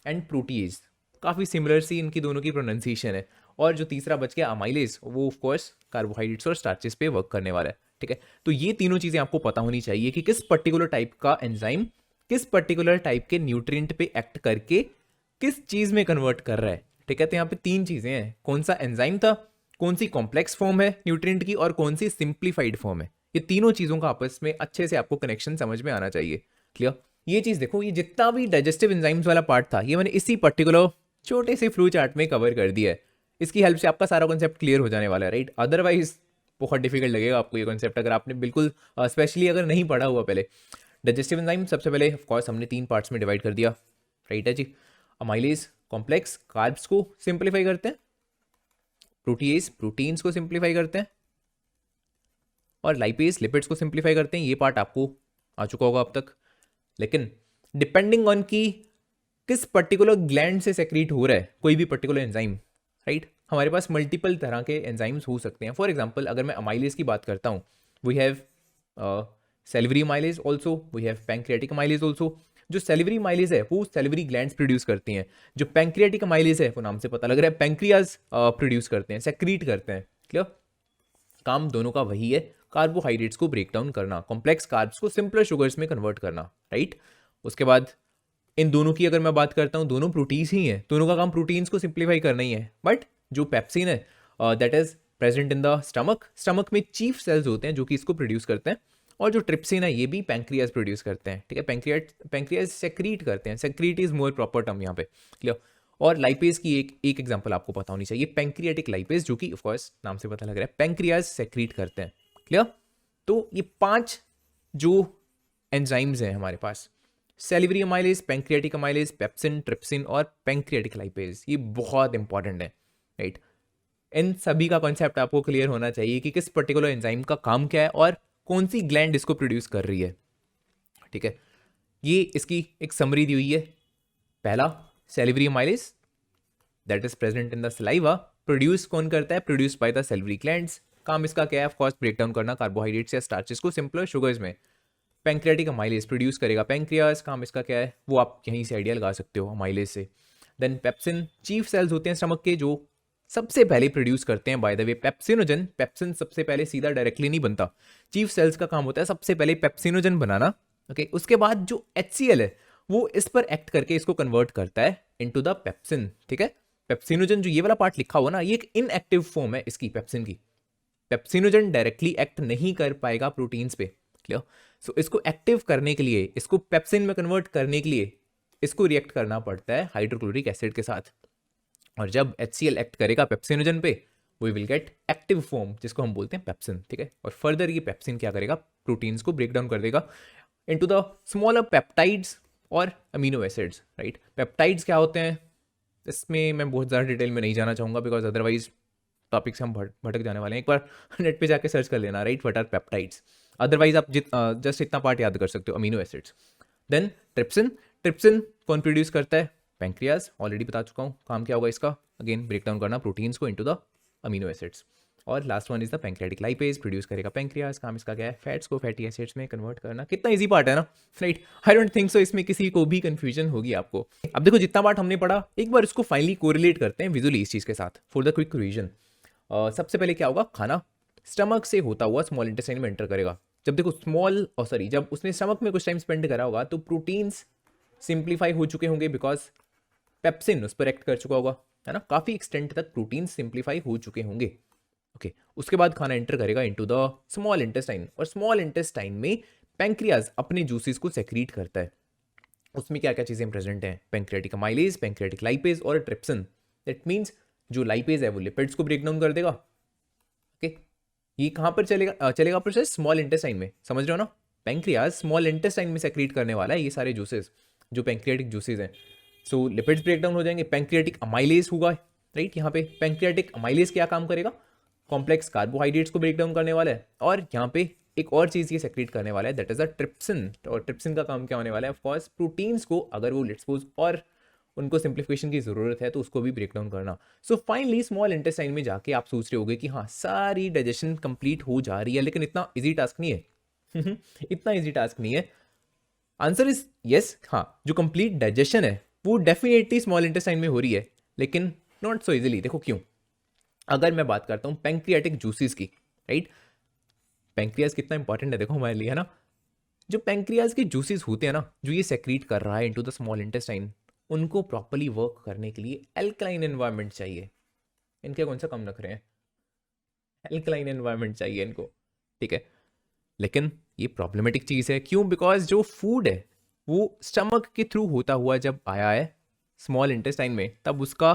एंड प्रोटीज, काफ़ी सिमिलर सी इनकी दोनों की प्रोनाउंसिएशन है। और जो तीसरा बच गया अमाइलेज, वो ऑफ कोर्स कार्बोहाइड्रेट्स और स्टार्चेस पे वर्क करने वाला है, ठीक है। तो ये तीनों चीज़ें आपको पता होनी चाहिए कि किस पर्टिकुलर टाइप का एंजाइम किस पर्टिकुलर टाइप के न्यूट्रिएंट पे एक्ट करके किस चीज़ में कन्वर्ट कर रहा है, ठीक है। तो यहाँ पे 3 चीज़ें हैं, कौन सा एंजाइम था, कौन सी कॉम्प्लेक्स फॉर्म है न्यूट्रिएंट की, और कौन सी सिंप्लीफाइड फॉर्म है। ये तीनों चीज़ों का आपस में अच्छे से आपको कनेक्शन समझ में आना चाहिए, क्लियर। ये चीज़ देखो, ये जितना भी डाइजेस्टिव एंजाइम्स वाला पार्ट था ये मैंने इसी पर्टिकुलर छोटे से फ्लो चार्ट में कवर कर दिया है। इसकी हेल्प से आपका सारा कॉन्सेप्ट क्लियर हो जाने वाला है, राइट। अदरवाइज बहुत डिफिकल्ट लगेगा आपको ये कॉन्सेप्ट अगर आपने बिल्कुल स्पेशली अगर नहीं पढ़ा हुआ पहले। डाइजेस्टिव एंजाइम सबसे पहले ऑफ कोर्स हमने 3 पार्ट्स में डिवाइड कर दिया, राइट है जी। अमाइलेज कॉम्प्लेक्स कार्ब्स को सिंप्लीफाई करते हैं, प्रोटीएज प्रोटीन्स को सिंप्लीफाई करते हैं, और लाइपेज लिपिड्स को सिंप्लीफाई करते हैं। ये पार्ट आपको आ चुका होगा अब तक। लेकिन डिपेंडिंग ऑन की किस पर्टिकुलर ग्लैंड से सेक्रीट हो रहा है कोई भी पर्टिकुलर एंजाइम, राइट, हमारे पास मल्टीपल तरह के एंजाइम्स हो सकते हैं। फॉर एग्जांपल अगर मैं अमाइलेज की बात करता हूँ, we have salivary amylase also, we have pancreatic amylase also. जो सेलिवरी अमाइलेज है वो सेलिवरी ग्लैंड्स प्रोड्यूस करती हैं, जो पैंक्रियाटिक अमाइलेज है वो नाम से पता लग रहा है पैंक्रियाज प्रोड्यूस करते हैं, सेक्रीट करते हैं, क्लियर। काम दोनों का वही है, कार्बोहाइड्रेट्स को ब्रेक डाउन करना, कॉम्प्लेक्स कार्ब्स को सिंपलर शुगर्स में कन्वर्ट करना, राइट। उसके बाद इन दोनों की अगर मैं बात करता हूँ, दोनों प्रोटीन्स ही हैं, दोनों का काम प्रोटीन्स को सिंप्लीफाई करना ही है। बट जो पेप्सिन है that is present in the stomach में चीफ सेल्स होते हैं जो कि इसको प्रोड्यूस करते हैं, और जो ट्रिप्सिन है ये भी पैंक्रियाज प्रोड्यूस करते हैं, ठीक है। पैंक्रियाज सेक्रीट करते हैं, secrete is more proper term यहाँ पे, क्लियर। और लाइपेज की एक एग्जांपल आपको पता होनी चाहिए, पैंक्रियाटिक लाइपेज, जो कि ऑफ कोर्स नाम से पता लग रहा है पैंक्रियाज सेक्रीट करते हैं, क्लियर। तो ये 5 जो एंजाइम्स हैं हमारे पास, salivary amylase, pancreatic amylase, pepsin, trypsin और पैंक्रियाटिक लाइपेज, ये बहुत इंपॉर्टेंट है, राइट। इन सभी का कॉन्सेप्ट आपको क्लियर होना चाहिए कि किस पर्टिकुलर एंजाइम का काम क्या है और कौन सी ग्लैंड इसको प्रोड्यूस कर रही है, ठीक है। ये इसकी एक समरी दी हुई है। पहला salivary amylase that is present in the saliva, produce कौन करता है, produce by the salivary glands. काम इसका क्या है, ऑफ कोर्स ब्रेक डाउन करना कार्बोहाइड्रेट्स या स्टार्चेस को सिंपलर शुगर्स में। पैंक्रियाटिक अमाइलेज प्रोड्यूस करेगा पैंक्रियाज, काम इसका क्या है वो आप यहीं से आइडिया लगा सकते हो अमाइलेज से। देन पेप्सिन, चीफ सेल्स होते हैं स्टमक के जो सबसे पहले प्रोड्यूस करते हैं, bye the way pepsinogen. Pepsin सबसे पहले सीधा डायरेक्टली नहीं बनता, चीफ सेल्स का काम होता है सबसे पहले पेप्सिनोजन बनाना, ओके। उसके बाद जो HCl है वो इस पर एक्ट करके इसको कन्वर्ट करता है इनटू द पेप्सिन, ठीक है। पेप्सिनोजन जो ये वाला पार्ट लिखा हुआ ना, ये एक इनएक्टिव फॉर्म है इसकी, पेप्सिन की। पेप्सिनोजन डायरेक्टली एक्ट नहीं कर पाएगा प्रोटीन्स पे, क्लियर। सो इसको एक्टिव करने के लिए, इसको पेप्सिन में कन्वर्ट करने के लिए इसको रिएक्ट करना पड़ता है हाइड्रोक्लोरिक एसिड के साथ, और जब HCl एक्ट करेगा पेप्सिनोजन पे, we will get active form जिसको हम बोलते हैं पेप्सिन, ठीक है। और फर्दर ये पेप्सिन क्या करेगा, प्रोटीन्स को ब्रेक डाउन कर देगा इनटू द स्मॉलर पेप्टाइड्स और अमीनो एसिड्स, राइट। पेप्टाइड्स क्या होते हैं, इसमें मैं बहुत ज़्यादा डिटेल में नहीं जाना चाहूँगा, बिकॉज अदरवाइज टॉपिक से हम भटक जाने वाले हैं। एक बार नेट पे जाके सर्च कर लेना, right, what are peptides. Otherwise आप जस्ट इतना पार्ट याद कर सकते हो, amino acids. Then trypsin, trypsin कौन प्रोड्यूस करता है, पैंक्रियाज, ऑलरेडी बता चुका हूँ काम क्या होगा इसका, अगेन ब्रेक डाउन करना प्रोटीन्स को इनटू द अमीनो एसिड्स। और last one is the pancreatic lipase, produce करेगा पैंक्रियाज, काम इसका क्या है, फैट्स को फैटी एसिड्स में कन्वर्ट करना। कितना इजी पार्ट है ना, राइट। आई डोंट थिंक सो इसमें किसी को भी कंफ्यूजन होगी आपको। अब देखो जितना पार्ट हमने पढ़ा, एक बार इसको फाइनली कोरिलेट करते हैं विजुअली इस चीज़ के साथ फॉर द क्विक रिवीजन। सबसे पहले क्या होगा, खाना स्टमक से होता हुआ स्मॉल इंटेस्टाइन में एंटर करेगा। जब देखो जब उसने स्टमक में कुछ टाइम स्पेंड करा होगा तो प्रोटीन्स सिंप्लीफाई हो चुके होंगे, बिकॉज पेप्सिन उस पर एक्ट कर चुका होगा, है ना। काफ़ी एक्सटेंट तक प्रोटीन सिंप्लीफाई हो चुके होंगे, ओके। उसके बाद खाना एंटर करेगा इनटू द स्मॉल इंटेस्टाइन, और स्मॉल इंटेस्टाइन में पैंक्रियाज अपने जूसेस को सेक्रीट करता है। उसमें क्या क्या चीज़ें प्रेजेंट हैं, पैंक्रियाटिक अमाइलेज, पैंक्रियाटिक लाइपेज और ट्रिप्सिन। दैट मीन्स जो लाइपेज है वो लिपिड्स को ब्रेक डाउन कर देगा, ओके। ये कहाँ पर चलेगा प्रोसेस, स्मॉल इंटेस्टाइन में, समझ रहे हो ना। पैंक्रियाज स्मॉल इंटेस्टाइन में सेक्रीट करने वाला है ये सारे जूसेस, जो पैंक्रियाटिक जूसेस हैं। सो लिपिड्स ब्रेक डाउन हो जाएंगे, पैंक्रियाटिक अमाइलेज होगा, राइट। यहाँ पे पैंक्रियाटिक अमाइलेज क्या काम करेगा, कॉम्प्लेक्स कार्बोहाइड्रेट्स को ब्रेक डाउन करने वाला है। और यहाँ पे एक और चीज़ ये सेक्रेट करने वाला है, दैट इज अ ट्रिप्सिन। और ट्रिप्सिन का काम क्या होने वाला है, ऑफ कोर्स प्रोटीन्स को, अगर वो लेट्स और उनको सिंप्लीफिकेशन की ज़रूरत है तो उसको भी ब्रेक डाउन करना। सो फाइनली स्मॉल इंटेस्टाइन में जाके आप सोच रहे होगे कि हाँ सारी डाइजेशन कंप्लीट हो जा रही है, लेकिन इतना इजी टास्क नहीं है इतना इजी टास्क नहीं है। आंसर इज यस, हाँ, जो कंप्लीट डाइजेशन है वो डेफिनेटली स्मॉल इंटेस्टाइन में हो रही है, लेकिन नॉट सो इजीली। देखो क्यों, अगर मैं बात करता हूँ पैंक्रियाटिक जूसेस की, राइट। पैंक्रियाज कितना इंपॉर्टेंट है देखो हमारे लिए, है ना। जो पैंक्रियाज के जूसेस होते हैं ना, जो ये सेक्रीट कर रहा है इनटू द स्मॉल इंटेस्टाइन, उनको प्रॉपर्ली वर्क करने के लिए एल्कलाइन एनवायरनमेंट चाहिए। इनके कौन सा कम रख रहे हैं, एल्कलाइन एनवायरनमेंट चाहिए इनको, ठीक है। लेकिन ये प्रॉब्लमेटिक चीज़ है, क्यों, बिकॉज जो फूड है वो स्टमक के थ्रू होता हुआ जब आया है स्मॉल इंटेस्टाइन में, तब उसका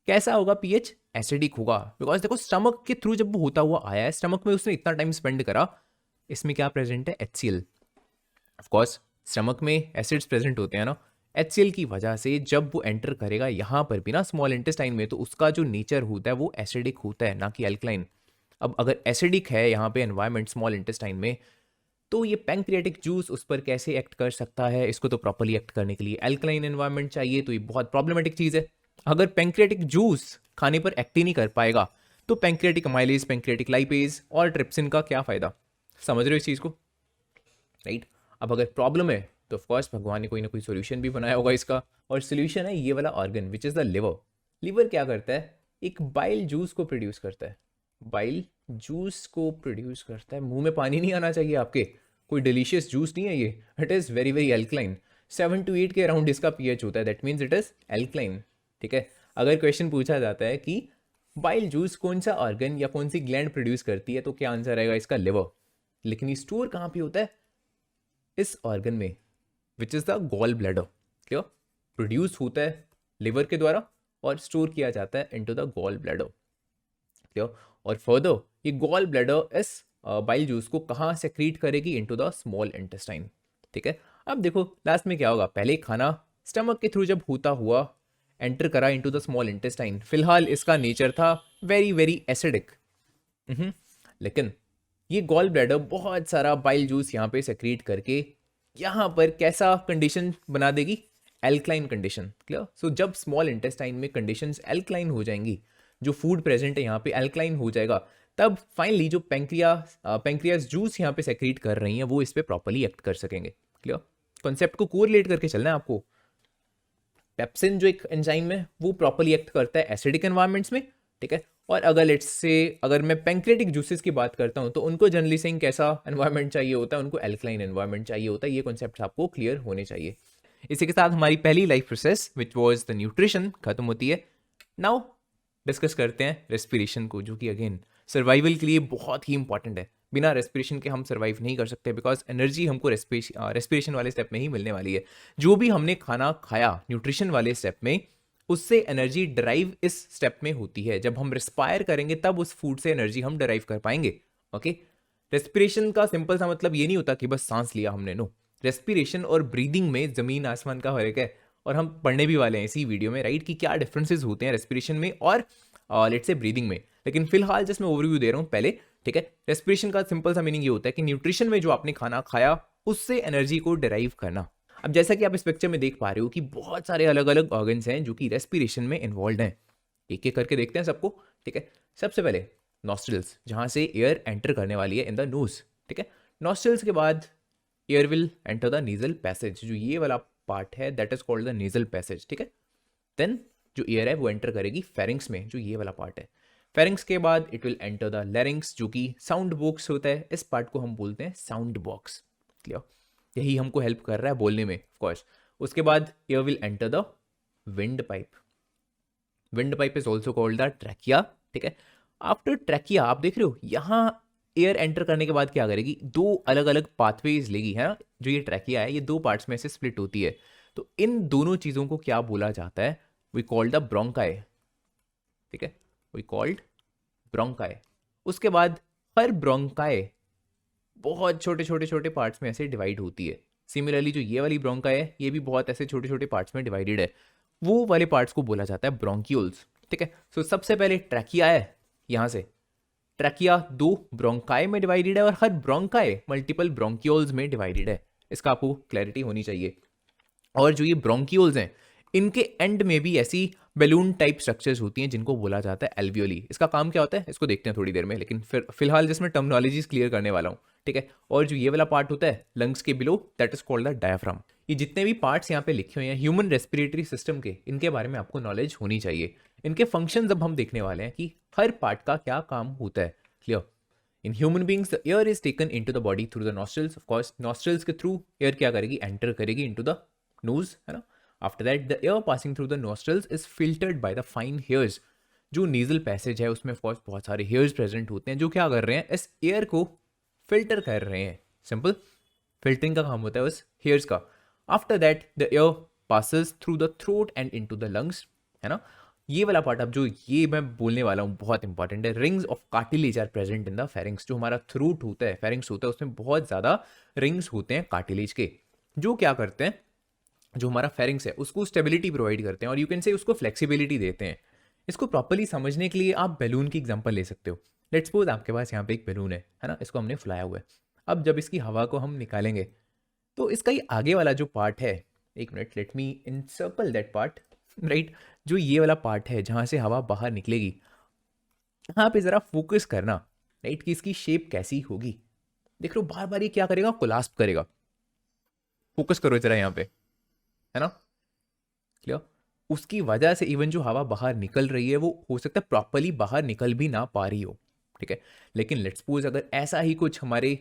कैसा होगा, पीएच एसिडिक होगा। बिकॉज देखो स्टमक के थ्रू जब वो होता हुआ आया है, स्टमक में उसने इतना टाइम स्पेंड करा, इसमें क्या प्रेजेंट है, HCl। ऑफ कोर्स स्टमक में एसिड्स प्रेजेंट होते हैं ना, HCl की वजह से जब वो एंटर करेगा यहाँ पर भी ना स्मॉल इंटेस्टाइन में, तो उसका जो नेचर होता है वो एसिडिक होता है, ना कि एल्कलाइन। अब अगर एसिडिक है यहाँ पे एनवायरनमेंट स्मॉल इंटेस्टाइन में, तो ये पैंक्रियाटिक जूस उस पर कैसे एक्ट कर सकता है, इसको तो प्रॉपर्ली एक्ट करने के लिए एल्कलाइन एनवायरनमेंट चाहिए। तो ये बहुत प्रॉब्लमेटिक चीज़ है। अगर पैंक्रियाटिक जूस खाने पर एक्ट ही नहीं कर पाएगा, तो पैंक्रियाटिक अमाइलेज, पैंक्रियाटिक लाइपेज और ट्रिप्सिन का क्या फ़ायदा, समझ रहे हो इस चीज़ को, राइट। अब अगर प्रॉब्लम है तो ऑफकोर्स भगवान ने कोई ना कोई सोल्यूशन भी बनाया होगा इसका, और सोल्यूशन है ये वाला organ which is the liver. Liver क्या करता है, एक बाइल जूस को प्रोड्यूस करता है, बाइल जूस को प्रोड्यूस करता है। मुंह में पानी नहीं आना चाहिए आपके, कोई डिलीशियस जूस नहीं है ये, it is very very alkaline. 7 to 8 के अराउंड इसका पीएच होता है, that means it is alkaline, ठीक है। अगर क्वेश्चन पूछा जाता है कि बाइल जूस कौन सा ऑर्गन या कौन सी ग्लैंड प्रोड्यूस करती है, तो क्या आंसर आएगा इसका, लिवर। लेकिन ये स्टोर कहाँ पे होता है, इस ऑर्गन में, which is the gall bladder. Clear, produce होता है लिवर के द्वारा और स्टोर किया जाता है into the gall bladder. Clear, और फर्दर ये गॉल ब्लैडर इस बाइल जूस को कहाँ सेक्रीट करेगी, इनटू द स्मॉल इंटेस्टाइन, ठीक है। अब देखो लास्ट में क्या होगा, पहले खाना स्टमक के थ्रू जब होता हुआ एंटर करा इनटू द स्मॉल इंटेस्टाइन, फिलहाल इसका नेचर था वेरी वेरी एसिडिक, लेकिन ये गॉल ब्लैडर बहुत सारा बाइल जूस यहाँ पे सेक्रीट करके यहाँ पर कैसा कंडीशन बना देगी, एल्कलाइन कंडीशन। क्लियर, सो जब स्मॉल इंटेस्टाइन में कंडीशंस एल्कलाइन हो जाएंगी, जो फूड प्रेजेंट है यहाँ पे एल्कलाइन हो जाएगा, तब फाइनली जो पैंक्रियाज जूस यहाँ पे सेक्रीट कर रही हैं वो इस पे प्रॉपर्ली एक्ट कर सकेंगे। क्लियर, कॉन्सेप्ट को कोरिलेट करके चलना है आपको। पेप्सिन जो एक एंजाइम है वो प्रॉपर्ली एक्ट करता है एसिडिक एनवायरनमेंट्स में, ठीक है। और अगर मैं पैंक्रियाटिक जूसेस की बात करता हूँ तो उनको जनरली सेइंग कैसा एनवायरनमेंट चाहिए होता है, उनको एल्कलाइन एनवायरनमेंट चाहिए होता है। ये कॉन्सेप्ट आपको क्लियर होने चाहिए। इसी के साथ हमारी पहली life process which was the nutrition खत्म होती है। नाउ डिस्कस करते हैं रेस्पिरेशन को, जो कि अगेन सर्वाइवल के लिए बहुत ही इंपॉर्टेंट है। बिना रेस्पिरेशन के हम सर्वाइव नहीं कर सकते, बिकॉज एनर्जी हमको रेस्पिरेशन वाले स्टेप में ही मिलने वाली है। जो भी हमने खाना खाया न्यूट्रिशन वाले स्टेप में, उससे एनर्जी डराइव इस स्टेप में होती है। जब हम रिस्पायर करेंगे तब उस फूड से एनर्जी हम डराइव कर पाएंगे। ओके, रेस्पिरेशन का सिंपल सा मतलब ये नहीं होता कि बस सांस लिया हमने, नो। रेस्पिरेशन और ब्रीदिंग में जमीन आसमान का फर्क है, और हम पढ़ने भी वाले हैं इसी वीडियो में, राइट, कि क्या डिफरेंसेस होते हैं रेस्पिरेशन में और लेट्स से ब्रीदिंग में। लेकिन फिलहाल जस्ट मैं ओवरव्यू दे रहा हूँ पहले, ठीक है। रेस्पिरेशन का सिंपल सा मीनिंग ये होता है कि न्यूट्रिशन में जो आपने खाना खाया उससे एनर्जी को डिराइव करना। अब जैसा कि आप इस पिक्चर में देख पा रहे हो कि बहुत सारे अलग अलग ऑर्गन्स हैं जो कि रेस्पिरेशन में इन्वॉल्व हैं। एक एक करके देखते हैं सबको, ठीक है। सबसे पहले नॉस्ट्रल्स, जहां से एयर एंटर करने वाली है इन द नोज, ठीक है। नॉस्ट्रल्स के बाद air will enter the nasal passage, जो ये वाला पार्ट है that is called the nasal passage, ठीक है। देन जो एयर है वो एंटर करेगी फेरिंग्स में, जो ये वाला पार्ट है। फेरिंग्स के बाद it will enter the larynx, जो कि साउंड बॉक्स होता है, इस पार्ट को हम बोलते हैं साउंड बॉक्स, क्लियर। यही हमको हेल्प कर रहा है बोलने में, ऑफ कोर्स। उसके बाद air will enter the wind pipe, wind pipe is also called the trachea, ठीक है। आफ्टर ट्रैकिया आप देख रहे हो यहाँ एयर एंटर करने के बाद क्या करेगी, दो अलग अलग पाथवेज लेगी, है ना। जो ये ट्रैकिया है ये दो पार्ट्स में से स्प्लिट होती है। तो इन दोनों चीजों को क्या बोला जाता है, वी कॉल्ड द ब्रोंकाई, ठीक है, वी कॉल्ड ब्रोंकाई। उसके बाद हर ब्रोंकाई बहुत छोटे छोटे छोटे पार्ट्स में ऐसे डिवाइड होती है। सिमिलरली जो ये वाली ब्रोंकाई है ये भी बहुत ऐसे छोटे छोटे पार्ट्स में डिवाइडेड है। वो वाले पार्ट्स को बोला जाता है ब्रोंक्यूल्स, ठीक है। सो सबसे पहले ट्रैकिया है, यहाँ से ट्रैकिया दो ब्रोंकाई में डिवाइडेड है और हर ब्रोंकाई मल्टीपल ब्रोंक्यूल्स में डिवाइडेड है। इसका आपको क्लैरिटी होनी चाहिए। और जो ये ब्रोंक्यूल्स हैं इनके एंड में भी ऐसी बैलून टाइप स्ट्रक्चर्स होती हैं जिनको बोला जाता है एल्वियोली। इसका काम क्या होता है इसको देखते हैं थोड़ी देर में, लेकिन फिलहाल जिसमें टर्मिनोलॉजीज क्लियर करने वाला हूँ, ठीक है। और जो ये वाला पार्ट होता है लंग्स के below, that is called the diaphragm. ये जितने भी पार्ट्स यहाँ पे लिखे हुए हैं ह्यूमन रेस्पिरेटरी सिस्टम के, इनके बारे में आपको नॉलेज होनी चाहिए। इनके फंक्शन अब हम देखने वाले हैं कि हर पार्ट का क्या काम होता है, clear. In human beings the air is taken into the body through the nostrils, of course nostrils के थ्रू एयर क्या करेगी, एंटर करेगी इनटू द नोज, है ना। After that the air passing through the nostrils is filtered by the fine hairs. जो nasal passage है उसमें of course बहुत सारे हेयर्स प्रेजेंट होते हैं जो क्या कर रहे हैं, इस एयर को फिल्टर कर रहे हैं। सिंपल फिल्टरिंग का काम होता है उस हेयर्स का। After that the air passes through the throat and into the lungs, है ना। ये वाला पार्ट अब जो ये मैं बोलने वाला हूँ बहुत इंपॉर्टेंट है। Rings of cartilage are present in the pharynx. जो हमारा थ्रोट होता है, फेरिंग्स होता है, उसमें बहुत ज़्यादा रिंग्स होते हैं कार्टिलेज के, जो क्या करते हैं, जो हमारा फेरिंग्स है उसको स्टेबिलिटी प्रोवाइड करते हैं और यू कैन से उसको फ्लेक्सिबिलिटी देते हैं। इसको प्रॉपर्ली समझने के लिए आप बैलून की एग्जांपल ले सकते हो। लेट्स सपोज आपके पास यहाँ पे एक बैलून है ना, इसको हमने फुलाया हुआ है। अब जब इसकी हवा को हम निकालेंगे तो इसका ये आगे वाला जो पार्ट है, एक minute let me encircle that part, right. जो ये वाला पार्ट है जहाँ से हवा बाहर निकलेगी, यहाँ पे ज़रा फोकस करना, राइट, कि इसकी शेप कैसी होगी। देख लो बार बार ये क्या करेगा, कोलास्प करेगा। फोकस करो जरा यहाँ पे, है ना, क्लियर। उसकी वजह से इवन जो हवा बाहर निकल रही है वो हो सकता है प्रॉपरली बाहर निकल भी ना पा रही हो, ठीक है। लेकिन लेट्स सपोज अगर ऐसा ही कुछ हमारे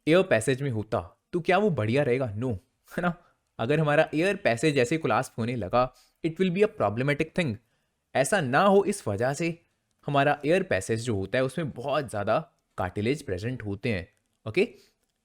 एयर पैसेज में होता तो क्या वो बढ़िया रहेगा, नो, है ना। अगर हमारा एयर पैसेज ऐसे कोलास्प होने लगा, it will be a problematic thing. ऐसा ना हो इस वजह से हमारा एयर पैसेज जो होता है उसमें बहुत ज़्यादा कार्टिलेज प्रेजेंट होते हैं, ओके।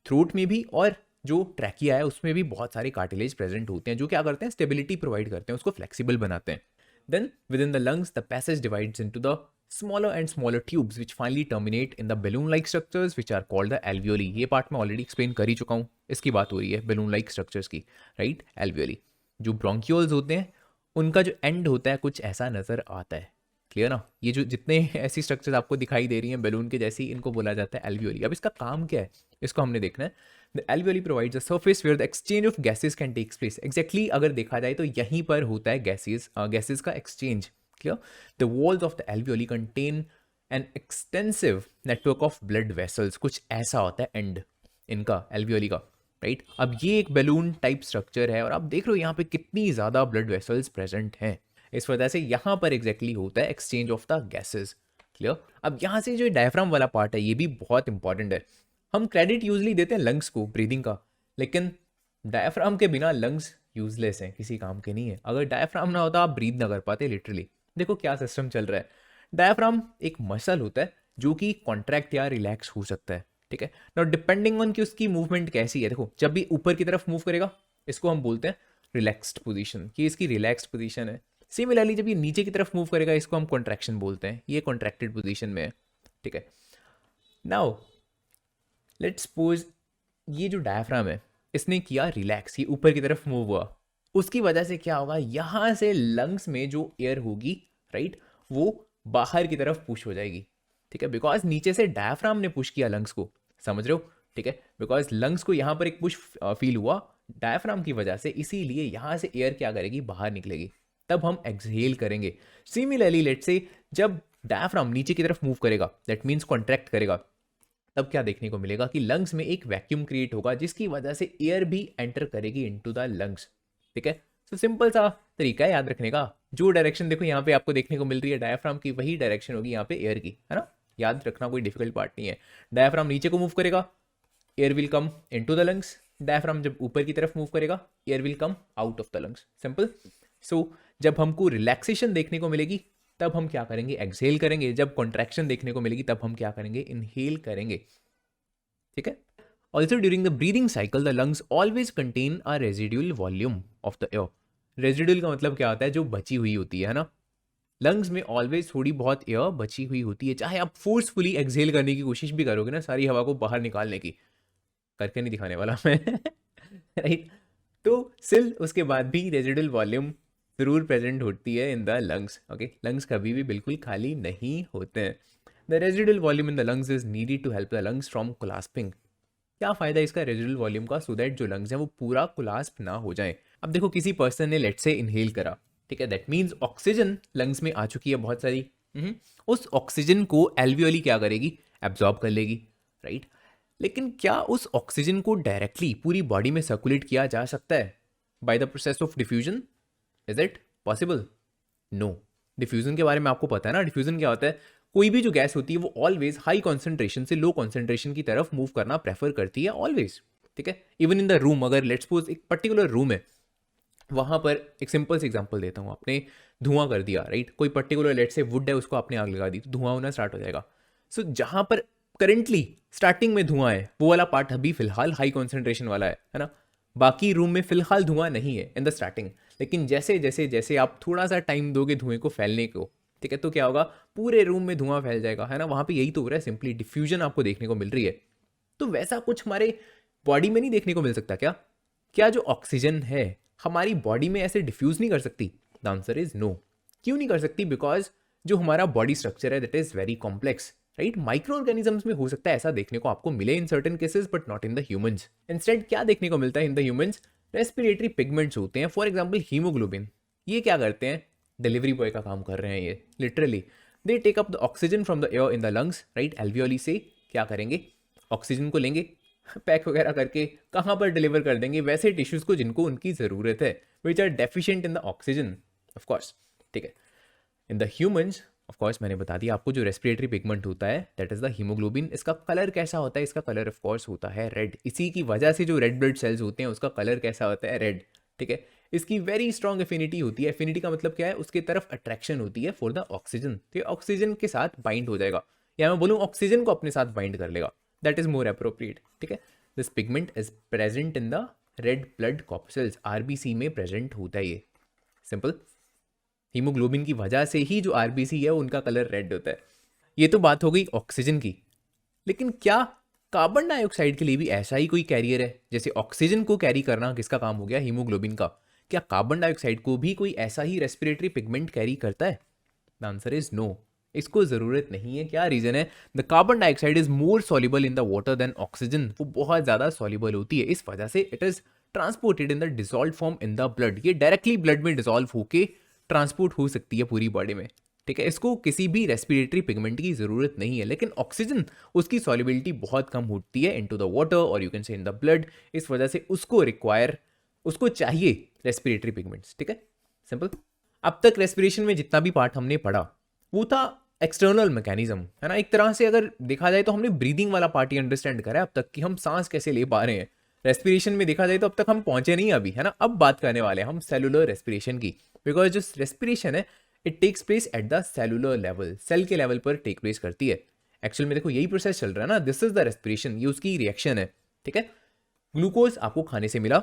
थ्रोट में भी और जो ट्रैकिया है उसमें भी बहुत सारे कार्टिलेज प्रेजेंट होते हैं जो क्या करते हैं, स्टेबिलिटी प्रोवाइड करते हैं, उसको फ्लेक्सिबल बनाते हैं। Then within the lungs the passage divides into the smaller and smaller tubes which finally terminate in the balloon like structures which are called the alveoli। ये पार्ट मैं already explain कर ही चुका हूँ, इसकी बात हो रही है balloon like structures की, राइट। alveoli जो bronchioles होते हैं उनका जो एंड होता है कुछ ऐसा नजर आता है, क्लियर ना। ये जो जितने ऐसी स्ट्रक्चर्स आपको दिखाई दे रही हैं बैलून के जैसी, इनको बोला जाता है alveoli। अब इसका काम क्या है इसको हमने देखना है। The alveoli provides a surface where the exchange of gases can take place। exactly अगर देखा जाए तो यहीं पर होता है गैसेस का exchange, clear। The walls of the alveoli contain an extensive network of blood vessels। कुछ ऐसा होता है एंड इनका alveoli का, राइट। अब ये एक बैलून टाइप स्ट्रक्चर है और आप देख रहे हो यहाँ पे कितनी ज़्यादा ब्लड वेसल्स प्रेजेंट हैं। इस वजह से यहाँ पर एग्जैक्टली होता है exchange of the gases, clear. अब यहाँ से जो डायफ्राम वाला पार्ट है ये भी बहुत इंपॉर्टेंट है। हम क्रेडिट यूजली देते हैं लंग्स को ब्रीदिंग का, लेकिन डायफ्राम के बिना लंग्स यूजलेस हैं, किसी काम के नहीं है। अगर डायफ्राम ना होता आप ब्रीद ना कर पाते लिटरली। देखो क्या सिस्टम चल रहा है। डायफ्राम एक मसल होता है जो कि कॉन्ट्रैक्ट या रिलैक्स हो सकता है, ठीक है। नाउ डिपेंडिंग ऑन कि उसकी मूवमेंट कैसी है, देखो जब भी ऊपर की तरफ मूव करेगा इसको हम बोलते हैं रिलैक्स्ड पोजीशन, कि इसकी रिलैक्स्ड पोजीशन है। सिमिलरली जब ये नीचे की तरफ मूव करेगा इसको हम कॉन्ट्रैक्शन बोलते हैं, ये कॉन्ट्रैक्टेड पोजीशन में है। ठीक है। नाउ लेट्स सपोज ये जो डायफ्राम है इसने किया रिलैक्स, ये ऊपर की तरफ मूव हुआ, उसकी वजह से क्या होगा, यहाँ से लंग्स में जो एयर होगी राइट वो बाहर की तरफ पुश हो जाएगी। ठीक है, बिकॉज नीचे से डायफ्राम ने पुश किया लंग्स को, समझ रहे हो। ठीक है, बिकॉज लंग्स को यहाँ पर एक पुश फील हुआ डायफ्राम की वजह से, इसीलिए यहाँ से एयर क्या करेगी, बाहर निकलेगी, तब हम एक्सहेल करेंगे। सिमिलरली लेट्स से जब डायफ्राम नीचे की तरफ मूव करेगा दैट मीन्स कॉन्ट्रैक्ट करेगा, तब क्या देखने को मिलेगा कि लंग्स में एक वैक्यूम क्रिएट होगा जिसकी वजह से एयर भी एंटर करेगी इनटू द लंग्स। ठीक है, तो सिंपल सा तरीका है याद रखने का। जो डायरेक्शन देखो यहाँ पे आपको देखने को मिल रही है डायफ्राम की, वही डायरेक्शन होगी यहाँ पे एयर की, है ना। याद रखना कोई डिफिकल्ट पार्ट नहीं है। डायफ्राम नीचे को मूव करेगा, air will come into the lungs. Diaphragm जब ऊपर की तरफ मूव करेगा, air will come out of the lungs. Simple. So जब हमको रिलैक्सेशन देखने को मिलेगी तब हम क्या करेंगे, एक्सहेल करेंगे। जब कॉन्ट्रैक्शन देखने को मिलेगी तब हम क्या करेंगे, इनहेल करेंगे। ठीक है। Also during the breathing cycle the lungs always contain a residual volume of the air. Residual का मतलब क्या होता है, जो बची हुई होती है ना। लंग्स में ऑलवेज थोड़ी बहुत एयर बची हुई होती है, चाहे आप फोर्सफुली एक्सहेल करने की कोशिश भी करोगे ना, सारी हवा को बाहर निकालने की, करके नहीं दिखाने वाला मैं राइट। तो स्टिल उसके बाद भी रेजिडुअल वॉल्यूम जरूर प्रेजेंट होती है in the lungs. Okay, lungs कभी भी बिल्कुल खाली नहीं होते हैं। The residual volume in the lungs is needed to help the lungs from collapsing. क्या फायदा इसका रेजिडुअल वॉल्यूम का, सो दैट जो लंग्स हैं वो पूरा कोलास्प ना हो जाए। अब देखो किसी पर्सन ने लेट से इनहेल करा, ठीक है, दैट मीन्स ऑक्सीजन लंग्स में आ चुकी है बहुत सारी। उस ऑक्सीजन को एल्वियोली क्या करेगी, एब्जॉर्ब कर लेगी, राइट। लेकिन क्या उस ऑक्सीजन को डायरेक्टली पूरी बॉडी में सर्कुलेट किया जा सकता है by the process of diffusion? Is it possible? No. Diffusion के बारे में आपको पता है ना, डिफ्यूजन क्या होता है, कोई भी जो गैस होती है वो ऑलवेज हाई कॉन्सेंट्रेशन से लो कॉन्सेंट्रेशन की तरफ मूव करना प्रेफर करती है ऑलवेज। ठीक है, इवन इन द रूम, अगर लेट्स सपोज एक पर्टिकुलर रूम है, वहां पर एक सिंपल से एग्जांपल देता हूँ, आपने धुआं कर दिया, राइट, कोई पर्टिकुलर लेट से वुड है उसको आपने आग लगा दी तो धुआं होना स्टार्ट हो जाएगा। सो जहां पर करेंटली स्टार्टिंग में धुआं है वो वाला पार्ट अभी फिलहाल हाई कॉन्सेंट्रेशन वाला है ना। बाकी रूम में फिलहाल धुआं नहीं है इन द स्टार्टिंग, लेकिन जैसे जैसे जैसे आप थोड़ा सा टाइम दोगे धुएं को फैलने को, ठीक है, तो क्या होगा, पूरे रूम में धुआं फैल जाएगा, है ना। वहां पे यही तो हो रहा है, सिंपली डिफ्यूजन आपको देखने को मिल रही है। तो वैसा कुछ हमारे बॉडी में नहीं देखने को मिल सकता क्या? क्या जो ऑक्सीजन है हमारी बॉडी में ऐसे डिफ्यूज नहीं कर सकती? The answer is no. क्यों नहीं कर सकती? बिकॉज जो हमारा बॉडी स्ट्रक्चर है that is very complex, right. Micro organisms में हो सकता है ऐसा देखने को आपको मिले in certain cases, but not in the humans. Instead क्या देखने को मिलता है in the humans, respiratory pigments होते हैं, फॉर एग्जाम्पल हीमोग्लोबिन। ये क्या करते हैं, डिलीवरी बॉय का काम कर रहे हैं ये, literally they take up the oxygen from the air in the lungs, right. Alveoli से क्या करेंगे, ऑक्सीजन को लेंगे, पैक वगैरह करके कहाँ पर डिलीवर कर देंगे, वैसे टिश्यूज को जिनको उनकी ज़रूरत है, which are deficient in the oxygen, of course. ठीक है, in the humans of course मैंने बता दिया आपको, जो रेस्पिरेटरी पिगमेंट होता है दैट इज द हीमोग्लोबिन। इसका कलर कैसा होता है, इसका कलर ऑफ कोर्स होता है रेड। इसी की वजह से जो रेड ब्लड सेल्स होते हैं उसका कलर कैसा होता है, रेड। ठीक है, इसकी वेरी स्ट्रॉन्ग एफिनिटी होती है। एफिनिटी का मतलब क्या है, उसके तरफ अट्रैक्शन होती है फॉर द ऑक्सीजन, तो ऑक्सीजन के साथ बाइंड हो जाएगा, या मैं बोलूँ ऑक्सीजन को अपने साथ बाइंड कर लेगा, दैट इज मोर अप्रोप्रिएट। ठीक है, this pigment is present in the red blood corpuscles, RBC में प्रेजेंट होता है ये, सिंपल। हीमोग्लोबिन की वजह से ही जो आरबीसी है उनका कलर रेड होता है। ये तो बात हो गई ऑक्सीजन की, लेकिन क्या कार्बन डाइऑक्साइड के लिए भी ऐसा ही कोई कैरियर है? जैसे ऑक्सीजन को कैरी करना किसका काम हो गया, हीमोग्लोबिन का, क्या कार्बन डाइऑक्साइड को भी कोई ऐसा ही रेस्पिरेटरी पिगमेंट कैरी करता है? द आंसर इज नो, इसको जरूरत नहीं है। क्या रीजन है, the carbon dioxide is more soluble in the water than oxygen, वो बहुत ज्यादा सॉल्युबल होती है, इस वजह से it is transported in the dissolve form in the blood. ये डायरेक्टली ब्लड में डिसॉल्व होके ट्रांसपोर्ट हो सकती है पूरी बॉडी में। ठीक है, इसको किसी भी रेस्पिरेटरी पिगमेंट की जरूरत नहीं है, लेकिन ऑक्सीजन उसकी सॉल्युबिलिटी बहुत कम होती है इनटू द वाटर और you can say in the blood, इस वजह से उसको चाहिए रेस्पिरेटरी पिगमेंट्स। ठीक है, सिंपल। अब तक रेस्पिरेशन में जितना भी पार्ट हमने पढ़ा वो था एक्सटर्नल मैकेनिज्म, है ना। एक तरह से अगर देखा जाए तो हमने ब्रीदिंग वाला पार्ट ही अंडरस्टैंड करा है अब तक, कि हम सांस कैसे ले पा रहे हैं। रेस्पिरेशन में देखा जाए तो अब तक हम पहुंचे नहीं अभी, है ना। अब बात करने वाले हैं हम सेलुलर रेस्पिरेशन की, बिकॉज जो रेस्पिरेशन है it takes place at the cellular level, cell के लेवल पर टेक प्लेस करती है। एक्चुअल में देखो यही प्रोसेस चल रहा है ना, दिस इज द रेस्पिरेशन, ये उसकी रिएक्शन है, ठीक है। ग्लूकोज आपको खाने से मिला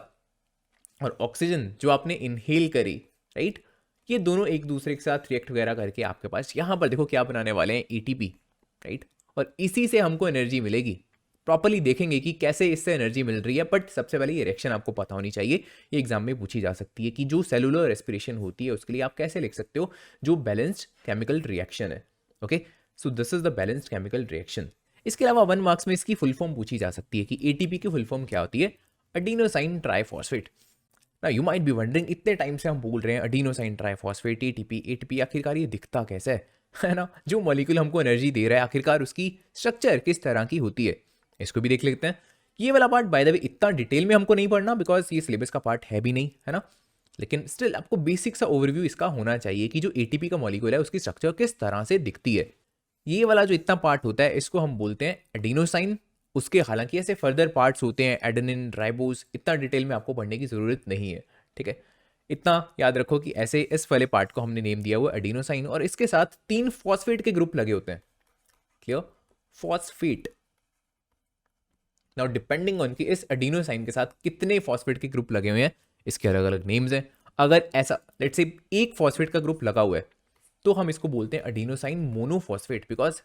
और ऑक्सीजन जो आपने इनहेल करी, राइट, ये दोनों एक दूसरे के साथ रिएक्ट वगैरह करके आपके पास यहाँ पर देखो क्या बनाने वाले हैं, एटीपी, राइट, और इसी से हमको एनर्जी मिलेगी। प्रॉपरली देखेंगे कि कैसे इससे एनर्जी मिल रही है, बट सबसे पहले ये रिएक्शन आपको पता होनी चाहिए, ये एग्जाम में पूछी जा सकती है कि जो सेलुलर रेस्पिरेशन होती है उसके लिए आप कैसे लिख सकते हो, जो बैलेंस्ड केमिकल रिएक्शन है। Okay, so this is the balanced chemical reaction. इसके अलावा 1 मार्क्स में इसकी फुल फॉर्म पूछी जा सकती है कि एटीपी की फुल फॉर्म क्या होती है, एडिनोसाइन ट्राइफॉस्फेट। ना यू माइट बी वंडरिंग, इतने टाइम से हम बोल रहे हैं एडिनोसाइन ट्राइफॉस्फेट, एटीपी एटीपी, आखिरकार ये दिखता कैसे है ना, जो मॉलिक्यूल हमको एनर्जी दे रहा है आखिरकार उसकी स्ट्रक्चर किस तरह की होती है, इसको भी देख लेते हैं। ये वाला पार्ट बाय द वे इतना डिटेल में हमको नहीं पढ़ना बिकॉज ये सिलेबस का पार्ट है भी नहीं, है ना, लेकिन स्टिल आपको बेसिक सा ओवरव्यू इसका होना चाहिए कि जो एटीपी का मॉलिक्यूल है उसकी स्ट्रक्चर किस तरह से दिखती है। ये वाला जो इतना पार्ट होता है इसको हम बोलते हैं एडिनोसाइन। उसके हालांकि ऐसे फर्दर पार्ट्स होते हैं, एडेनिन, राइबोस, इतना डिटेल में आपको पढ़ने की जरूरत नहीं है, ठीक है। इतना याद रखो कि ऐसे इस वाले पार्ट को हमने नेम दिया हुआ एडिनोसाइन और इसके साथ 3 फॉस्फेट के ग्रुप लगे होते हैं, clear, phosphate. Now depending on कि इस एडिनोसाइन के साथ कितने फॉस्फेट के ग्रुप लगे हुए हैं, इसके अलग अलग नेम्स हैं। अगर ऐसा लेट्स से एक फॉस्फेट का ग्रुप लगा हुआ है तो हम इसको बोलते हैं एडिनोसाइन मोनोफॉस्फेट, बिकॉज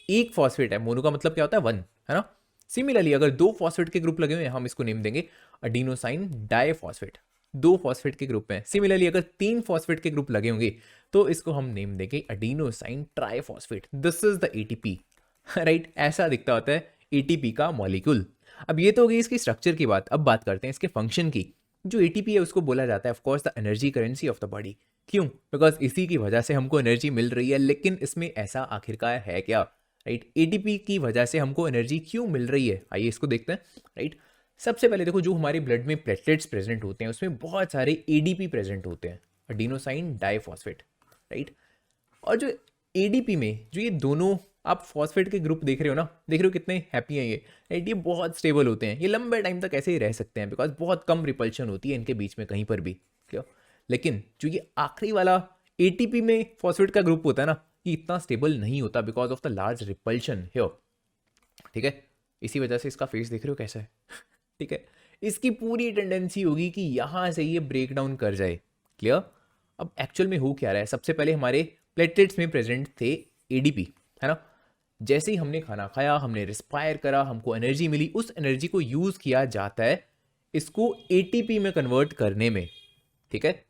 एक फॉस्फेट है, मोनो का मतलब क्या होता है 1, है ना। सिमिलरली अगर 2 फॉस्फेट के ग्रुप लगे हुए हैं हम इसको नेम देंगे एडिनोसाइन डाइफॉस्फेट, 2 फॉस्फेट के ग्रुप में। सिमिलरली अगर 3 फॉस्फेट के ग्रुप लगे होंगे तो इसको हम नेम देंगे adenosine triphosphate, this is the ATP, right. ऐसा दिखता होता है एटीपी का मॉलिक्यूल। अब ये तो हो गई इसकी स्ट्रक्चर की बात, अब बात करते हैं इसके फंक्शन की। जो एटीपी है उसको बोला जाता है of course the energy currency of the body. क्यों? बिकॉज इसी की वजह से हमको एनर्जी मिल रही है, लेकिन इसमें ऐसा आखिरकार है क्या, राइट। एटीपी की वजह से हमको एनर्जी क्यों मिल रही है, आइए इसको देखते हैं, राइट। सबसे पहले देखो जो हमारे ब्लड में प्लेटलेट्स प्रेजेंट होते हैं उसमें बहुत सारे एडीपी प्रेजेंट होते हैं, एडिनोसाइन डाइफॉस्फेट, राइट। और जो एडीपी में जो ये दोनों आप फॉस्फेट के ग्रुप देख रहे हो ना, देख रहे हो कितने हैप्पी हैं ये, राइट। ये बहुत स्टेबल होते हैं, ये लंबे टाइम तक ऐसे ही रह सकते हैं बिकॉज बहुत कम रिपल्शन होती है इनके बीच में कहीं पर भी, क्लियर। लेकिन जो ये आखिरी वाला एटीपी में फॉस्फेट का ग्रुप होता है ना, ये इतना स्टेबल नहीं होता because of the large repulsion here, ठीक है। इसी वजह से इसका फेस देख रहे हो कैसा है ठीक है। इसकी पूरी टेंडेंसी होगी कि यहां से ये ब्रेक डाउन कर जाए, क्लियर। अब एक्चुअल में हो क्या रहा है, सबसे पहले हमारे प्लेटलेट्स में प्रेजेंट थे एडीपी, है ना। जैसे ही हमने खाना खाया, हमने रिस्पायर करा, हमको एनर्जी मिली, उस एनर्जी को यूज किया जाता है इसको एटीपी में कन्वर्ट करने में, ठीक है।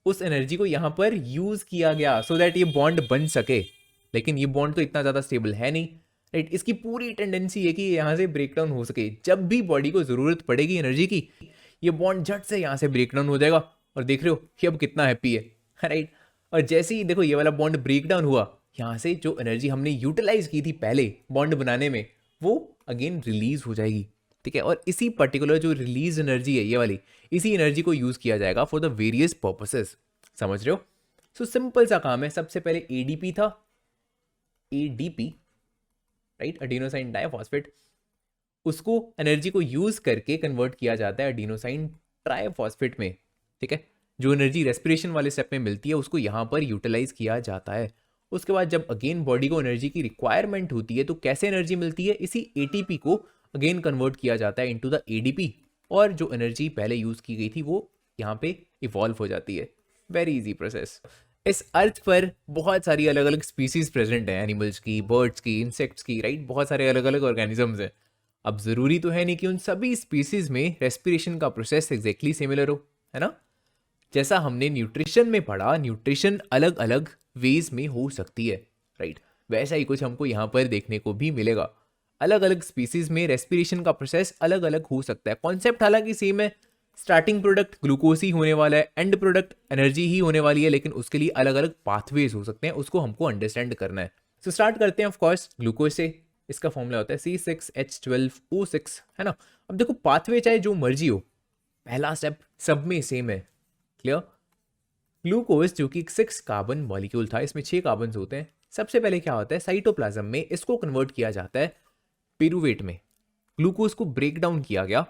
उस एनर्जी को यहां पर यूज किया गया सो दैट ये बॉन्ड बन सके, लेकिन ये बॉन्ड तो इतना ज्यादा स्टेबल है नहीं, राइट। इसकी पूरी टेंडेंसी है कि यहां से ब्रेकडाउन हो सके, जब भी बॉडी को जरूरत पड़ेगी एनर्जी की, ये बॉन्ड झट से यहां से ब्रेकडाउन हो जाएगा। और देख रहे हो कि अब कितना हैप्पी है, राइट। और जैसे ही देखो ये वाला बॉन्ड ब्रेकडाउन हुआ, यहाँ से जो एनर्जी हमने यूटिलाइज की थी पहले बॉन्ड बनाने में वो अगेन रिलीज हो जाएगी, ठीक है। और इसी पर्टिकुलर जो रिलीज एनर्जी है ये वाली, इसी एनर्जी को यूज किया जाएगा फॉर द वेरियस पर्पसेस, समझ रहे हो। सो सिंपल सा काम है, सबसे पहले एडीपी था, एडीपी, राइट, एडिनोसाइन डाइफॉस्फेट, उसको एनर्जी को यूज करके कन्वर्ट किया जाता है एडिनोसाइन ट्राइफॉस्फेट में, ठीक है। जो एनर्जी रेस्पिरेशन वाले स्टेप में मिलती है उसको यहाँ पर यूटिलाइज किया जाता है। उसके बाद जब अगेन बॉडी को एनर्जी की रिक्वायरमेंट होती है तो कैसे एनर्जी मिलती है, इसी एटीपी को अगेन कन्वर्ट किया जाता है इनटू द एडीपी, और जो एनर्जी पहले यूज की गई थी वो यहाँ पे इवॉल्व हो जाती है। Very easy process. इस अर्थ पर बहुत सारी अलग अलग स्पीसीज प्रेजेंट है, एनिमल्स की, बर्ड्स की, इंसेक्ट्स की, राइट। बहुत सारे अलग अलग ऑर्गेनिजम्स हैं। अब जरूरी तो है नहीं कि उन सभी स्पीसीज में रेस्पिरेशन का प्रोसेस एग्जैक्टली सिमिलर हो, है ना। जैसा हमने न्यूट्रिशन में पढ़ा, न्यूट्रिशन अलग अलग वेज में हो सकती है, राइट। वैसा ही कुछ हमको यहाँ पर देखने को भी मिलेगा। अलग अलग स्पीसीज में रेस्पिरेशन का प्रोसेस अलग अलग हो सकता है। कॉन्सेप्ट हालांकि सेम है, स्टार्टिंग प्रोडक्ट ग्लूकोज ही होने वाला है, एंड प्रोडक्ट एनर्जी ही होने वाली है, लेकिन उसके लिए अलग अलग पाथवेज हो सकते हैं, उसको हमको अंडरस्टैंड करना है। सो स्टार्ट करते हैं ऑफ कोर्स ग्लूकोज से। इसका फॉर्मूला होता है C6H12O6, है ना। अब देखो पाथवे चाहे जो मर्जी हो, पहला स्टेप सब में सेम है, क्लियर। ग्लूकोज जो कि 6 कार्बन मॉलिक्यूल था, इसमें 6 कार्बन होते हैं। सबसे पहले क्या होता है, साइटोप्लाज्म में इसको कन्वर्ट किया जाता है पिरुवेट में। ग्लूकोज को ब्रेक डाउन किया गया,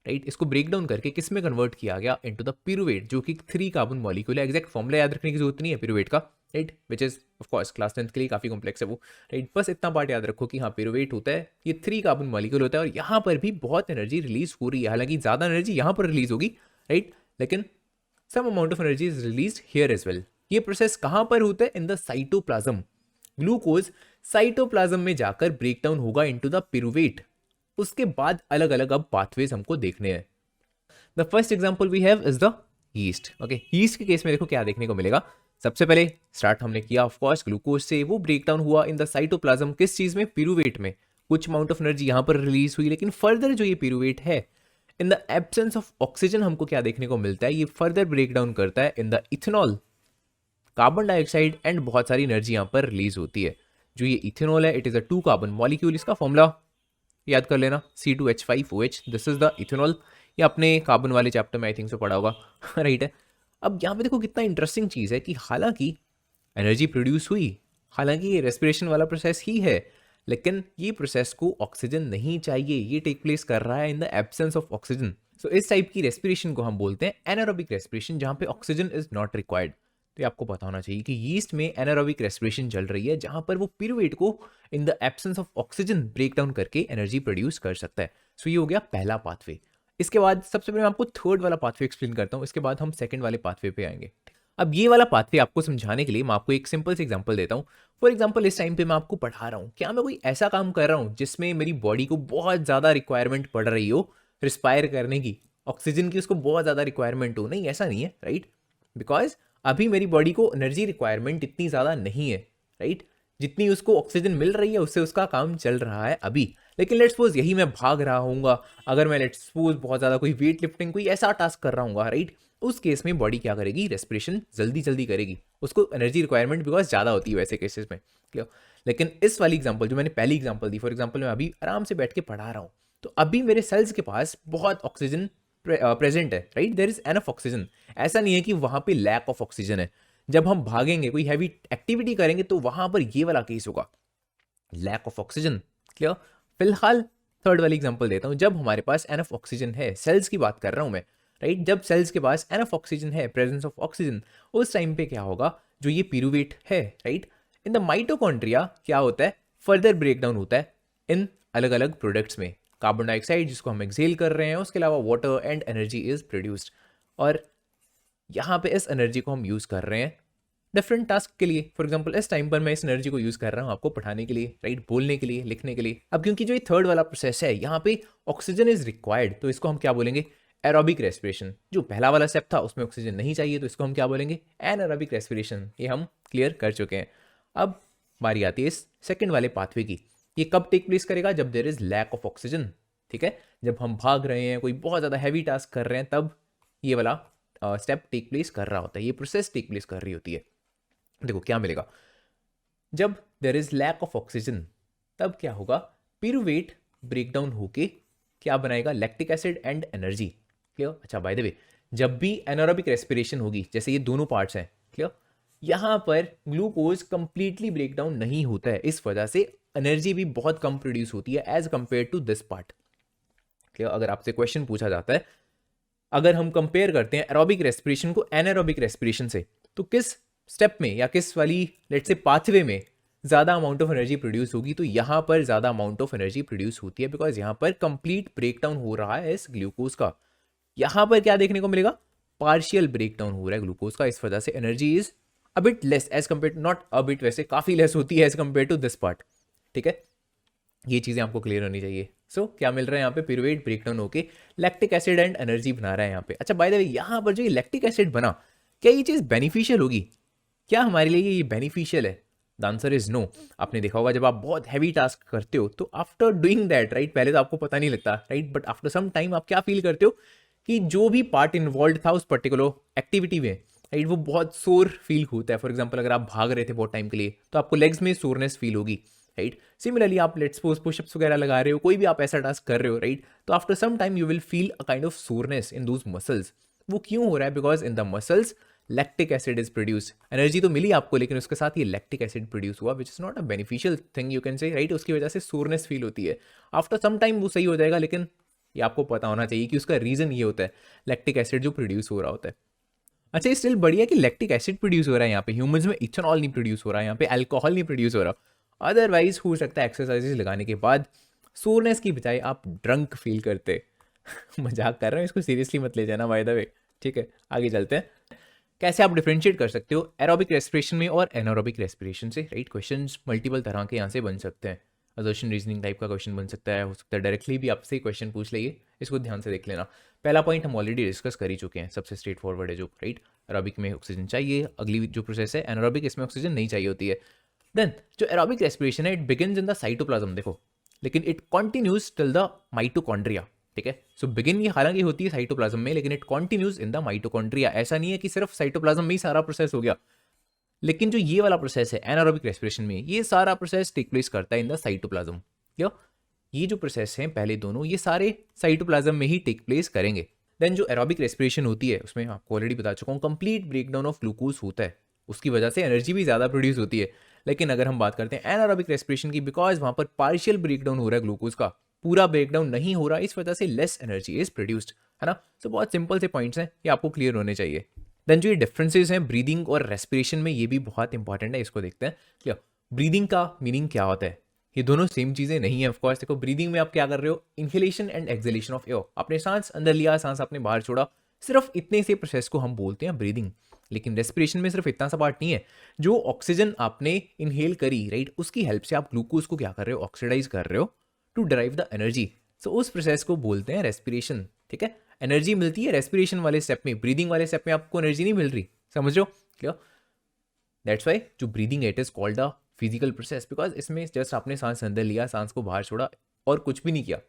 राइट। इसको ब्रेक डाउन करके किस में कन्वर्ट किया गया, इनटू द पिरुवेट, जो कि 3 कार्बन मॉलिक्यूल है। एग्जैक्ट फॉर्मूला याद रखने की जरूरत नहीं है पिरुवेट का, right, which is of course class 10th के लिए काफ़ी कॉम्प्लेक्स है वो, राइट। बस इतना पार्ट याद रखो कि हाँ पिरुवेट होता है, ये 3 कार्बन मॉलिक्यूल होता है और यहाँ पर भी बहुत एनर्जी रिलीज हो रही है, हालांकि ज़्यादा एनर्जी यहाँ पर रिलीज होगी, राइट, लेकिन some amount of energy is release here as well. ये प्रोसेस कहाँ पर होता है? In the cytoplasm. Glucose cytoplasm में जाकर ब्रेक डाउन होगा इनटू द पिरुवेट। उसके बाद अलग अलग अब पाथवेज हमको देखने हैं। The first example we have is the yeast. Okay, yeast के केस में देखो क्या देखने को मिलेगा। सबसे पहले स्टार्ट हमने किया ऑफ कोर्स ग्लूकोज से, वो ब्रेक डाउन हुआ इन द साइटोप्लाज्म, किस चीज में? पिरुवेट में। कुछ अमाउंट ऑफ एनर्जी यहाँ पर रिलीज हुई, लेकिन फर्दर जो ये पिरुवेट है, in the absence of oxygen हमको क्या देखने को मिलता है? ये फर्दर ब्रेक डाउन करता है in the ethanol, carbon dioxide and बहुत सारी एनर्जी यहाँ पर रिलीज होती है। जो ये इथेनॉल है, it is a 2 carbon molecule. इसका फॉर्मूला याद कर लेना, C2H5OH, this is the ethanol. ये अपने कार्बन वाले चैप्टर में आई थिंक सो पढ़ा होगा, राइट है। अब यहाँ पे देखो कितना इंटरेस्टिंग चीज़ है कि हालांकि एनर्जी प्रोड्यूस हुई, हालांकि ये रेस्पिरेशन वाला प्रोसेस ही है, लेकिन ये प्रोसेस को ऑक्सीजन नहीं चाहिए, ये टेक प्लेस कर रहा है in the absence of oxygen. So इस टाइप की रेस्पिरेशन को हम बोलते हैं एनारोबिक रेस्पिरेशन, जहाँ पे ऑक्सीजन इज नॉट रिक्वायर्ड। तो ये आपको पता होना चाहिए कि यीस्ट में एनारोबिक रेस्पिरेशन चल रही है, जहाँ पर वो पिरुवेट को in the absence of oxygen break down करके एनर्जी प्रोड्यूस कर सकता है। सो ये हो गया पहला पाथवे। इसके बाद सबसे पहले मैं आपको थर्ड वाला पाथवे एक्सप्लेन करता हूँ, इसके बाद हम सेकंड वाले पाथवे पे आएंगे। अब ये वाला पाथवे आपको समझाने के लिए मैं आपको एक सिंपल से एग्जांपल देता हूँ। फॉर एग्जांपल इस टाइम पे मैं आपको पढ़ा रहा हूँ, क्या मैं कोई ऐसा काम कर रहा हूँ जिसमें मेरी बॉडी को बहुत ज़्यादा रिक्वायरमेंट पड़ रही हो रिस्पायर करने की, ऑक्सीजन की उसको बहुत ज़्यादा रिक्वायरमेंट हो? नहीं, ऐसा नहीं है, राइट। बिकॉज अभी मेरी बॉडी को एनर्जी रिक्वायरमेंट इतनी ज़्यादा नहीं है, राइट। जितनी उसको ऑक्सीजन मिल रही है उससे उसका काम चल रहा है अभी। लेकिन लेट्स सपोज यही मैं भाग रहा हूँगा, अगर मैं लेट्स सपोज बहुत ज़्यादा कोई वेट लिफ्टिंग कोई ऐसा टास्क कर रहा हूँ, राइट, उस केस में बॉडी क्या करेगी? रेस्पिरेशन जल्दी जल्दी करेगी, उसको एनर्जी रिक्वायरमेंट बिकॉज ज़्यादा होती है वैसे केसेस में, क्लियर। लेकिन इस वाली एग्जांपल जो मैंने पहली एग्जांपल दी, फॉर एग्जांपल मैं अभी आराम से बैठ के पढ़ा रहा हूँ, तो अभी मेरे सेल्स के पास बहुत ऑक्सीजन प्रेजेंट है, right, there is enough oxygen. ऐसा नहीं है कि वहाँ पे लैक ऑफ ऑक्सीजन है। जब हम भागेंगे, कोई हैवी एक्टिविटी करेंगे, तो वहाँ पर ये वाला केस होगा, लैक ऑफ ऑक्सीजन, क्लियर। फिलहाल थर्ड वाली एग्जांपल देता हूँ, जब हमारे पास एनफ ऑक्सीजन है, सेल्स की बात कर रहा हूँ मैं, राइट, जब सेल्स के पास एनफ ऑक्सीजन है, प्रेजेंस ऑफ ऑक्सीजन, उस टाइम पे क्या होगा? जो ये पिरुवेट है, राइट, इन द माइटोकॉन्ड्रिया क्या होता है? फर्दर ब्रेक डाउन होता है इन अलग अलग प्रोडक्ट्स में, कार्बन डाइऑक्साइड जिसको हम एक्सेल कर रहे हैं, उसके अलावा water and energy is produced. और यहाँ पे इस एनर्जी को हम यूज़ कर रहे हैं डिफरेंट टास्क के लिए। फॉर एग्जांपल इस टाइम पर मैं इस एनर्जी को यूज़ कर रहा हूँ आपको पढ़ाने के लिए, राइट, बोलने के लिए, लिखने के लिए। अब क्योंकि जो ये थर्ड वाला प्रोसेस है, यहाँ पे ऑक्सीजन इज रिक्वायर्ड, तो इसको हम क्या बोलेंगे? Aerobic respiration. जो पहला वाला स्टेप था उसमें ऑक्सीजन नहीं चाहिए, तो इसको हम क्या बोलेंगे? Anaerobic respiration. ये हम क्लियर कर चुके हैं। अब बारी आती है इस सेकंड वाले पाथवे की। ये कब टेक प्लेस करेगा? जब there is lack of oxygen, ठीक है। जब हम भाग रहे हैं, कोई बहुत ज़्यादा हैवी टास्क कर रहे हैं, तब ये वाला स्टेप टेक प्लेस कर रहा होता है, ये प्रोसेस टेक प्लेस कर रही होती है। देखो क्या मिलेगा, जब there is lack of oxygen, तब क्या होगा? पिरुवेट ब्रेक डाउन होके क्या बनाएगा? Lactic acid and energy, clear. अच्छा, बाय द वे, जब भी एनारोबिक रेस्पिरेशन होगी, जैसे ये दोनों पार्ट्स हैं, क्लियर, यहाँ पर ग्लूकोज कंप्लीटली ब्रेक डाउन नहीं होता है, इस वजह से एनर्जी भी बहुत कम प्रोड्यूस होती है as compare to this part, clear. अगर आपसे क्वेश्चन पूछा जाता है, अगर हम कंपेयर करते हैं एरोबिक रेस्पिरेशन को एनारोबिक रेस्पिरेशन से, तो किस स्टेप में या किस वाली लेट्स से पाथवे में ज़्यादा अमाउंट ऑफ एनर्जी प्रोड्यूस होगी? तो यहाँ पर ज़्यादा अमाउंट ऑफ एनर्जी प्रोड्यूस होती है, बिकॉज यहाँ पर कंप्लीट ब्रेकडाउन हो रहा है इस ग्लूकोज का। यहाँ पर क्या देखने को मिलेगा? पार्शियल ब्रेकडाउन हो रहा है ग्लूकोज का, इस वजह से energy is a bit less as compare, not a bit, वैसे काफ़ी लेस होती है as compare to this part, ठीक है। ये चीज़ें आपको क्लियर होनी चाहिए। सो क्या मिल रहा है यहाँ पे? पिरुवेट ब्रेकडाउन होके लैक्टिक एसिड एंड एनर्जी बना रहा है यहाँ पे। अच्छा, बाय द वे, यहाँ पर जो ये लैक्टिक एसिड बना, क्या ये चीज़ बेनिफिशियल होगी? क्या हमारे लिए ये बेनिफिशियल है? The answer is no. आपने देखा होगा जब आप बहुत हैवी टास्क करते हो, तो आफ्टर डूइंग दैट, राइट, पहले तो आपको पता नहीं लगता, right, but after some time आप क्या फील करते हो कि जो भी पार्ट इन्वॉल्व था उस पर्टिकुलर एक्टिविटी में, राइट, वो बहुत सोर फील होता है। फॉर एग्जाम्पल अगर आप भाग रहे थे बहुत टाइम के लिए, तो आपको लेग्स में सोरनेस फील होगी, राइट। सिमिलरली आप लेट्स सपोज पुशअप्स वगैरह लगा रहे हो, कोई भी आप ऐसा टास्क कर रहे हो, राइट, तो after some time you will feel a kind of soreness in those muscles. वो क्यों हो रहा है? Because in the muscles lactic acid is produce. Energy तो मिली आपको, लेकिन उसके साथ ये लैक्टिक एसिड प्रोड्यूस हुआ, which is not a beneficial thing you can say, right. उसकी वजह से सोरनेस फील होती है। आफ्टर सम टाइम वो सही हो जाएगा, लेकिन ये आपको पता होना चाहिए कि उसका रीजन ये होता है लैक्टिक एसिड जो प्रोड्यूस हो रहा होता है। अच्छा ये स्टिल बढ़िया कि लैक्टिक एसिड प्रोड्यूस हो रहा है यहाँ पे, ह्यूमंस में इथेनॉल नहीं प्रोड्यूस हो रहा है, यहाँ पे अल्कोहल नहीं प्रोड्यूस हो रहा। अदरवाइज हो सकता है एक्सरसाइजेस लगाने के बाद सोरनेस की बजाय आप ड्रंक फील करते। मजाक कर रहे हैं, इसको सीरियसली मत ले जाना बाय द वे। ठीक है, आगे चलते हैं। कैसे आप डिफरेंशिएट कर सकते हो एरोबिक रेस्पिरेशन में और एनारोबिक रेस्पिरेशन से, राइट? क्वेश्चंस मल्टीपल तरह के यहाँ से बन सकते हैं। असर्शन रीजनिंग टाइप का क्वेश्चन बन सकता है, हो सकता है डायरेक्टली भी आपसे क्वेश्चन पूछ लेंगे, इसको ध्यान से देख लेना। पहला पॉइंट हम ऑलरेडी डिस्कस कर ही चुके हैं, सबसे स्ट्रेट फॉरवर्ड है जो, राइट? एरोबिक में ऑक्सीजन चाहिए, अगली जो प्रोसेस है एनारोबिक, इसमें ऑक्सीजन नहीं चाहिए होती है। देन जो एरोबिक रेस्पिरेशन है, it begins in the cytoplasm, देखो, लेकिन it continues till the mitochondria. ठीक है, सो बिगिन ये हालांकि होती है साइटोप्लाज्म में, लेकिन it continues in the mitochondria. ऐसा नहीं है कि सिर्फ साइटोप्लाज्म में ही सारा प्रोसेस हो गया, लेकिन जो ये वाला प्रोसेस है एनारोबिक रेस्पिरेशन में, ये सारा प्रोसेस टेक प्लेस करता है इन द साइटोप्लाज्म। क्यों? ये जो प्रोसेस हैं पहले दोनों, ये सारे साइटोप्लाज्म में ही टेक प्लेस करेंगे। देन जो एरोबिक रेस्पिरेशन होती है, उसमें आपको ऑलरेडी बता चुका हूँ, कंप्लीट ब्रेकडाउन ऑफ ग्लूकोज होता है, उसकी वजह से एनर्जी भी ज़्यादा प्रोड्यूस होती है। लेकिन अगर हम बात करते हैं एनारोबिक रेस्पिरेशन की, बिकॉज वहाँ पर पार्शियल ब्रेकडाउन हो रहा है ग्लूकोज का, पूरा ब्रेकडाउन नहीं हो रहा, इस वजह से लेस एनर्जी इज प्रोड्यूस्ड, है ना? तो बहुत सिंपल से पॉइंट्स हैं, ये आपको क्लियर होने चाहिए। देन जो ये डिफरेंसेस हैं ब्रीदिंग और रेस्पिरेशन में, ये भी बहुत इंपॉर्टेंट है, इसको देखते हैं। क्लियर? ब्रीदिंग का मीनिंग क्या होता है? ये दोनों सेम चीज़ें नहीं है ऑफकोर्स। देखो, ब्रीदिंग में आप क्या कर रहे हो, inhalation and exhalation of air, आपने सांस अंदर लिया, सांस आपने बाहर छोड़ा, सिर्फ इतने से प्रोसेस को हम बोलते हैं ब्रीदिंग। लेकिन रेस्पिरेशन में सिर्फ इतना सा पार्ट नहीं है, जो ऑक्सीजन आपने इनहेल करी, राइट, उसकी हेल्प से आप ग्लूकोज को क्या कर रहे हो, ऑक्सीडाइज कर रहे हो टू ड्राइव द एनर्जी। सो उस प्रोसेस को बोलते हैं रेस्पिरेशन। ठीक है, एनर्जी मिलती है रेस्पिरेशन वाले स्टेप में, ब्रीदिंग वाले स्टेप में आपको एनर्जी नहीं मिल रही, समझ रहे हो? क्लियर? दैट्स वाई जो breathing it is called a physical process, because इसमें जस्ट आपने सांस अंदर लिया, सांस को बाहर छोड़ा और कुछ भी नहीं किया,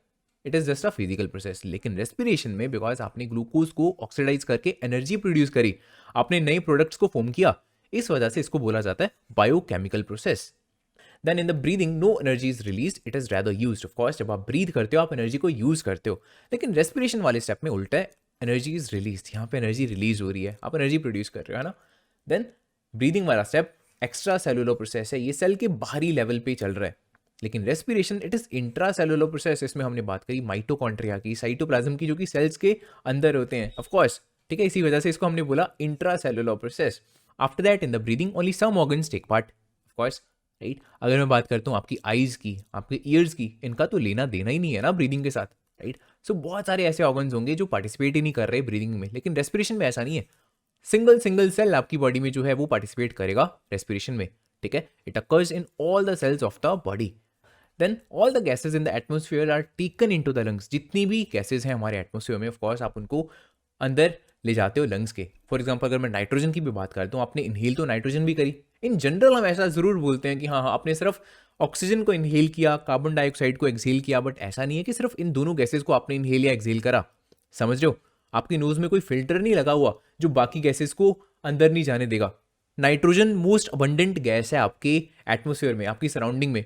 it is just a physical process. लेकिन रेस्पिरेशन में, बिकॉज आपने ग्लूकोज को ऑक्सीडाइज करके एनर्जी प्रोड्यूस करी, आपने नए प्रोडक्ट्स को फॉर्म किया, इस वजह से इसको बोला जाता है biochemical process. Then in the breathing no energy is release, it is rather used. Of course जब आप ब्रीद करते हो आप एनर्जी को यूज करते हो, लेकिन रेस्पिरेशन वाले स्टेप में उल्टा है, एनर्जी इज रिलीज, यहाँ पे एनर्जी रिलीज हो रही है, आप एनर्जी प्रोड्यूस कर रहे हो, है ना? देन ब्रीदिंग वाला स्टेप एक्स्ट्रा सेलुलर प्रोसेस है, ये सेल के बाहरी लेवल पे चल रहा है। लेकिन respiration it is intra cellular process, इसमें हमने बात करी माइटोकॉन्ड्रिया की, साइटोप्लाज्म की, जो कि सेल्स के अंदर होते हैं, ऑफ कोर्स। ठीक है, इसी वजह से इसको हमने बोला intra cellular process. After that in the breathing only some organs take part, of course, right? अगर मैं बात करता हूँ आपकी आईज की, आपके ईयर्स की, इनका तो लेना देना ही नहीं है ना ब्रीदिंग के साथ, राइट? सो बहुत सारे ऐसे ऑर्गन्स होंगे जो पार्टिसिपेट ही नहीं कर रहे ब्रीदिंग में, लेकिन रेस्पिरेशन में ऐसा नहीं है, सिंगल सेल आपकी बॉडी में जो है वो पार्टिसिपेट करेगा रेस्पिरेशन में। ठीक है, it occurs in all the cells of the body. Then all the gases in the atmosphere are taken into the lungs, जितनी भी गैसेज हैं हमारे एटमोसफियर में, ऑफकोर्स आप उनको अंदर ले जाते हो लंग्स के। फॉर एग्जाम्पल अगर मैं नाइट्रोजन की भी बात करता हूँ, आपने इनहेल तो नाइट्रोजन भी करी, इन जनरल हम ऐसा जरूर बोलते हैं कि हाँ हाँ आपने सिर्फ ऑक्सीजन को इनहेल किया, कार्बन डाइऑक्साइड को एक्सहेल किया, बट ऐसा नहीं है कि सिर्फ इन दोनों गैसेज को आपने इनहेल या एक्सहेल करा, समझ रहे हो? आपकी नोज में कोई फिल्टर नहीं लगा हुआ जो बाकी गैसेज को अंदर नहीं जाने देगा। नाइट्रोजन मोस्ट अबंडेंट गैस है आपके एटमोसफियर में, आपकी सराउंडिंग में,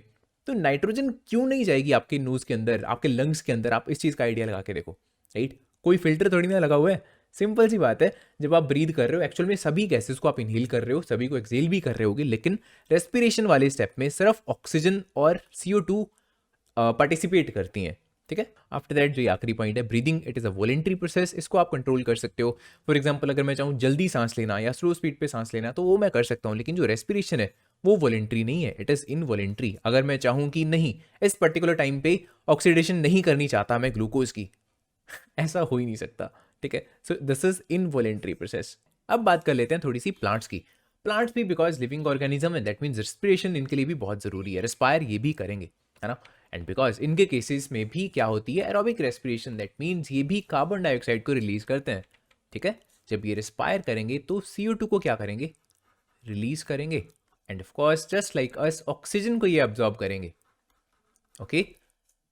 तो नाइट्रोजन क्यों नहीं जाएगी आपके नोज के अंदर, आपके लंग्स के अंदर? आप इस चीज़ का आइडिया लगा के देखो, राइट? कोई फिल्टर थोड़ी ना लगा हुआ है, सिंपल सी बात है। जब आप ब्रीद कर रहे हो, एक्चुअल में सभी गैसेस को आप इनहेल कर रहे हो, सभी को एक्सहेल भी कर रहे होगे, लेकिन रेस्पिरेशन वाले स्टेप में सिर्फ ऑक्सीजन और CO2 पार्टिसिपेट करती हैं। ठीक है, आफ्टर दैट जो आखिरी पॉइंट है, breathing it is a voluntary process, इसको आप कंट्रोल कर सकते हो। फॉर एग्जाम्पल अगर मैं चाहूँ जल्दी सांस लेना या स्लो स्पीड पे सांस लेना, तो वो मैं कर सकता हूँ, लेकिन जो रेस्पिरेशन है वो वॉलेंट्री नहीं है, इट इज़ इनवॉलेंट्री। अगर मैं चाहूँ कि नहीं, इस पर्टिकुलर टाइम पे ऑक्सीडेशन नहीं करनी चाहता मैं ग्लूकोज की, ऐसा हो ही नहीं सकता। ठीक है, so this is involuntary process. अब बात कर लेते हैं थोड़ी सी प्लांट्स की। प्लांट्स भी बिकॉज लिविंग ऑर्गेनिज्म है, दैट मीन्स रेस्पिरेशन इनके लिए भी बहुत जरूरी है, रेस्पायर ये भी करेंगे, है ना? एंड बिकॉज इनके केसेस में भी क्या होती है, एरोबिक रेस्पिरेशन, दैट मीन्स ये भी कार्बन डाइऑक्साइड को रिलीज करते हैं। ठीक है, जब ये रेस्पायर करेंगे तो CO2 को क्या करेंगे, रिलीज करेंगे, end of course just like us oxygen को ये अब्जॉर्ब करेंगे। Okay,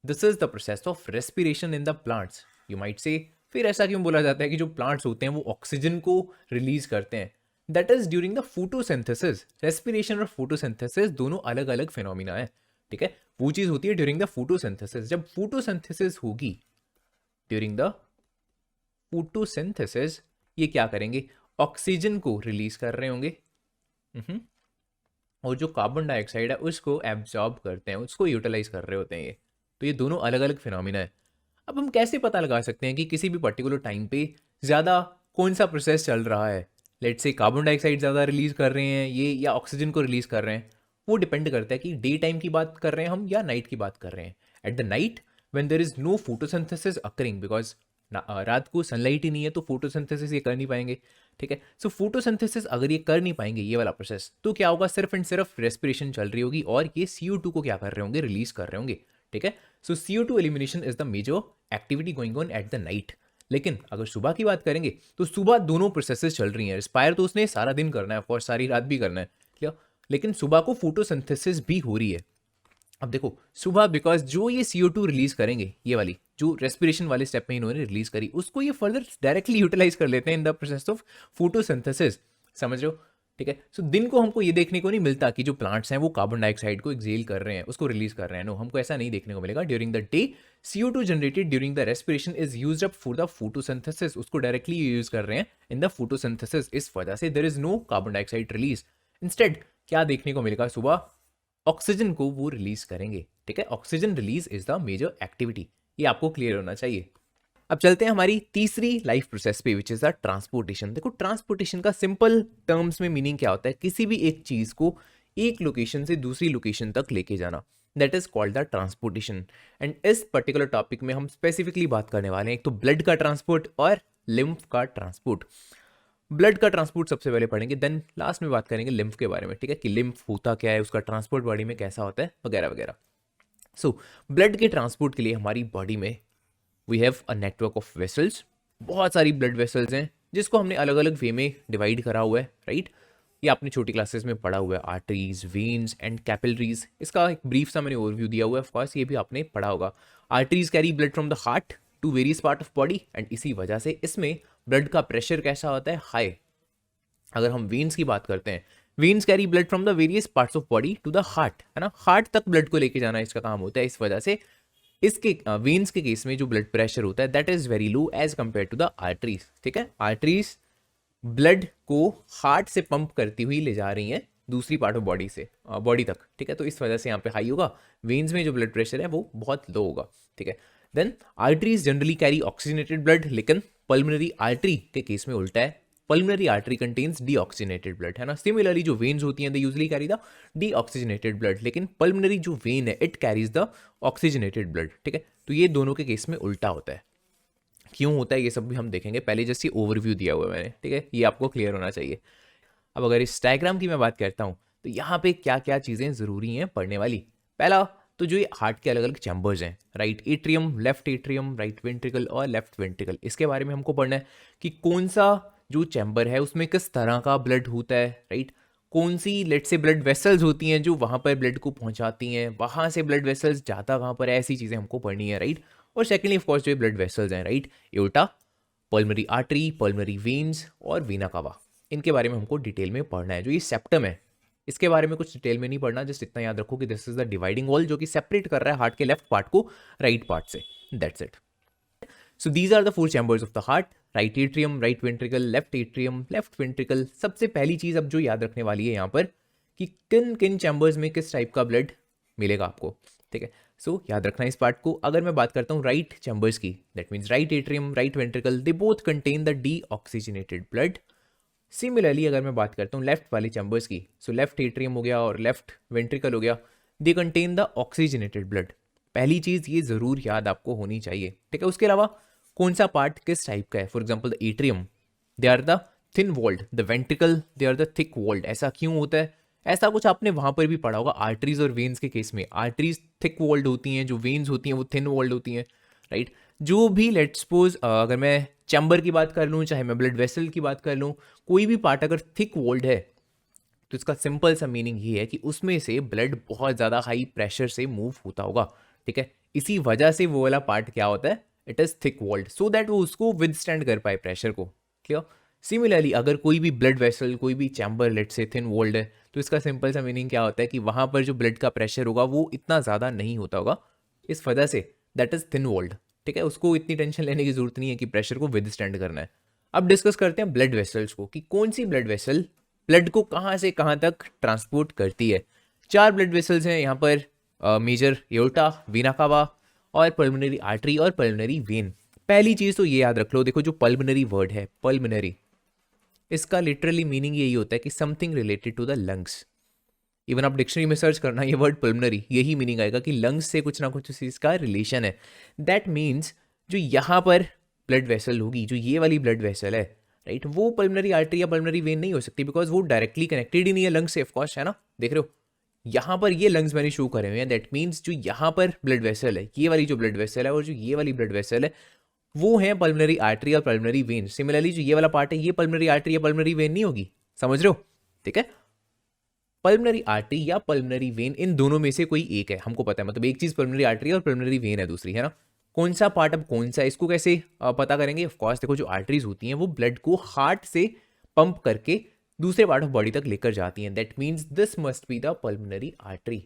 this is the process of respiration in the plants. You might say फिर ऐसा क्यों बोला जाता है कि जो प्लांट्स होते हैं वो ऑक्सीजन को रिलीज करते हैं? That is during the photosynthesis. Respiration और फोटोसिंथेसिस दोनों अलग अलग फिनोमिना है। ठीक है, वो चीज होती है ड्यूरिंग द फोटोसिंथेसिस। जब फोटोसिंथेसिस होगी, ड्यूरिंग द फोटोसिंथेसिस ये क्या करेंगे, ऑक्सीजन को रिलीज कर रहे होंगे, और जो कार्बन डाइऑक्साइड है उसको एब्जॉर्ब करते हैं, उसको यूटिलाइज कर रहे होते हैं ये। तो ये दोनों अलग अलग फिनोमिना है। अब हम कैसे पता लगा सकते हैं कि किसी भी पर्टिकुलर टाइम पे ज़्यादा कौन सा प्रोसेस चल रहा है? लेट्स से कार्बन डाइऑक्साइड ज़्यादा रिलीज कर रहे हैं ये, या ऑक्सीजन को रिलीज कर रहे हैं, वो डिपेंड करता है कि डे टाइम की बात कर रहे हैं हम या नाइट की बात कर रहे हैं. At the night when there is no photosynthesis occurring, because रात को सनलाइट ही नहीं है तो फोटोसिंथेसिस ये कर नहीं पाएंगे. ठीक है, सो फोटोसिंथेसिस अगर ये कर नहीं पाएंगे ये वाला प्रोसेस, तो क्या होगा, सिर्फ एंड सिर्फ रेस्पिरेशन चल रही होगी और ये CO2 को क्या कर रहे होंगे, रिलीज कर रहे होंगे. ठीक है, so CO2 elimination is the major activity going on at the night. लेकिन अगर सुबह की बात करेंगे तो सुबह दोनों प्रोसेसेस चल रही हैं. रिस्पायर तो उसने सारा दिन करना है और सारी रात भी करना है, क्लियर. लेकिन सुबह को फोटोसिंथेसिस भी हो रही है. अब देखो सुबह, बिकॉज जो ये CO2 रिलीज करेंगे, ये वाली जो रेस्पिरेशन वाले स्टेप में इन्होंने रिलीज करी, उसको ये फर्दर डायरेक्टली यूटिलाइज कर लेते हैं in the process of photosynthesis. समझ रहे हो? ठीक है, सो दिन को हमको ये देखने को नहीं मिलता कि जो प्लांट्स हैं वो कार्बन डाइऑक्साइड को एक्सेल कर रहे हैं, उसको रिलीज कर रहे हैं. नो, हमको ऐसा नहीं देखने को मिलेगा. During the day CO2 generated during the respiration is used up for the photosynthesis, उसको डायरेक्टली यूज कर रहे हैं इन द फोटोसिंथेसिस. इस वजह से there is no carbon dioxide release. Instead क्या देखने को मिलेगा, सुबह ऑक्सीजन को वो रिलीज करेंगे. ठीक है, oxygen release is the major activity. ये आपको क्लियर होना चाहिए. अब चलते हैं हमारी तीसरी लाइफ प्रोसेस पे, विच इज द ट्रांसपोर्टेशन. देखो ट्रांसपोर्टेशन का सिंपल टर्म्स में मीनिंग क्या होता है, किसी भी एक चीज को एक लोकेशन से दूसरी लोकेशन तक लेके जाना. That is called the transportation. And इस पर्टिकुलर टॉपिक में हम स्पेसिफिकली बात करने वाले हैं एक तो ब्लड का ट्रांसपोर्ट और लिम्फ का ट्रांसपोर्ट. ब्लड का ट्रांसपोर्ट सबसे पहले पढ़ेंगे, देन लास्ट में बात करेंगे लिम्फ के बारे में. ठीक है, कि लिम्फ होता क्या है, उसका ट्रांसपोर्ट बॉडी में कैसा होता है, वगैरह वगैरह. सो ब्लड के ट्रांसपोर्ट के लिए हमारी बॉडी में we have a network of vessels. बहुत सारी ब्लड वेसल्स हैं जिसको हमने अलग अलग वे में डिवाइड करा हुआ है, राइट. ये आपने छोटी क्लासेस में पढ़ा हुआ है, आर्टरीज, वेन्स एंड कैपिलरीज. इसका एक ब्रीफ सा मैंने ओवरव्यू दिया हुआ है, ऑफकोर्स ये भी आपने पढ़ा होगा. Arteries carry blood from the heart to various part of body, and इसी वजह से इसमें ब्लड का प्रेशर कैसा होता है, हाई. अगर हम वेन्स की बात करते हैं, veins carry blood from the various parts of body to the heart, है ना. हार्ट तक ब्लड को लेके जाना इसका काम होता है. इस वजह से इसके वेन्स के केस में जो ब्लड प्रेशर होता है that is very low as compare to the arteries. ठीक है, आर्टरीज ब्लड को हार्ट से पंप करती हुई ले जा रही हैं दूसरी पार्ट ऑफ बॉडी से बॉडी तक. ठीक है, तो इस वजह से यहाँ पे हाई होगा. वेन्स में जो ब्लड प्रेशर है वो बहुत लो होगा. ठीक है, then arteries generally carry oxygenated blood, लेकिन पल्मोनरी आर्टरी के केस में उल्टा है. Pulmonary artery contains deoxygenated blood, है ना. सिमिलरली जो वेन्स होती हैं they usually carry the deoxygenated blood, लेकिन पल्मोनरी जो वेन है it carries the oxygenated blood. ठीक है, तो ये दोनों के केस में उल्टा होता है. क्यों होता है ये सब भी हम देखेंगे, पहले जैसे ओवरव्यू दिया हुआ है मैंने. ठीक है, ये आपको क्लियर होना चाहिए. अब अगर इस डायग्राम की मैं बात करता हूँ तो यहाँ पे क्या क्या चीज़ें ज़रूरी हैं पढ़ने वाली. पहला तो जो ये हार्ट के अलग अलग चैम्बर्स हैं, right atrium, left atrium, right ventricle और लेफ्ट वेंट्रिकल, इसके बारे में हमको पढ़ना है कि कौन सा जो चैम्बर है उसमें किस तरह का ब्लड होता है, राइट. कौन सी लेट से ब्लड वेसल्स होती हैं जो वहाँ पर ब्लड को पहुँचाती हैं, वहाँ से ब्लड वेसल्स जाता कहाँ पर है, ऐसी चीज़ें हमको पढ़नी है, राइट. और सेकेंडली ऑफकोर्स जो ब्लड वेसल्स हैं, right, aorta, pulmonary artery, pulmonary veins और वीना कावा, इनके बारे में हमको डिटेल में पढ़ना है. जो ये सेप्टम है इसके बारे में कुछ डिटेल में नहीं पढ़ना, जस्ट इतना याद रखो कि this is the dividing wall जो कि सेपरेट कर रहा है हार्ट के लेफ्ट पार्ट को राइट पार्ट से. That's it. So these are the 4 chambers of the heart, right atrium, right ventricle, left atrium, left ventricle. सबसे पहली चीज अब जो याद रखने वाली है यहाँ पर कि किन किन चैम्बर्स में किस टाइप का ब्लड मिलेगा आपको. ठीक है, सो याद रखना इस पार्ट को. अगर मैं बात करता हूँ राइट चैम्बर्स की, that means right atrium, right ventricle, they both contain the deoxygenated blood. Similarly अगर मैं बात करता हूँ लेफ्ट वाले चैम्बर्स की, सो लेफ्ट एट्रियम हो गया और लेफ्ट वेंट्रिकल हो गया, दे कंटेन द ऑक्सीजनेटेड ब्लड. पहली चीज ये जरूर याद आपको होनी चाहिए. ठीक है, उसके अलावा कौन सा पार्ट किस टाइप का है. For example the atrium, they are the thin walled, the ventricle they are the thick walled. ऐसा क्यों होता है, ऐसा कुछ आपने वहां पर भी पढ़ा होगा. आर्टरीज और वेन्स के केस में आर्टरीज थिक वॉल्ड होती हैं, जो वेन्स होती हैं वो थिन वॉल्ड होती हैं, राइट. जो भी लेट्स सपोज अगर मैं चैम्बर की बात कर लूँ, चाहे मैं ब्लड वेसल की बात कर लूँ, कोई भी पार्ट अगर थिक वॉल्ड है तो इसका सिंपल सा मीनिंग ये है कि उसमें से ब्लड बहुत ज़्यादा हाई प्रेशर से मूव होता होगा. ठीक है, इसी वजह से वो वाला पार्ट क्या होता है, it is thick walled, so that वो उसको विदस्टैंड कर पाए प्रेशर को. क्लियर. सिमिलरली अगर कोई भी ब्लड वेसल, कोई भी चैम्बर लेट से थिन वॉल्ड है, तो इसका सिंपल सा मीनिंग क्या होता है कि वहाँ पर जो ब्लड का प्रेशर होगा वो इतना ज़्यादा नहीं होता होगा, इस वजह say that is thin walled. ठीक है, उसको इतनी टेंशन लेने की जरूरत नहीं है कि प्रेशर को विदस्टैंड करना है. अब डिस्कस करते हैं ब्लड वेसल्स को कि कौन सी ब्लड वेसल ब्लड को कहाँ से कहाँ तक ट्रांसपोर्ट करती है. 4 ब्लड वेसल्स हैं यहाँ पर, मेजर एओर्टा, वीना कावा और पल्मोनरी आर्टरी और पल्मोनरी वेन. पहली चीज़ तो ये याद रख लो, देखो जो पल्मोनरी वर्ड है, पल्मोनरी, इसका लिटरली मीनिंग यही होता है कि something related to the lungs. Even आप डिक्शनरी में सर्च करना ये वर्ड पल्मनरी, यही मीनिंग आएगा कि लंग्स से कुछ ना कुछ उस चीज़ का रिलेशन है। दैट मीन्स जो यहाँ पर ब्लड वेसल होगी, जो ये वाली ब्लड वेसल है, राइट, वो पल्मनरी आर्टरी या पल्मनरी वेन नहीं हो सकती, बिकॉज वो डायरेक्टली कनेक्टेड ही नहीं है लंग्स से, ऑफकोर्स, है ना। देख रहे हो यहाँ पर ये लंग्स मैंने शो करे हुए हैं। दैट मीन्स जो यहाँ पर ब्लड वेसल है, ये वाली जो ब्लड वेसल है और जो ये वाली ब्लड वेसल है, वो है पल्मनरी आर्टरी और पल्मनरी वेन। सिमिलरली जो ये वाला पार्ट है, ये पल्मनरी आर्टरी या पल्मनरी वेन नहीं होगी, समझ रहे हो, ठीक है। पल्मनरी आर्टरी या पल्मनरी वेन, इन दोनों में से कोई एक है, हमको पता है, मतलब एक चीज पल्मनरी आर्टरी और पल्मनरी वेन है दूसरी, है ना। कौन सा पार्ट अब कौन सा, इसको कैसे पता करेंगे? ऑफ कोर्स देखो, जो आर्टरीज होती हैं वो ब्लड को हार्ट से पंप करके दूसरे पार्ट ऑफ बॉडी तक लेकर जाती हैं। That means this must be the pulmonary artery,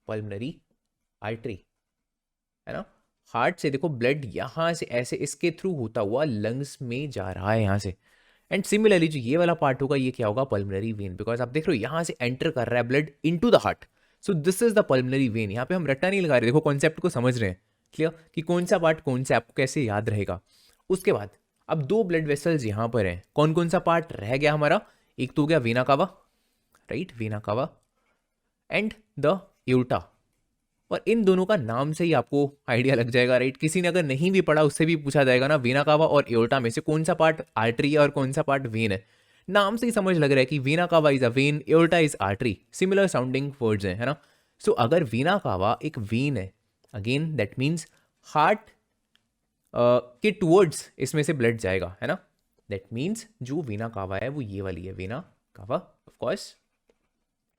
pulmonary artery, है ना। हार्ट से देखो ब्लड यहां से ऐसे इसके थ्रू होता हुआ लंग्स में जा रहा है यहां से। एंड सिमिलरली जो ये वाला पार्ट होगा, ये क्या होगा? पल्मनरी वेन, बिकॉज आप देख रहे हो यहां से एंटर कर रहा है blood into the heart. So this is the pulmonary when. यहाँ पे हम रट्टा नहीं लगा रहे, देखो कॉन्सेप्ट को समझ रहे हैं, क्लियर, कि कौन सा पार्ट कौन सा, आपको कैसे याद रहेगा। उसके बाद अब दो ब्लड वेसल्स यहाँ पर हैं, कौन कौन सा पार्ट रह गया हमारा? एक तो हो गया vena cava, right, vena cava, and the aorta. और इन दोनों का नाम से ही आपको आइडिया लग जाएगा, राइट। किसी ने अगर नहीं भी पढ़ा, उससे भी पूछा जाएगा ना, वेना कावा और एओर्टा में से कौन सा पार्ट आर्टरी है और कौन सा पार्ट वेन है। नाम से ही समझ लग रहा है कि vena cava is a when, aorta is artery, similar sounding words हैं, है ना। सो अगर वेना कावा एक वेन है, अगेन दैट मीन्स हार्ट के टूवर्ड्स इसमें से ब्लड जाएगा, है ना। दैट मीन्स जो वेना कावा है वो ये वाली है, वेना कावा। ऑफकोर्स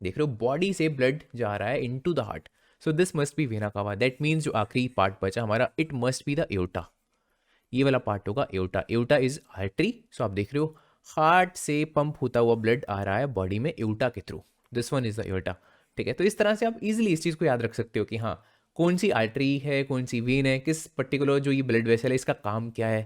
देख रहे हो बॉडी से ब्लड जा रहा है into the heart, so this must be vena cava. That means जो आखिरी पार्ट बचा हमारा, it must be the aorta, ये वाला पार्ट होगा एओर्टा। एओर्टा इज आर्टरी, सो आप देख रहे हो हार्ट से पंप होता हुआ ब्लड आ रहा है बॉडी में एओर्टा के through, this one is the aorta, ठीक है। तो इस तरह से आप इजीली इस चीज़ को याद रख सकते हो कि हाँ, कौन सी आर्टरी है, कौन सी वेन है, किस पर्टिकुलर जो ये ब्लड वेसल है इसका काम क्या है।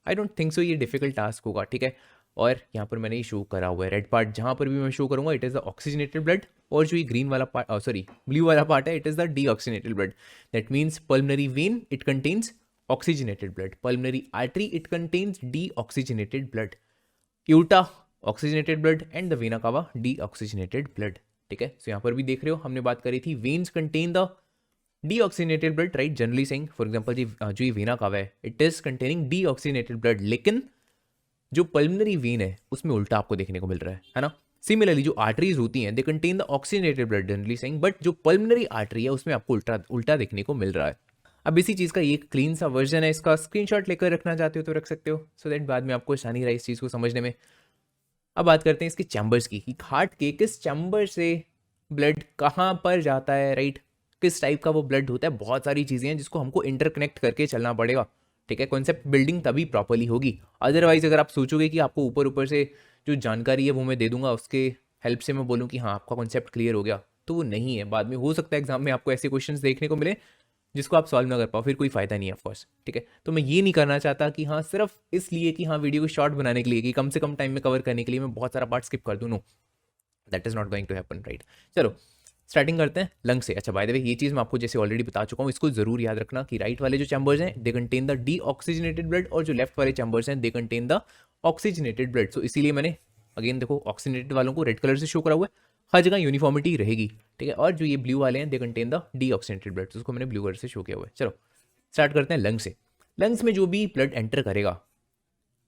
आई डोंट थिंक सो ये डिफिकल्ट टास्क होगा, ठीक है। और यहाँ पर मैंने ये शो करा हुआ है रेड पार्ट, जहाँ पर भी मैं शो करूँगा it is the oxygenated blood, और जो ये ग्रीन वाला पार्ट, सॉरी ब्लू वाला पार्ट है, it is the deoxygenated blood. That means pulmonary when it contains oxygenated blood, pulmonary artery it contains deoxygenated blood, aorta oxygenated blood, and the vena cava deoxygenated blood, ठीक है। सो यहाँ पर भी देख रहे हो हमने बात करी थी veins contain the deoxygenated blood, right, generally saying, for example जो ये वेना कावा है it is containing deoxygenated blood, लेकिन जो पल्मनरी वेन है उसमें उल्टा आपको देखने को मिल रहा है ना। सिमिलरली जो आर्टरीज होती हैं they contain the oxygenated blood generally saying, but जो पल्मनरी आर्टरी है उसमें आपको उल्टा उल्टा देखने को मिल रहा है। अब इसी चीज़ का एक क्लीन सा वर्जन है, इसका स्क्रीनशॉट लेकर रखना चाहते हो तो रख सकते हो, सो दैट बाद में आपको आसानी रहे इस चीज़ को समझने में। अब बात करते हैं इसके चैम्बर्स की, कि हार्ट के किस चैम्बर से ब्लड कहाँ पर जाता है, राइट, किस टाइप का वो ब्लड होता है। बहुत सारी चीज़ें हैं जिसको हमको इंटरकनेक्ट करके चलना पड़ेगा, ठीक है। कॉन्सेप्ट बिल्डिंग तभी प्रॉपर्ली होगी, अदरवाइज अगर आप सोचोगे कि आपको ऊपर ऊपर से जो जानकारी है वो मैं दे दूंगा, उसके हेल्प से मैं बोलूँ कि हाँ आपका कॉन्सेप्ट क्लियर हो गया, तो वो नहीं है। बाद में हो सकता है एग्जाम में आपको ऐसे क्वेश्चंस देखने को मिले जिसको आप सॉल्व ना कर पाओ, फिर कोई फायदा नहीं है ऑफकोर्स, ठीक है। तो मैं ये नहीं करना चाहता कि हाँ सिर्फ इसलिए कि हाँ वीडियो को शॉर्ट बनाने के लिए, कि कम से कम टाइम में कवर करने के लिए मैं बहुत सारा पार्ट स्किप कर दूँ, no, that is not going to happen, right. चलो स्टार्टिंग करते हैं लंग से। अच्छा बाय द वे ये चीज़ मैं आपको जैसे ऑलरेडी बता चुका हूँ, इसको जरूर याद रखना कि राइट वाले जो चैम्बर्स हैं they contain the deoxygenated blood, और जो लेफ्ट वाले चैम्बर्स हैं they contain the oxygenated blood. So इसीलिए मैंने अगेन देखो ऑक्सीजनेटेड वालों को रेड कलर से शो करा हुआ है, हर जगह यूनिफॉर्मिटी रहेगी, ठीक है। और जो ये ब्लू वाले हैं they contain the deoxygenated blood, उसको मैंने ब्लू कलर से शो किया हुआ है। चलो स्टार्ट करते हैं लंग से। लंग्स में जो भी ब्लड एंटर करेगा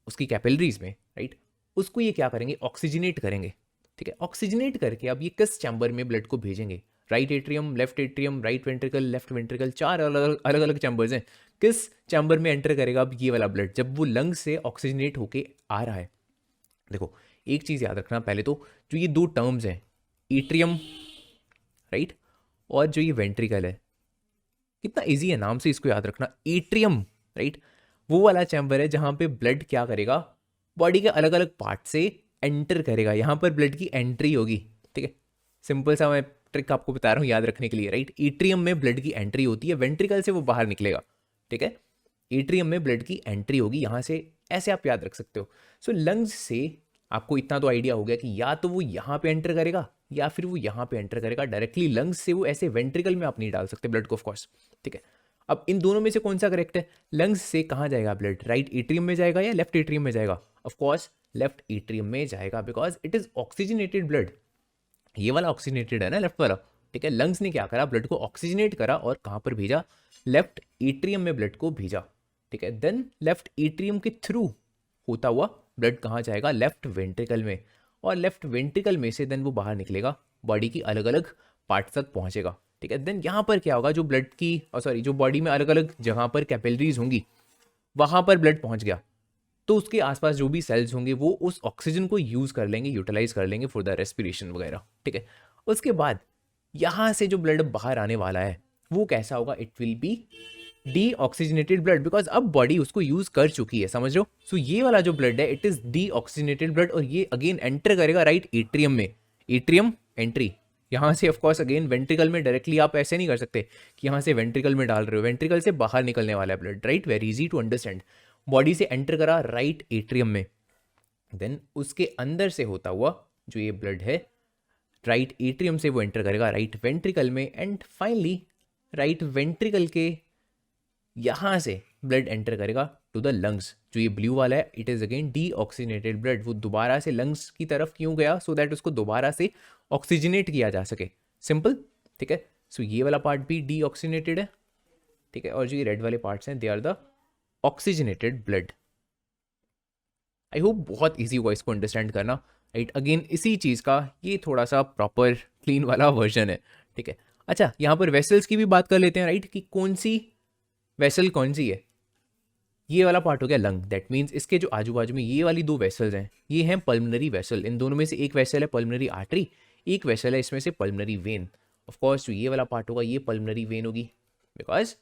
उसकी कैपिलरीज में, राइट, उसको ये क्या करेंगे? ऑक्सीजनेट करेंगे, ठीक है। ऑक्सीजनेट करके अब ये किस चैम्बर में ब्लड को भेजेंगे? Right atrium, left atrium, right ventricle, left ventricle, चार अलग अलग चैम्बर्स हैं। किस चैम्बर में एंटर करेगा अब ये वाला ब्लड जब वो लंग से ऑक्सीजनेट होके आ रहा है? देखो एक चीज़ याद रखना, पहले तो जो ये दो टर्म्स हैं एट्रियम, राइट, और जो ये वेंट्रिकल है, कितना इजी है नाम से इसको याद रखना। एट्रियम, राइट, वो वाला चैम्बर है जहां पे ब्लड क्या करेगा? बॉडी के अलग अलग पार्ट से एंटर करेगा, यहां पर ब्लड की एंट्री होगी, ठीक है। सिंपल सा मैं ट्रिक आपको बता रहा हूँ याद रखने के लिए, राइट। एट्रियम में ब्लड की एंट्री होती है, वेंट्रिकल से वो बाहर निकलेगा, ठीक है। एट्रियम में ब्लड की एंट्री होगी यहां से, ऐसे आप याद रख सकते हो। सो लंग्स से आपको इतना तो आइडिया हो गया कि या तो वो यहाँ पे एंटर करेगा या फिर वो यहाँ पे एंटर करेगा डायरेक्टली। लंग्स से वो ऐसे वेंट्रिकल में आप नहीं डाल सकते ब्लड को, ऑफ कोर्स, ठीक है। अब इन दोनों में से कौन सा करेक्ट है? लंग्स से कहाँ जाएगा ब्लड? राइट एट्रियम में जाएगा या लेफ्ट एट्रियम में जाएगा? ऑफ कोर्स लेफ्ट एट्रियम में जाएगा because it is oxygenated blood. ये वाला ऑक्सीजनेटेड है ना लेफ्ट वाला, ठीक है। लंग्स ने क्या करा, ब्लड को ऑक्सीजनेट करा और कहाँ पर भेजा, लेफ्ट एट्रियम में ब्लड को भेजा, ठीक है। देन लेफ्ट एट्रियम के थ्रू होता हुआ ब्लड कहाँ जाएगा, लेफ्ट वेंट्रिकल में, और लेफ्ट वेंट्रिकल में से देन वो बाहर निकलेगा, बॉडी की अलग अलग पार्ट तक पहुंचेगा, ठीक है। देन यहाँ पर क्या होगा, जो ब्लड की सॉरी जो बॉडी में अलग अलग जगह पर कैपिलरीज होंगी वहाँ पर ब्लड पहुँच गया, तो उसके आसपास जो भी सेल्स होंगे वो उस ऑक्सीजन को यूज़ कर लेंगे, यूटिलाइज कर लेंगे फॉर द रेस्पिरेशन वगैरह, ठीक है। उसके बाद यहाँ से जो ब्लड बाहर आने वाला है वो कैसा होगा, it will be D oxygenated blood, because अब बॉडी उसको यूज कर चुकी है, समझ रहे हो। सो ये वाला जो ब्लड है it is D oxygenated blood, और ये अगेन एंटर करेगा राइट एट्रियम में, एट्रियम एंट्री यहाँ से ऑफकोर्स अगेन वेंट्रिकल में डायरेक्टली आप ऐसे नहीं कर सकते कि यहाँ से वेंट्रिकल में डाल रहे हो, वेंट्रिकल से बाहर निकलने वाला है blood, right, very easy to understand. Body से एंटर करा राइट एट्रियम में, देन उसके अंदर से होता हुआ जो ये ब्लड है राइट एट्रियम से वो एंटर करेगा राइट वेंट्रिकल में, एंड फाइनली राइट वेंट्रिकल के यहाँ से ब्लड एंटर करेगा टू द लंग्स। जो ये ब्लू वाला है it is again D oxygenated blood, वो दोबारा से लंग्स की तरफ क्यों गया, सो दैट उसको दोबारा से ऑक्सीजनेट किया जा सके, सिंपल, ठीक है। सो ये वाला पार्ट भी डी ऑक्सीजनेटेड है, ठीक है, और जो ये रेड वाले पार्ट्स हैं they are the oxygenated blood. I hope बहुत ईजी हुआ इसको अंडरस्टैंड करना, राइट। अगेन इसी चीज़ का ये थोड़ा सा प्रॉपर क्लीन वाला वर्जन है, ठीक है। अच्छा, यहाँ पर वेसल्स की भी बात कर लेते हैं, राइट, कि कौन सी वेसल कौन सी है। ये वाला पार्ट हो गया लंग, दैट मीन्स इसके जो आजू बाजू में ये वाली दो वेसल्स हैं ये हैं पल्मनरी वेसल। इन दोनों में से एक वेसल है पल्मनरी आर्टरी, एक वेसल है इसमें से पल्मनरी वेन। ऑफ कोर्स जो ये वाला पार्ट होगा ये पल्मनरी वेन होगी, बिकॉज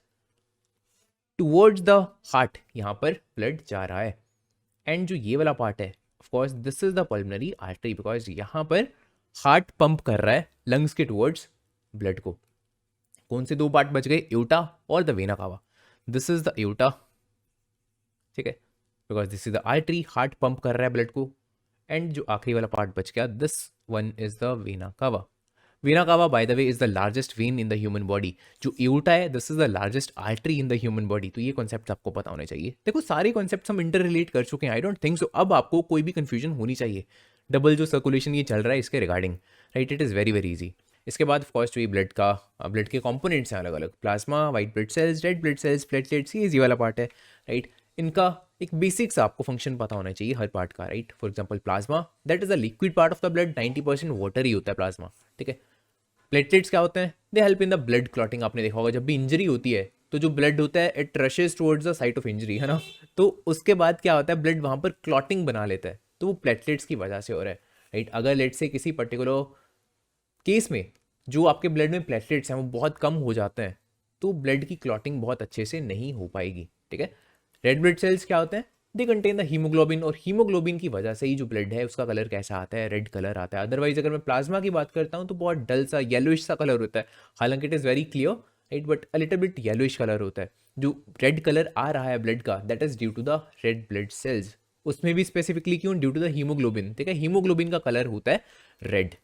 टुवर्ड्स द हार्ट यहाँ पर ब्लड जा रहा है। एंड जो ये वाला पार्ट है of course this is the pulmonary artery, because यहाँ पर हार्ट पंप कर रहा है लंग्स के टुवर्ड्स ब्लड को। कौन से दो पार्ट बच गए, एओर्टा और the vena cava. This is the aorta, ठीक है, because this is the artery, heart pump कर रहा है ब्लड को। एंड जो आखिरी वाला पार्ट बच गया this one is the vena cava. Vena cava bye the way is the largest when in the human body. जो एओर्टा है this is the largest artery in the human body. तो ये concept आपको पता होने चाहिए। देखो सारे कॉन्सेप्ट हम इंटर रिलेट कर चुके हैं, आई डोंट थिंक सो अब आपको कोई भी कंफ्यूजन होनी चाहिए। डबल जो सर्कुलेशन ये चल रहा है इसके regarding, right, it is very very easy. इसके बाद ऑफकोर्स जो ये ब्लड के कंपोनेंट्स हैं अलग अलग, plasma, white blood cells, red blood cells, platelets, ये इजी वाला पार्ट है, राइट। इनका एक बेसिक्स आपको फंक्शन पता होना चाहिए हर पार्ट का, right. For example plasma that is a liquid part of the blood, 90% water ही होता है प्लाज्मा, ठीक है। प्लेटलेट्स क्या होते हैं, they help in the blood clotting. आपने देखा होगा जब भी इंजरी होती है तो जो ब्लड होता है it rushes towards the site of injury, है ना, तो उसके बाद क्या होता है ब्लड वहाँ पर क्लॉटिंग बना लेता है, तो वो प्लेटलेट्स की वजह से हो रहा है, राइट। अगर लेट से किसी पर्टिकुलर केस में जो आपके ब्लड में प्लेटलेट्स हैं वो बहुत कम हो जाते हैं तो ब्लड की क्लॉटिंग बहुत अच्छे से नहीं हो पाएगी, ठीक है। रेड ब्लड सेल्स क्या होते हैं, दे कंटेन द हीमोग्लोबिन, और हीमोग्लोबिन की वजह से ही जो ब्लड है उसका कलर कैसा आता है, रेड कलर आता है। अदरवाइज अगर मैं प्लाज्मा की बात करता हूँ तो बहुत डल सा येलोइश सा कलर होता है, हालांकि it is very clear, right, but a little bit yellowish colour होता है। जो रेड कलर आ रहा है ब्लड का that is due to the red blood cells, उसमें भी स्पेसिफिकली क्यों, ड्यू टू द हीमोग्लोबिन, ठीक है। हीमोग्लोबिन का कलर होता है रेड,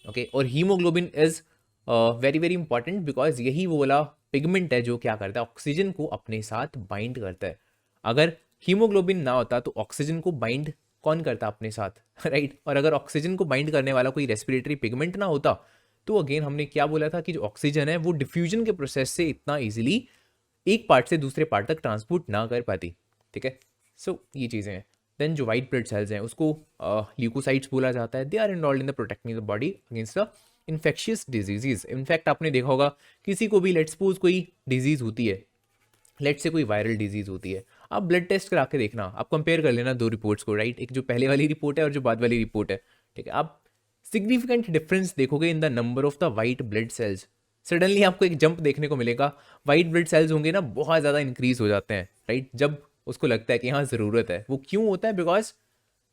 ओके। और haemoglobin is very very important because यही वो वाला पिगमेंट है जो क्या करता है, ऑक्सीजन को अपने साथ बाइंड करता है। अगर हीमोग्लोबिन ना होता तो ऑक्सीजन को बाइंड कौन करता अपने साथ, राइट। और अगर ऑक्सीजन को बाइंड करने वाला कोई रेस्पिरेटरी पिगमेंट ना होता तो अगेन हमने क्या बोला था कि जो ऑक्सीजन है वो डिफ्यूजन के प्रोसेस से इतना इजीली एक पार्ट से दूसरे पार्ट तक ट्रांसपोर्ट ना कर पाती, ठीक है। सो ये चीज़ें हैं। देन जो वाइट ब्लड सेल्स हैं उसको ल्यूकोसाइट्स बोला जाता है, they are involve in the protecting the body against the infectious diseases. In fact आपने देखा होगा किसी को भी लेट्स सपोज कोई डिजीज़ होती है, लेट से कोई वायरल डिजीज़ होती है, आप ब्लड टेस्ट करा के देखना, आप कंपेयर कर लेना दो रिपोर्ट्स को, राइट, एक जो पहले वाली रिपोर्ट है और जो बाद वाली रिपोर्ट है, ठीक है। आप सिग्निफिकेंट डिफरेंस देखोगे in the number of the white blood sales. Suddenly आपको एक जंप देखने को मिलेगा, वाइट ब्लड सेल्स होंगे ना बहुत ज़्यादा इंक्रीज हो जाते हैं, राइट, जब उसको लगता है कि हाँ ज़रूरत है। वो क्यों होता है, because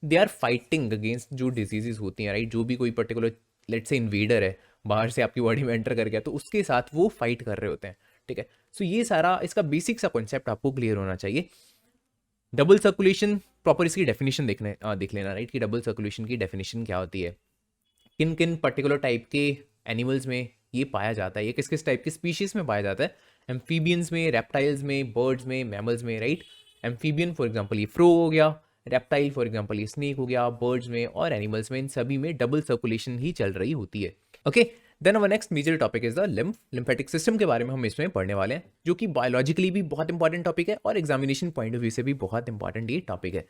they are fighting against जो डिजीजेज होती हैं, राइट। जो भी कोई पर्टिकुलर लेट से इन्वेडर है बाहर से आपकी बॉडी में एंटर कर गया तो उसके साथ वो फाइट कर रहे होते हैं, ठीक है। सो ये सारा इसका बेसिक सा कॉन्सेप्ट आपको क्लियर होना चाहिए। डबल सर्कुलेशन प्रॉपर इसकी डेफिनेशन देख लेना, राइट, कि डबल सर्कुलेशन की डेफिनेशन क्या होती है, किन किन पर्टिकुलर टाइप के एनिमल्स में ये पाया जाता है, ये किस किस टाइप की स्पीशीज में पाया जाता है, एम्फीबियंस में, रेप्टाइल्स में, बर्ड्स में, मैमल्स में, राइट। एम्फीबियन फॉर एग्जांपल ये फ्रो हो गया, रेप्टाइल फॉर एग्जाम्पल ये स्नेक हो गया, बर्ड्स में और एनिमल्स में, इन सभी में डबल सर्कुलेशन ही चल रही होती है। Okay, then our next major topic is the lymphatic system के बारे में हम इसमें पढ़ने वाले हैं, जो कि बायोलॉजिकली भी बहुत इंपॉर्टेंट टॉपिक है और एग्जामिनेशन पॉइंट ऑफ व्यू से भी बहुत इंपॉर्टेंट ये टॉपिक है।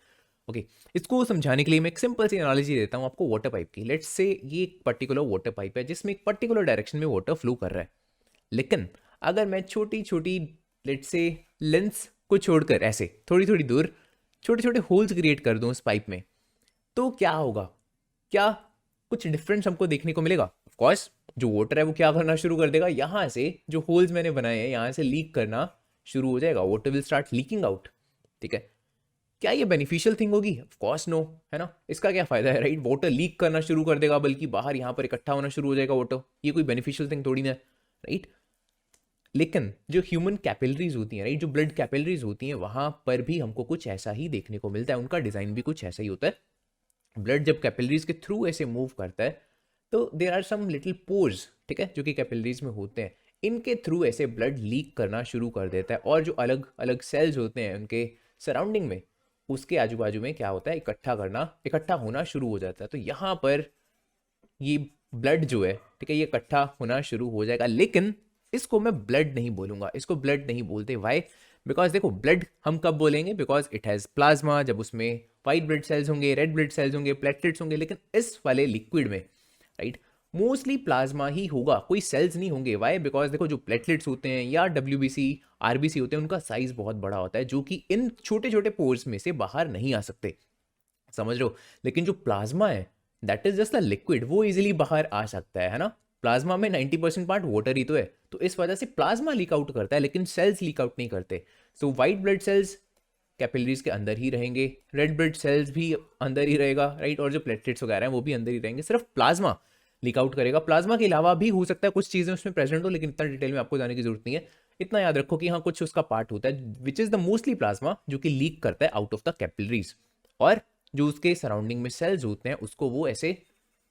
ओके, इसको समझाने के लिए मैं एक सिंपल सी एनालॉजी देता हूँ आपको वाटर पाइप की। लेट्स से ये एक पर्टिकुलर वाटर पाइप है जिसमें एक पर्टिकुलर डायरेक्शन में वाटर फ्लो कर रहा है, लेकिन अगर मैं छोटी छोटी लेट्स से लेंस को छोड़कर ऐसे थोड़ी थोड़ी दूर छोटे छोटे होल्स क्रिएट कर दूं उस पाइप में, तो क्या होगा? क्या कुछ डिफरेंस हमको देखने को मिलेगा? ऑफ कोर्स जो वाटर है वो क्या करना शुरू कर देगा, यहाँ से जो होल्स मैंने बनाए हैं यहाँ से लीक करना शुरू हो जाएगा, water will start leaking out. ठीक है, क्या ये बेनिफिशियल थिंग होगी? ऑफ कोर्स नो, है ना। इसका क्या फायदा है, राइट? वाटर लीक करना शुरू कर देगा, बल्कि बाहर यहाँ पर इकट्ठा होना शुरू हो जाएगा वाटर, ये कोई बेनिफिशियल थिंग थोड़ी ना है, राइट। लेकिन जो ह्यूमन कैपिलरीज होती हैं, राइट, जो ब्लड कैपिलरीज होती हैं, वहां पर भी हमको कुछ ऐसा ही देखने को मिलता है, उनका डिजाइन भी कुछ ऐसा ही होता है। ब्लड जब कैपिलरीज के थ्रू ऐसे मूव करता है तो there are some little pores, ठीक है, जो कि कैपिलरीज में होते हैं, इनके थ्रू ऐसे ब्लड लीक करना शुरू कर देता है, और जो अलग अलग सेल्स होते हैं उनके सराउंडिंग में, उसके आजू बाजू में क्या होता है, इकट्ठा होना शुरू हो जाता है। तो यहाँ पर ये ब्लड जो है, ठीक है, ये इकट्ठा होना शुरू हो जाएगा, लेकिन इसको मैं ब्लड नहीं बोलूंगा, इसको ब्लड नहीं बोलते। वाई? बिकॉज देखो, ब्लड हम कब बोलेंगे? बिकॉज इट हैज़ प्लाज्मा, जब उसमें वाइट ब्लड सेल्स होंगे, रेड ब्लड सेल्स होंगे, प्लेटलेट्स होंगे, लेकिन इस वाले लिक्विड में, राइट, मोस्टली प्लाज्मा ही होगा, कोई सेल्स नहीं होंगे। वाई? बिकॉज देखो, जो प्लेटलेट्स होते हैं या WBC RBC होते हैं, उनका साइज बहुत बड़ा होता है, जो कि इन छोटे छोटे पोर्स में से बाहर नहीं आ सकते, समझ रहे हो। लेकिन जो प्लाज्मा है, that is just a liquid, वो इजीली बाहर आ सकता है ना। प्लाज्मा में 90% पार्ट वाटर ही तो है, तो इस वजह से प्लाज्मा लीक आउट करता है, लेकिन सेल्स लीक आउट नहीं करते। So white blood sales capillaries के अंदर ही रहेंगे, रेड ब्लड सेल्स भी अंदर ही रहेगा, राइट, और जो प्लेटलेट्स वगैरह हैं वो भी अंदर ही रहेंगे, सिर्फ प्लाज्मा लीक आउट करेगा। प्लाज्मा के अलावा भी हो सकता है कुछ चीज़ें उसमें प्रेजेंट हो, लेकिन इतना डिटेल में आपको जाने की जरूरत नहीं है। इतना याद रखो कि हाँ, कुछ उसका पार्ट होता है विच इज़ द मोस्टली प्लाज्मा, जो कि लीक करता है आउट ऑफ द कैपिलरीज, और जो उसके सराउंडिंग में सेल्स होते हैं उसको वो ऐसे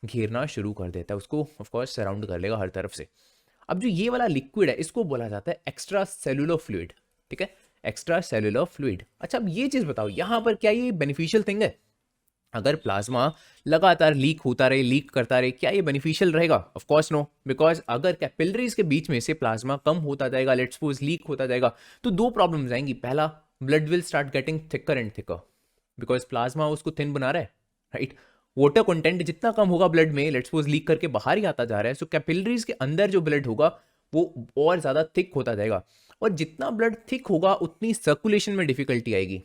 घेरना शुरू कर देता है, उसको ऑफ कोर्स सराउंड कर लेगा हर तरफ से। अब जो ये वाला लिक्विड है, इसको बोला जाता है एक्स्ट्रा सेलुलर फ्लूइड, ठीक है, एक्स्ट्रा सेलुलर फ्लूइड। अच्छा, अब ये चीज बताओ, यहां पर क्या ये बेनिफिशियल थिंग है? अगर प्लाज्मा लगातार लीक होता रहे, लीक करता रहे, क्या ये बेनिफिशियल रहेगा? ऑफ कोर्स नो, बिकॉज अगर कैपिलरीज के बीच में से प्लाज्मा कम होता जाएगा, लेट्स सपोज लीक होता जाएगा, तो दो प्रॉब्लम्स आएंगी। पहला, blood will start getting thicker and thicker, because plasma उसको थिन बना रहा है, राइट। वाटर कंटेंट जितना कम होगा ब्लड में, लेट्स सपोज लीक करके बाहर ही आता जा रहा है, सो कैपिलरीज के अंदर जो ब्लड होगा वो और ज्यादा थिक होता जाएगा, और जितना ब्लड थिक होगा उतनी सर्कुलेशन में डिफिकल्टी आएगी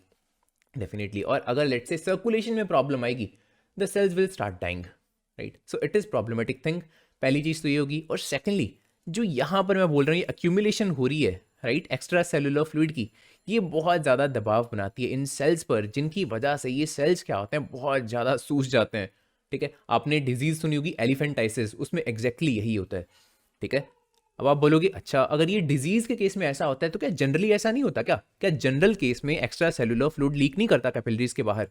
डेफिनेटली। और अगर लेट्स से सर्कुलेशन में प्रॉब्लम आएगी, the cells will start dying, right. So it is problematic thing, पहली चीज तो ये होगी। और सेकेंडली, जो यहां पर मैं बोल रहा हूँ, ये अक्यूमुलेशन हो रही है, राइट, एक्स्ट्रा सेलुलर फ्लूइड की, ये बहुत ज़्यादा दबाव बनाती है इन सेल्स पर, जिनकी वजह से ये सेल्स क्या होते हैं, बहुत ज़्यादा सूज जाते हैं, ठीक है। आपने डिजीज सुनी होगी एलिफेंटाइसिस, उसमें एग्जैक्टली यही होता है, ठीक है। अब आप बोलोगे, अच्छा, अगर ये डिजीज के केस में ऐसा होता है तो क्या जनरली ऐसा नहीं होता? क्या जनरल केस में एक्स्ट्रा सेलुलर फ्लूइड लीक नहीं करता कैपिलरीज के बाहर?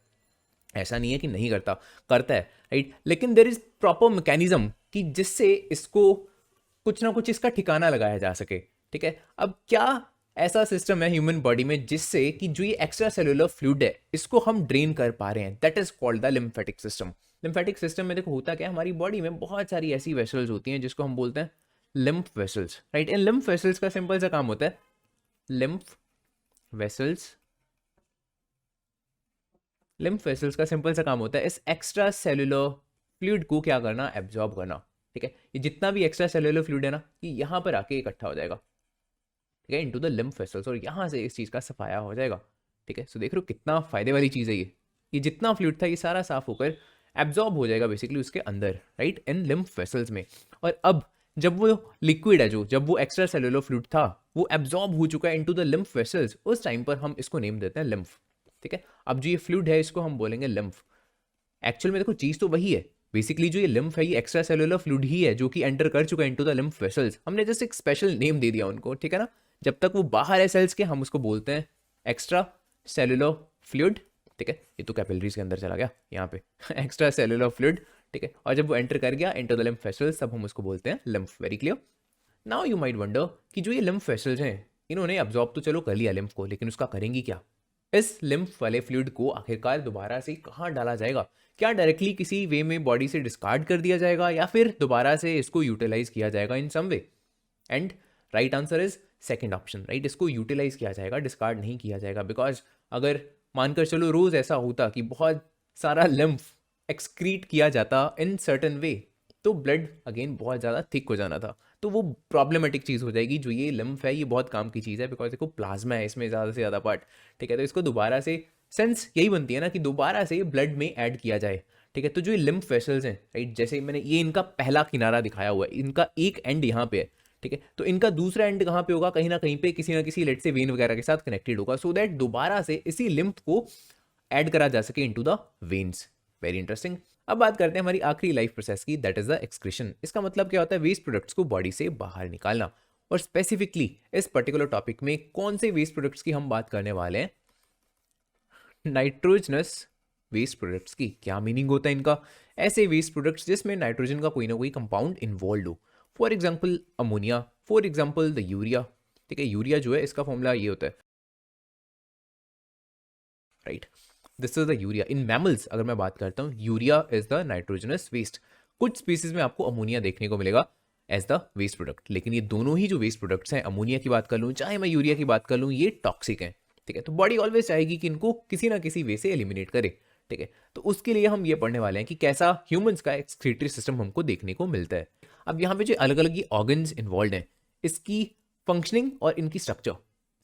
ऐसा नहीं है कि नहीं करता, करता है, राइट। लेकिन देयर इज प्रॉपर मैकेनिज्म कि जिससे इसको कुछ ना कुछ इसका ठिकाना लगाया जा सके, ठीक है। अब क्या ऐसा सिस्टम है ह्यूमन बॉडी में जिससे कि जो ये एक्स्ट्रा सेलुलर फ्लूइड है इसको हम ड्रेन कर पा रहे हैं? That is called the lymphatic system. Lymphatic system में देखो होता क्या है, हमारी बॉडी में बहुत सारी ऐसी वेसल्स होती हैं जिसको हम बोलते हैं लिम्फ वेसल्स, राइट। इन लिम्फ वेसल्स का सिंपल सा काम होता है, लिम्फ वेसल्स का सिंपल सा काम होता है इस एक्स्ट्रा सेलुलर फ्लूइड को क्या करना, एब्जॉर्ब करना, ठीक है। ये जितना भी एक्स्ट्रा सेलुलर फ्लूइड है ना, ये यहाँ पर आके इकट्ठा हो जाएगा, ठीक है, इनटू द लिम्फ वेसल्स, और यहाँ से इस चीज़ का सफाया हो जाएगा, ठीक है। सो देख रहे हो कितना फायदे वाली चीज़ है ये जितना फ्लूइड था ये सारा साफ होकर एब्जॉर्ब हो जाएगा बेसिकली उसके अंदर, राइट, इन लिम्फ वेसल्स में। और अब जब वो लिक्विड है, जब वो एक्स्ट्रा सेलुलर फ्लूइड था वो एब्जॉर्ब हो चुका है इनटू द लिम्फ वेसल्स, उस टाइम पर हम इसको नेम देते हैं लिम्फ, ठीक है। अब जो ये फ्लूइड है इसको हम बोलेंगे लिम्फ। एक्चुअल में देखो चीज़ तो वही है, बेसिकली जो ये लिम्फ है ये एक्स्ट्रा सेलुलर फ्लूइड ही है जो कि एंटर कर चुका है इनटू द लिम्फ वेसल्स। हमने जस्ट एक स्पेशल नेम दे दिया उनको, ठीक है ना। जब तक वो बाहर है सेल्स के, हम उसको बोलते हैं एक्स्ट्रा सेलुलर फ्लूइड, ठीक है। ये तो कैपिलरीज के अंदर चला गया यहाँ पे एक्स्ट्रा सेलुलर फ्लूइड, ठीक है। और जब वो एंटर कर गया इनटू द लिम्फ वेसल्स, तब हम उसको बोलते हैं lymph. Very clear. Now you might wonder कि जो ये लिम्फ वेसल्स हैं, इन्होंने अब्जॉर्ब तो चलो कर लिया लिम्फ को, लेकिन उसका करेंगी क्या? इस लिम्फ वाले फ्लूइड को आखिरकार दोबारा से कहाँ डाला जाएगा? क्या डायरेक्टली किसी वे में बॉडी से डिस्कार्ड कर दिया जाएगा या फिर दोबारा से इसको यूटिलाइज किया जाएगा in some way? And right answer is second option, right? इसको यूटिलाइज किया जाएगा, डिस्कार्ड नहीं किया जाएगा। बिकॉज अगर मानकर चलो रोज ऐसा होता कि बहुत सारा लिम्फ एक्सक्रीट किया जाता इन सर्टन वे, तो ब्लड अगेन बहुत ज़्यादा थिक हो जाना था, तो वो प्रॉब्लमेटिक चीज़ हो जाएगी। जो ये लिम्फ है ये बहुत काम की चीज़ है, बिकॉज देखो प्लाज्मा है इसमें ज़्यादा से ज़्यादा पार्ट, ठीक है? तो इसको दोबारा से सेंस यही बनती है ना कि दोबारा से ब्लड में ऐड किया जाए, ठीक है? तो जो ये लिम्फ वेसल्स हैं, राइट, जैसे मैंने ये इनका पहला किनारा दिखाया हुआ है, इनका एक एंड यहाँ पे है, ठीक है? तो इनका दूसरा एंड कहाँ पे होगा? कहीं ना कहीं पे किसी ना किसी लेट से वेन वगैरह के साथ कनेक्टेड होगा, सो दैट दोबारा से इसी लिम्फ को ऐड करा जा सके into the veins. Very interesting. अब बात करते हैं हमारी आखिरी लाइफ प्रोसेस की, दैट इज द एक्सक्रीशन। इसका मतलब क्या होता है? वेस्ट प्रोडक्ट्स को बॉडी से बाहर निकालना। और स्पेसिफिकली इस पर्टिकुलर टॉपिक में कौन से वेस्ट प्रोडक्ट्स की हम बात करने वाले हैं? नाइट्रोजनस वेस्ट प्रोडक्ट्स की। क्या मीनिंग होता है इनका? ऐसे वेस्ट प्रोडक्ट्स जिसमें नाइट्रोजन का कोई ना कोई कंपाउंड इन्वॉल्व हो। For example ammonia, for example the urea, ठीक है? यूरिया जो है इसका फॉर्मूला ये होता है, right? This is the urea. In mammals अगर मैं बात करता हूँ, urea is the nitrogenous waste. कुछ स्पीसीज में आपको अमोनिया देखने को मिलेगा एज द वेस्ट प्रोडक्ट, लेकिन ये दोनों ही जो वेस्ट प्रोडक्ट्स हैं, अमोनिया की बात कर लूँ चाहे मैं यूरिया की बात कर लूँ, ये टॉक्सिक हैं, ठीक है? तो बॉडी ऑलवेज चाहेगी कि इनको किसी ना किसी वे से एलिमिनेट करे, ठीक है? तो उसके लिए हम ये पढ़ने वाले हैं कि कैसा ह्यूमंस का एक्सक्रीटरी सिस्टम हमको देखने को मिलता है। अब यहाँ पे जो अलग अलग ये ऑर्गन्स इन्वॉल्व हैं, इसकी फंक्शनिंग और इनकी स्ट्रक्चर,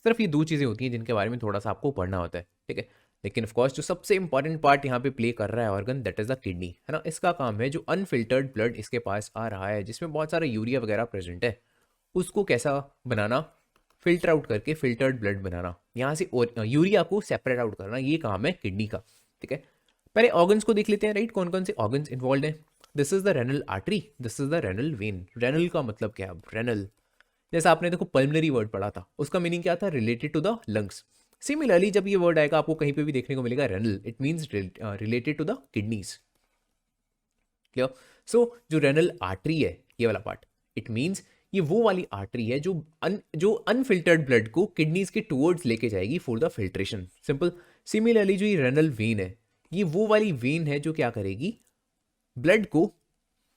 सिर्फ ये दो चीज़ें होती हैं जिनके बारे में थोड़ा सा आपको पढ़ना होता है, ठीक है? लेकिन ऑफ कोर्स जो सबसे इंपॉर्टेंट पार्ट यहाँ पे प्ले कर रहा है organ, that is the kidney, है ना? इसका काम है जो अनफिल्टर्ड ब्लड इसके पास आ रहा है, जिसमें बहुत सारा यूरिया वगैरह प्रेजेंट है, उसको कैसा बनाना? फिल्टर आउट करके फिल्टर्ड ब्लड बनाना, यहाँ से यूरिया को सेपरेट आउट करना, ये काम है किडनी का, ठीक है? पहले ऑर्गन्स को देख लेते हैं, राइट? कौन कौन से ऑर्गन्स इन्वॉल्व हैं? This is the renal artery, this is the renal vein. Renal का मतलब क्या है? रेनल, जैसा आपने देखो पल्मनरी वर्ड पढ़ा था, उसका मीनिंग क्या था? Related to the lungs. Similarly जब ये वर्ड आएगा आपको कहीं पे भी देखने को मिलेगा renal, it means related to the kidneys. Clear? So जो रेनल आर्टरी है, ये वाला पार्ट, इट मींस ये वो वाली आर्टरी है जो अनफिल्टर्ड ब्लड को किडनीज के टुवर्ड्स लेके जाएगी for the filtration. Simple. Similarly जो ये रेनल वेन है, ये वो वाली वेन है जो क्या करेगी? ब्लड को,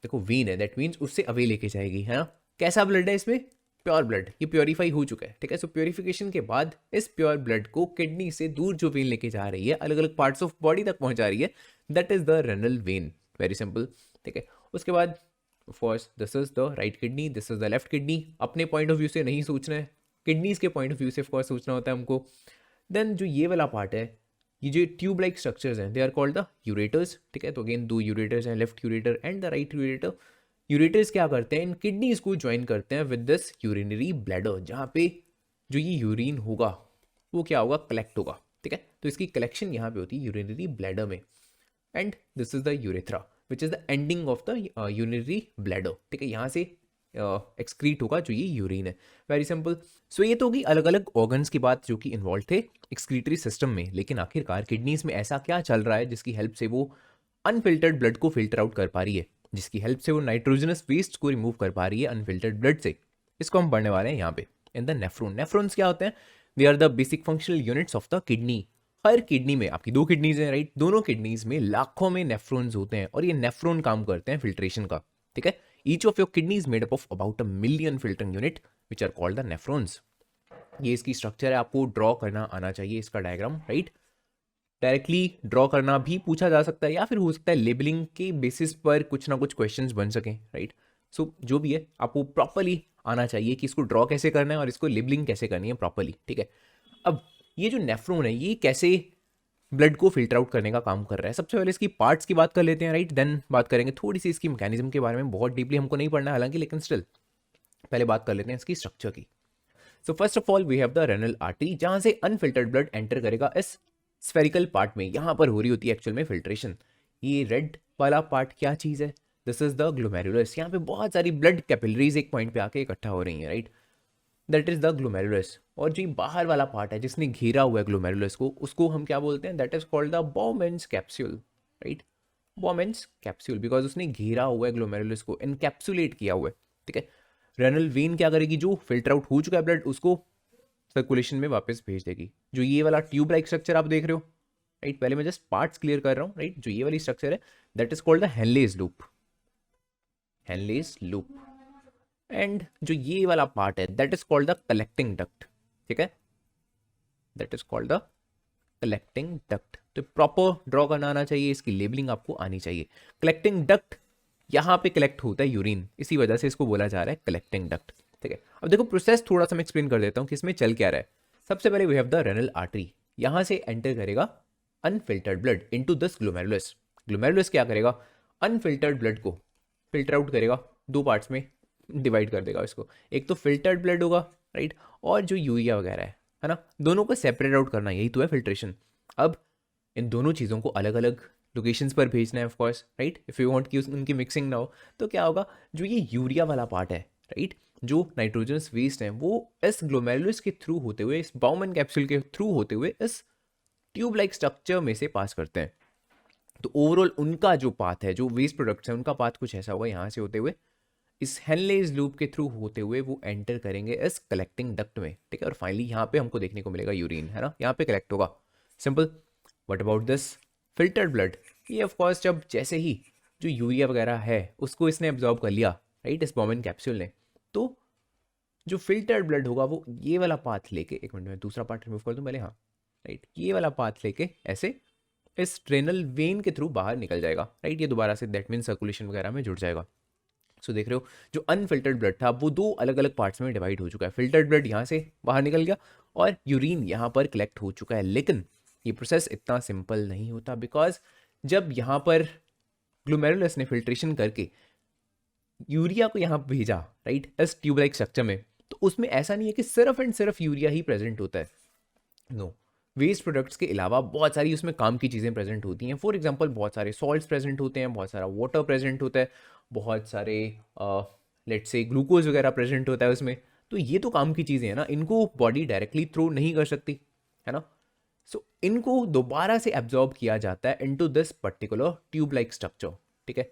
देखो वेन है दैट मीन्स उससे अवे लेके जाएगी, है ना? कैसा ब्लड है इसमें? Pure blood. ये प्योरीफाई हो चुका है, ठीक है? सो प्योरीफिकेशन के बाद इस प्योर ब्लड को किडनी से दूर जो वेन लेके जा रही है, अलग अलग पार्ट्स ऑफ बॉडी तक पहुंचा रही है, that is the renal vein. Very simple, ठीक है? उसके बाद first this is the right kidney, this is the left kidney. अपने पॉइंट ऑफ व्यू से नहीं सोचना है, किडनीज के पॉइंट ऑफ व्यू से ऑफकोर्स सोचना होता है हमको। देन जो ये वाला पार्ट है, ये जो ट्यूब लाइक स्ट्रक्चर्स हैं, they are called the ureters, ठीक है? तो अगेन दो यूरेटर्स हैं, left ureter and the right ureter. Ureters क्या करते हैं? इन किडनीज को ज्वाइन करते हैं विद दिस यूरिनरी ब्लैडर, जहाँ पे जो ये यूरिन होगा वो क्या होगा? कलेक्ट होगा, ठीक है? तो इसकी कलेक्शन यहाँ पे होती है यूरिनरी ब्लैडर में। And this is the urethra which is the ending of the urinary bladder, ठीक है? यहाँ से एक्सक्रीट होगा जो ये यूरिन है। Very simple. सो ये तो होगी अलग अलग ऑर्गन्स की बात जो कि इन्वॉल्व थे एक्सक्रीटरी सिस्टम में, लेकिन आखिरकार किडनीज में ऐसा क्या चल रहा है जिसकी हेल्प से वो अनफिल्टर्ड ब्लड को फिल्टर आउट कर पा रही है, जिसकी हेल्प से वो नाइट्रोजनस वेस्ट को रिमूव कर पा रही है अनफिल्टर्ड ब्लड से? इसको हम पढ़ने वाले हैं यहाँ पे इन द नेफ्रॉन। नेफ्रॉन्स क्या होते हैं? They are the basic functional units of the kidney. हर किडनी में, आपकी दो किडनीज हैं, राइट? दोनों किडनीज में लाखों में नेफ्रॉन्स होते हैं और ये नेफ्रॉन काम करते हैं फिल्ट्रेशन का, ठीक है? Each of your kidney is made up of about 1 million filtering unit which are called the nephrons. ये इसकी स्ट्रक्चर है, आपको ड्रॉ करना आना चाहिए इसका डायग्राम, राइट? डायरेक्टली ड्रॉ करना भी पूछा जा सकता है, या फिर हो सकता है लेबलिंग के बेसिस पर कुछ ना कुछ क्वेश्चंस बन सकें, राइट? सो जो भी है आपको प्रॉपरली आना चाहिए कि इसको ड्रॉ कैसे करना है और इसको लेबलिंग कैसे करनी है प्रॉपरली, ठीक है? अब ये जो नेफ्रॉन है ये कैसे ब्लड को फिल्टर आउट करने का काम कर रहा है? सबसे पहले इसकी पार्ट्स की बात कर लेते हैं, राइट? देन बात करेंगे थोड़ी सी इसकी मैकेनिज्म के बारे में, बहुत डीपली हमको नहीं पढ़ना है हालांकि, लेकिन स्टिल पहले बात कर लेते हैं इसकी स्ट्रक्चर की। So first of all we have the renal artery, जहां से अनफिल्टर्ड ब्लड एंटर करेगा इस स्फेरिकल पार्ट में, यहां पर हो रही होती है एक्चुअल में फिल्ट्रेशन। ये रेड वाला पार्ट क्या चीज है? This is the glomerulus. यहाँ पे बहुत सारी ब्लड कैपिलरीज एक पॉइंट पे आके इकट्ठा हो रही हैं, right? That is the glomerulus. और जो बाहर वाला पार्ट है जिसने घेरा हुआ है ग्लोमेरुलस को, उसको हम क्या बोलते हैं? That is called the Bowman's capsule, right? Bowman's capsule, because उसने घेरा हुआ है ग्लोमेरुलस को, इनकैप्सुलेट किया हुआ है, ठीक है? रेनल वेन क्या करेगी? जो फिल्टर आउट हो चुका है ब्लड उसको सर्कुलेशन में वापस भेज देगी। जो ये वाला ट्यूब लाइक स्ट्रक्चर आप देख रहे हो, राइट, पहले मैं जस्ट पार्ट्स क्लियर कर रहा हूँ, राइट, जो ये वाली स्ट्रक्चर है that is called the Henle's loop, Henle's loop. And जो ये वाला पार्ट है that is called the collecting duct, ठीक है, that is called the collecting duct. तो प्रॉपर ड्रॉ करना आना चाहिए, इसकी लेबलिंग आपको आनी चाहिए। कलेक्टिंग डक्ट, यहाँ पे कलेक्ट होता है यूरिन, इसी वजह से इसको बोला जा रहा है कलेक्टिंग डक्ट, ठीक है। अब देखो प्रोसेस थोड़ा सा मैं एक्सप्लेन कर देता हूँ कि इसमें चल क्या रहा है। सबसे पहले we have the renal artery, यहाँ से एंटर करेगा unfiltered blood into this glomerulus. Glomerulus क्या करेगा, अनफिल्टर्ड ब्लड को फिल्टर आउट करेगा, दो पार्ट्स में डिवाइड कर देगा इसको, एक तो फिल्टर्ड ब्लड होगा, राइट, और जो यूरिया वगैरह है ना, दोनों को सेपरेट आउट करना, यही तो है फिल्ट्रेशन। अब इन दोनों चीज़ों को अलग अलग लोकेशंस पर भेजना है, of course, right, if you want कि उनकी मिक्सिंग ना हो, तो क्या होगा, जो ये यूरिया वाला पार्ट है, राइट, जो नाइट्रोजनस वेस्ट है, वो इस ग्लोमेरुलस के थ्रू होते हुए, इस बाउमन कैप्सूल के थ्रू होते हुए इस ट्यूब लाइक स्ट्रक्चर में से पास करते हैं। तो ओवरऑल उनका जो पाथ है, जो वेस्ट प्रोडक्ट्स हैं, उनका पाथ कुछ ऐसा होगा, यहाँ से होते हुए इस हेनलेज लूप के थ्रू होते हुए वो एंटर करेंगे इस कलेक्टिंग डक्ट में, ठीक है, और फाइनली यहाँ पे हमको देखने को मिलेगा यूरिन, है ना, यहाँ पे कलेक्ट होगा, simple. What about this filtered blood, ये ऑफ कोर्स जब जैसे ही जो यूरिया वगैरह है उसको इसने एब्जॉर्ब कर लिया, राइट, इस बाउमन कैप्सूल ने, तो जो फिल्टर्ड ब्लड होगा वो ये वाला पाथ लेके, एक मिनट में दूसरा पार्ट रिमूव कर दूं पहले, हाँ, राइट, ये वाला पाथ लेके ऐसे इस रेनल वेन के थ्रू बाहर निकल जाएगा, राइट, ये दोबारा से दैट मीन सर्कुलेशन वगैरह में जुड़ जाएगा। सो देख रहे हो जो अनफिल्टर्ड ब्लड था वो दो अलग अलग पार्ट्स में डिवाइड हो चुका है, फिल्टर्ड ब्लड यहाँ से बाहर निकल गया और यूरिन यहाँ पर कलेक्ट हो चुका है। लेकिन ये प्रोसेस इतना सिंपल नहीं होता, बिकॉज जब यहाँ पर ग्लोमेरुलस ने फिल्ट्रेशन करके यूरिया को यहाँ भेजा, राइट, इस ट्यूब लाइक स्ट्रक्चर में, तो उसमें ऐसा नहीं है कि सिर्फ एंड सिर्फ यूरिया ही प्रेजेंट होता है, नो, वेस्ट प्रोडक्ट्स के अलावा बहुत सारी उसमें काम की चीज़ें प्रेजेंट होती हैं। फॉर एग्जांपल बहुत सारे सॉल्ट्स प्रेजेंट होते हैं, बहुत सारा वाटर प्रेजेंट होता है, बहुत सारे लेट्स से ग्लूकोज वगैरह प्रेजेंट होता है उसमें। तो ये तो काम की चीज़ें हैं ना, इनको बॉडी डायरेक्टली थ्रो नहीं कर सकती, है ना। सो इनको दोबारा से एब्जॉर्ब किया जाता है into this particular tube like structure, ठीक है,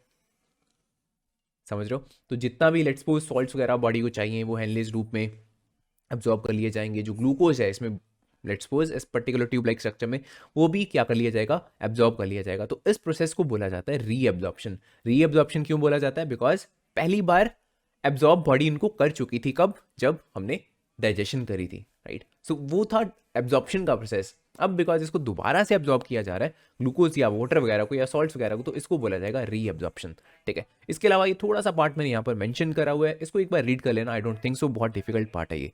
समझ रहे हो। तो जितना भी लेट्स सपोज सॉल्ट्स वगैरह बॉडी को चाहिए वो हेनलेज रूप में एब्जॉर्ब कर लिए जाएंगे। जो ग्लूकोज है इसमें लेट्स सपोज इस पर्टिकुलर ट्यूब लाइक स्ट्रक्चर में, वो भी क्या कर लिया जाएगा, एब्जॉर्ब कर लिया जाएगा। तो इस प्रोसेस को बोला जाता है रीएब्जॉर्प्शन। रीएब्जॉर्प्शन क्यों बोला जाता है, बिकॉज पहली बार एब्जॉर्ब बॉडी इनको कर चुकी थी, कब, जब हमने डाइजेशन करी थी, राइट। सो वो था एब्जॉर्प्शन का प्रोसेस। अब बिकॉज इसको दोबारा से एब्जॉर्ब किया जा रहा है ग्लूकोज या वाटर वगैरह को या सॉल्ट्स वगैरह को, तो इसको बोला जाएगा रीएब्जॉर्प्शन, ठीक है। इसके अलावा ये थोड़ा सा पार्ट मैंने यहाँ पर मेंशन करा हुआ है, इसको एक बार रीड कर लेना, आई डोंट थिंक सो बहुत डिफिकल्ट पार्ट है ये।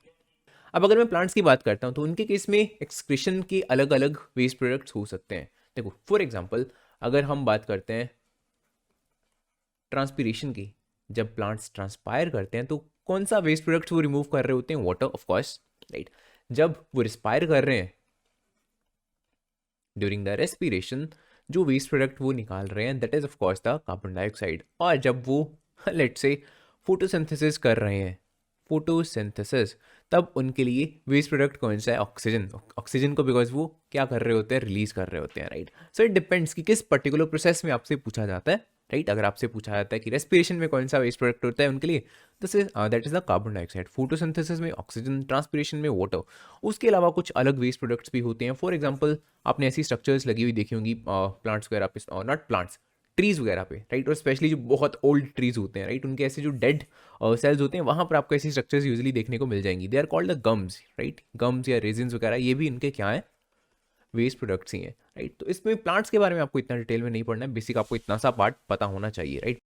अब अगर मैं प्लांट्स की बात करता हूँ तो उनके केस में एक्सक्रीशन के अलग अलग वेस्ट प्रोडक्ट्स हो सकते हैं। देखो फॉर एग्जांपल अगर हम बात करते हैं ट्रांसपीरेशन की, जब प्लांट्स ट्रांसपायर करते हैं तो कौन सा वेस्ट प्रोडक्ट्स वो रिमूव कर रहे होते हैं, वाटर ऑफ कोर्स, राइट। जब वो रिस्पायर कर रहे हैं ड्यूरिंग द रेस्पिरेशन, जो वेस्ट प्रोडक्ट वो निकाल रहे हैं that is of course the carbon dioxide. और जब वो लेट्स से फोटोसिंथेसिस कर रहे हैं, फोटोसिंथेसिस, तब उनके लिए वेस्ट प्रोडक्ट कौन सा है, ऑक्सीजन। ऑक्सीजन को बिकॉज वो क्या कर रहे होते हैं, रिलीज कर रहे होते हैं, राइट। सो इट डिपेंड्स कि किस पर्टिकुलर प्रोसेस में आपसे पूछा जाता है, राइट। अगर आपसे पूछा जाता है कि रेस्पिरेशन में कौन सा वेस्ट प्रोडक्ट होता है उनके लिए, that is the carbon dioxide. Photosynthesis में ऑक्सीजन, ट्रांसपिरेशन में वाटर। उसके अलावा कुछ अलग वेस्ट प्रोडक्ट्स भी होते हैं। फॉर एग्जाम्पल आपने ऐसी स्ट्रक्चर्स लगी हुई देखी होंगी प्लांट्स वगैरह पे, नॉट प्लांट्स, ट्रीज वगैरह पे, राइट। और स्पेशली जो बहुत ओल्ड ट्रीज होते हैं, राइट, उनके ऐसे जो डेड सेल्स होते हैं वहाँ पर आपको ऐसी स्ट्रक्चर्स यूजुअली देखने को मिल जाएंगी। They are called the gums, right. Gums या रेजिन्स वगैरह, ये भी इनके क्या है, वेस्ट प्रोडक्ट्स ही हैं, राइट। तो इसमें प्लांट्स के बारे में आपको इतना डिटेल में नहीं पढ़ना है, बेसिक आपको इतना सा पार्ट पता होना चाहिए, राइट,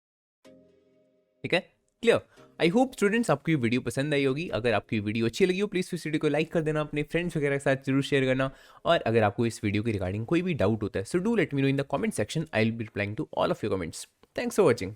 ठीक है, क्लियर। आई होप स्टूडेंट्स आपको ये वीडियो पसंद आई होगी। अगर आपकी वीडियो अच्छी लगी हो प्लीज़ इस वीडियो को लाइक कर देना, अपने फ्रेंड्स वगैरह के साथ जरूर शेयर करना। और अगर आपको इस वीडियो के रिगार्डिंग कोई भी डाउट होता है so do let me know in the comment section, I will be replying to all of your comments. Thanks for watching.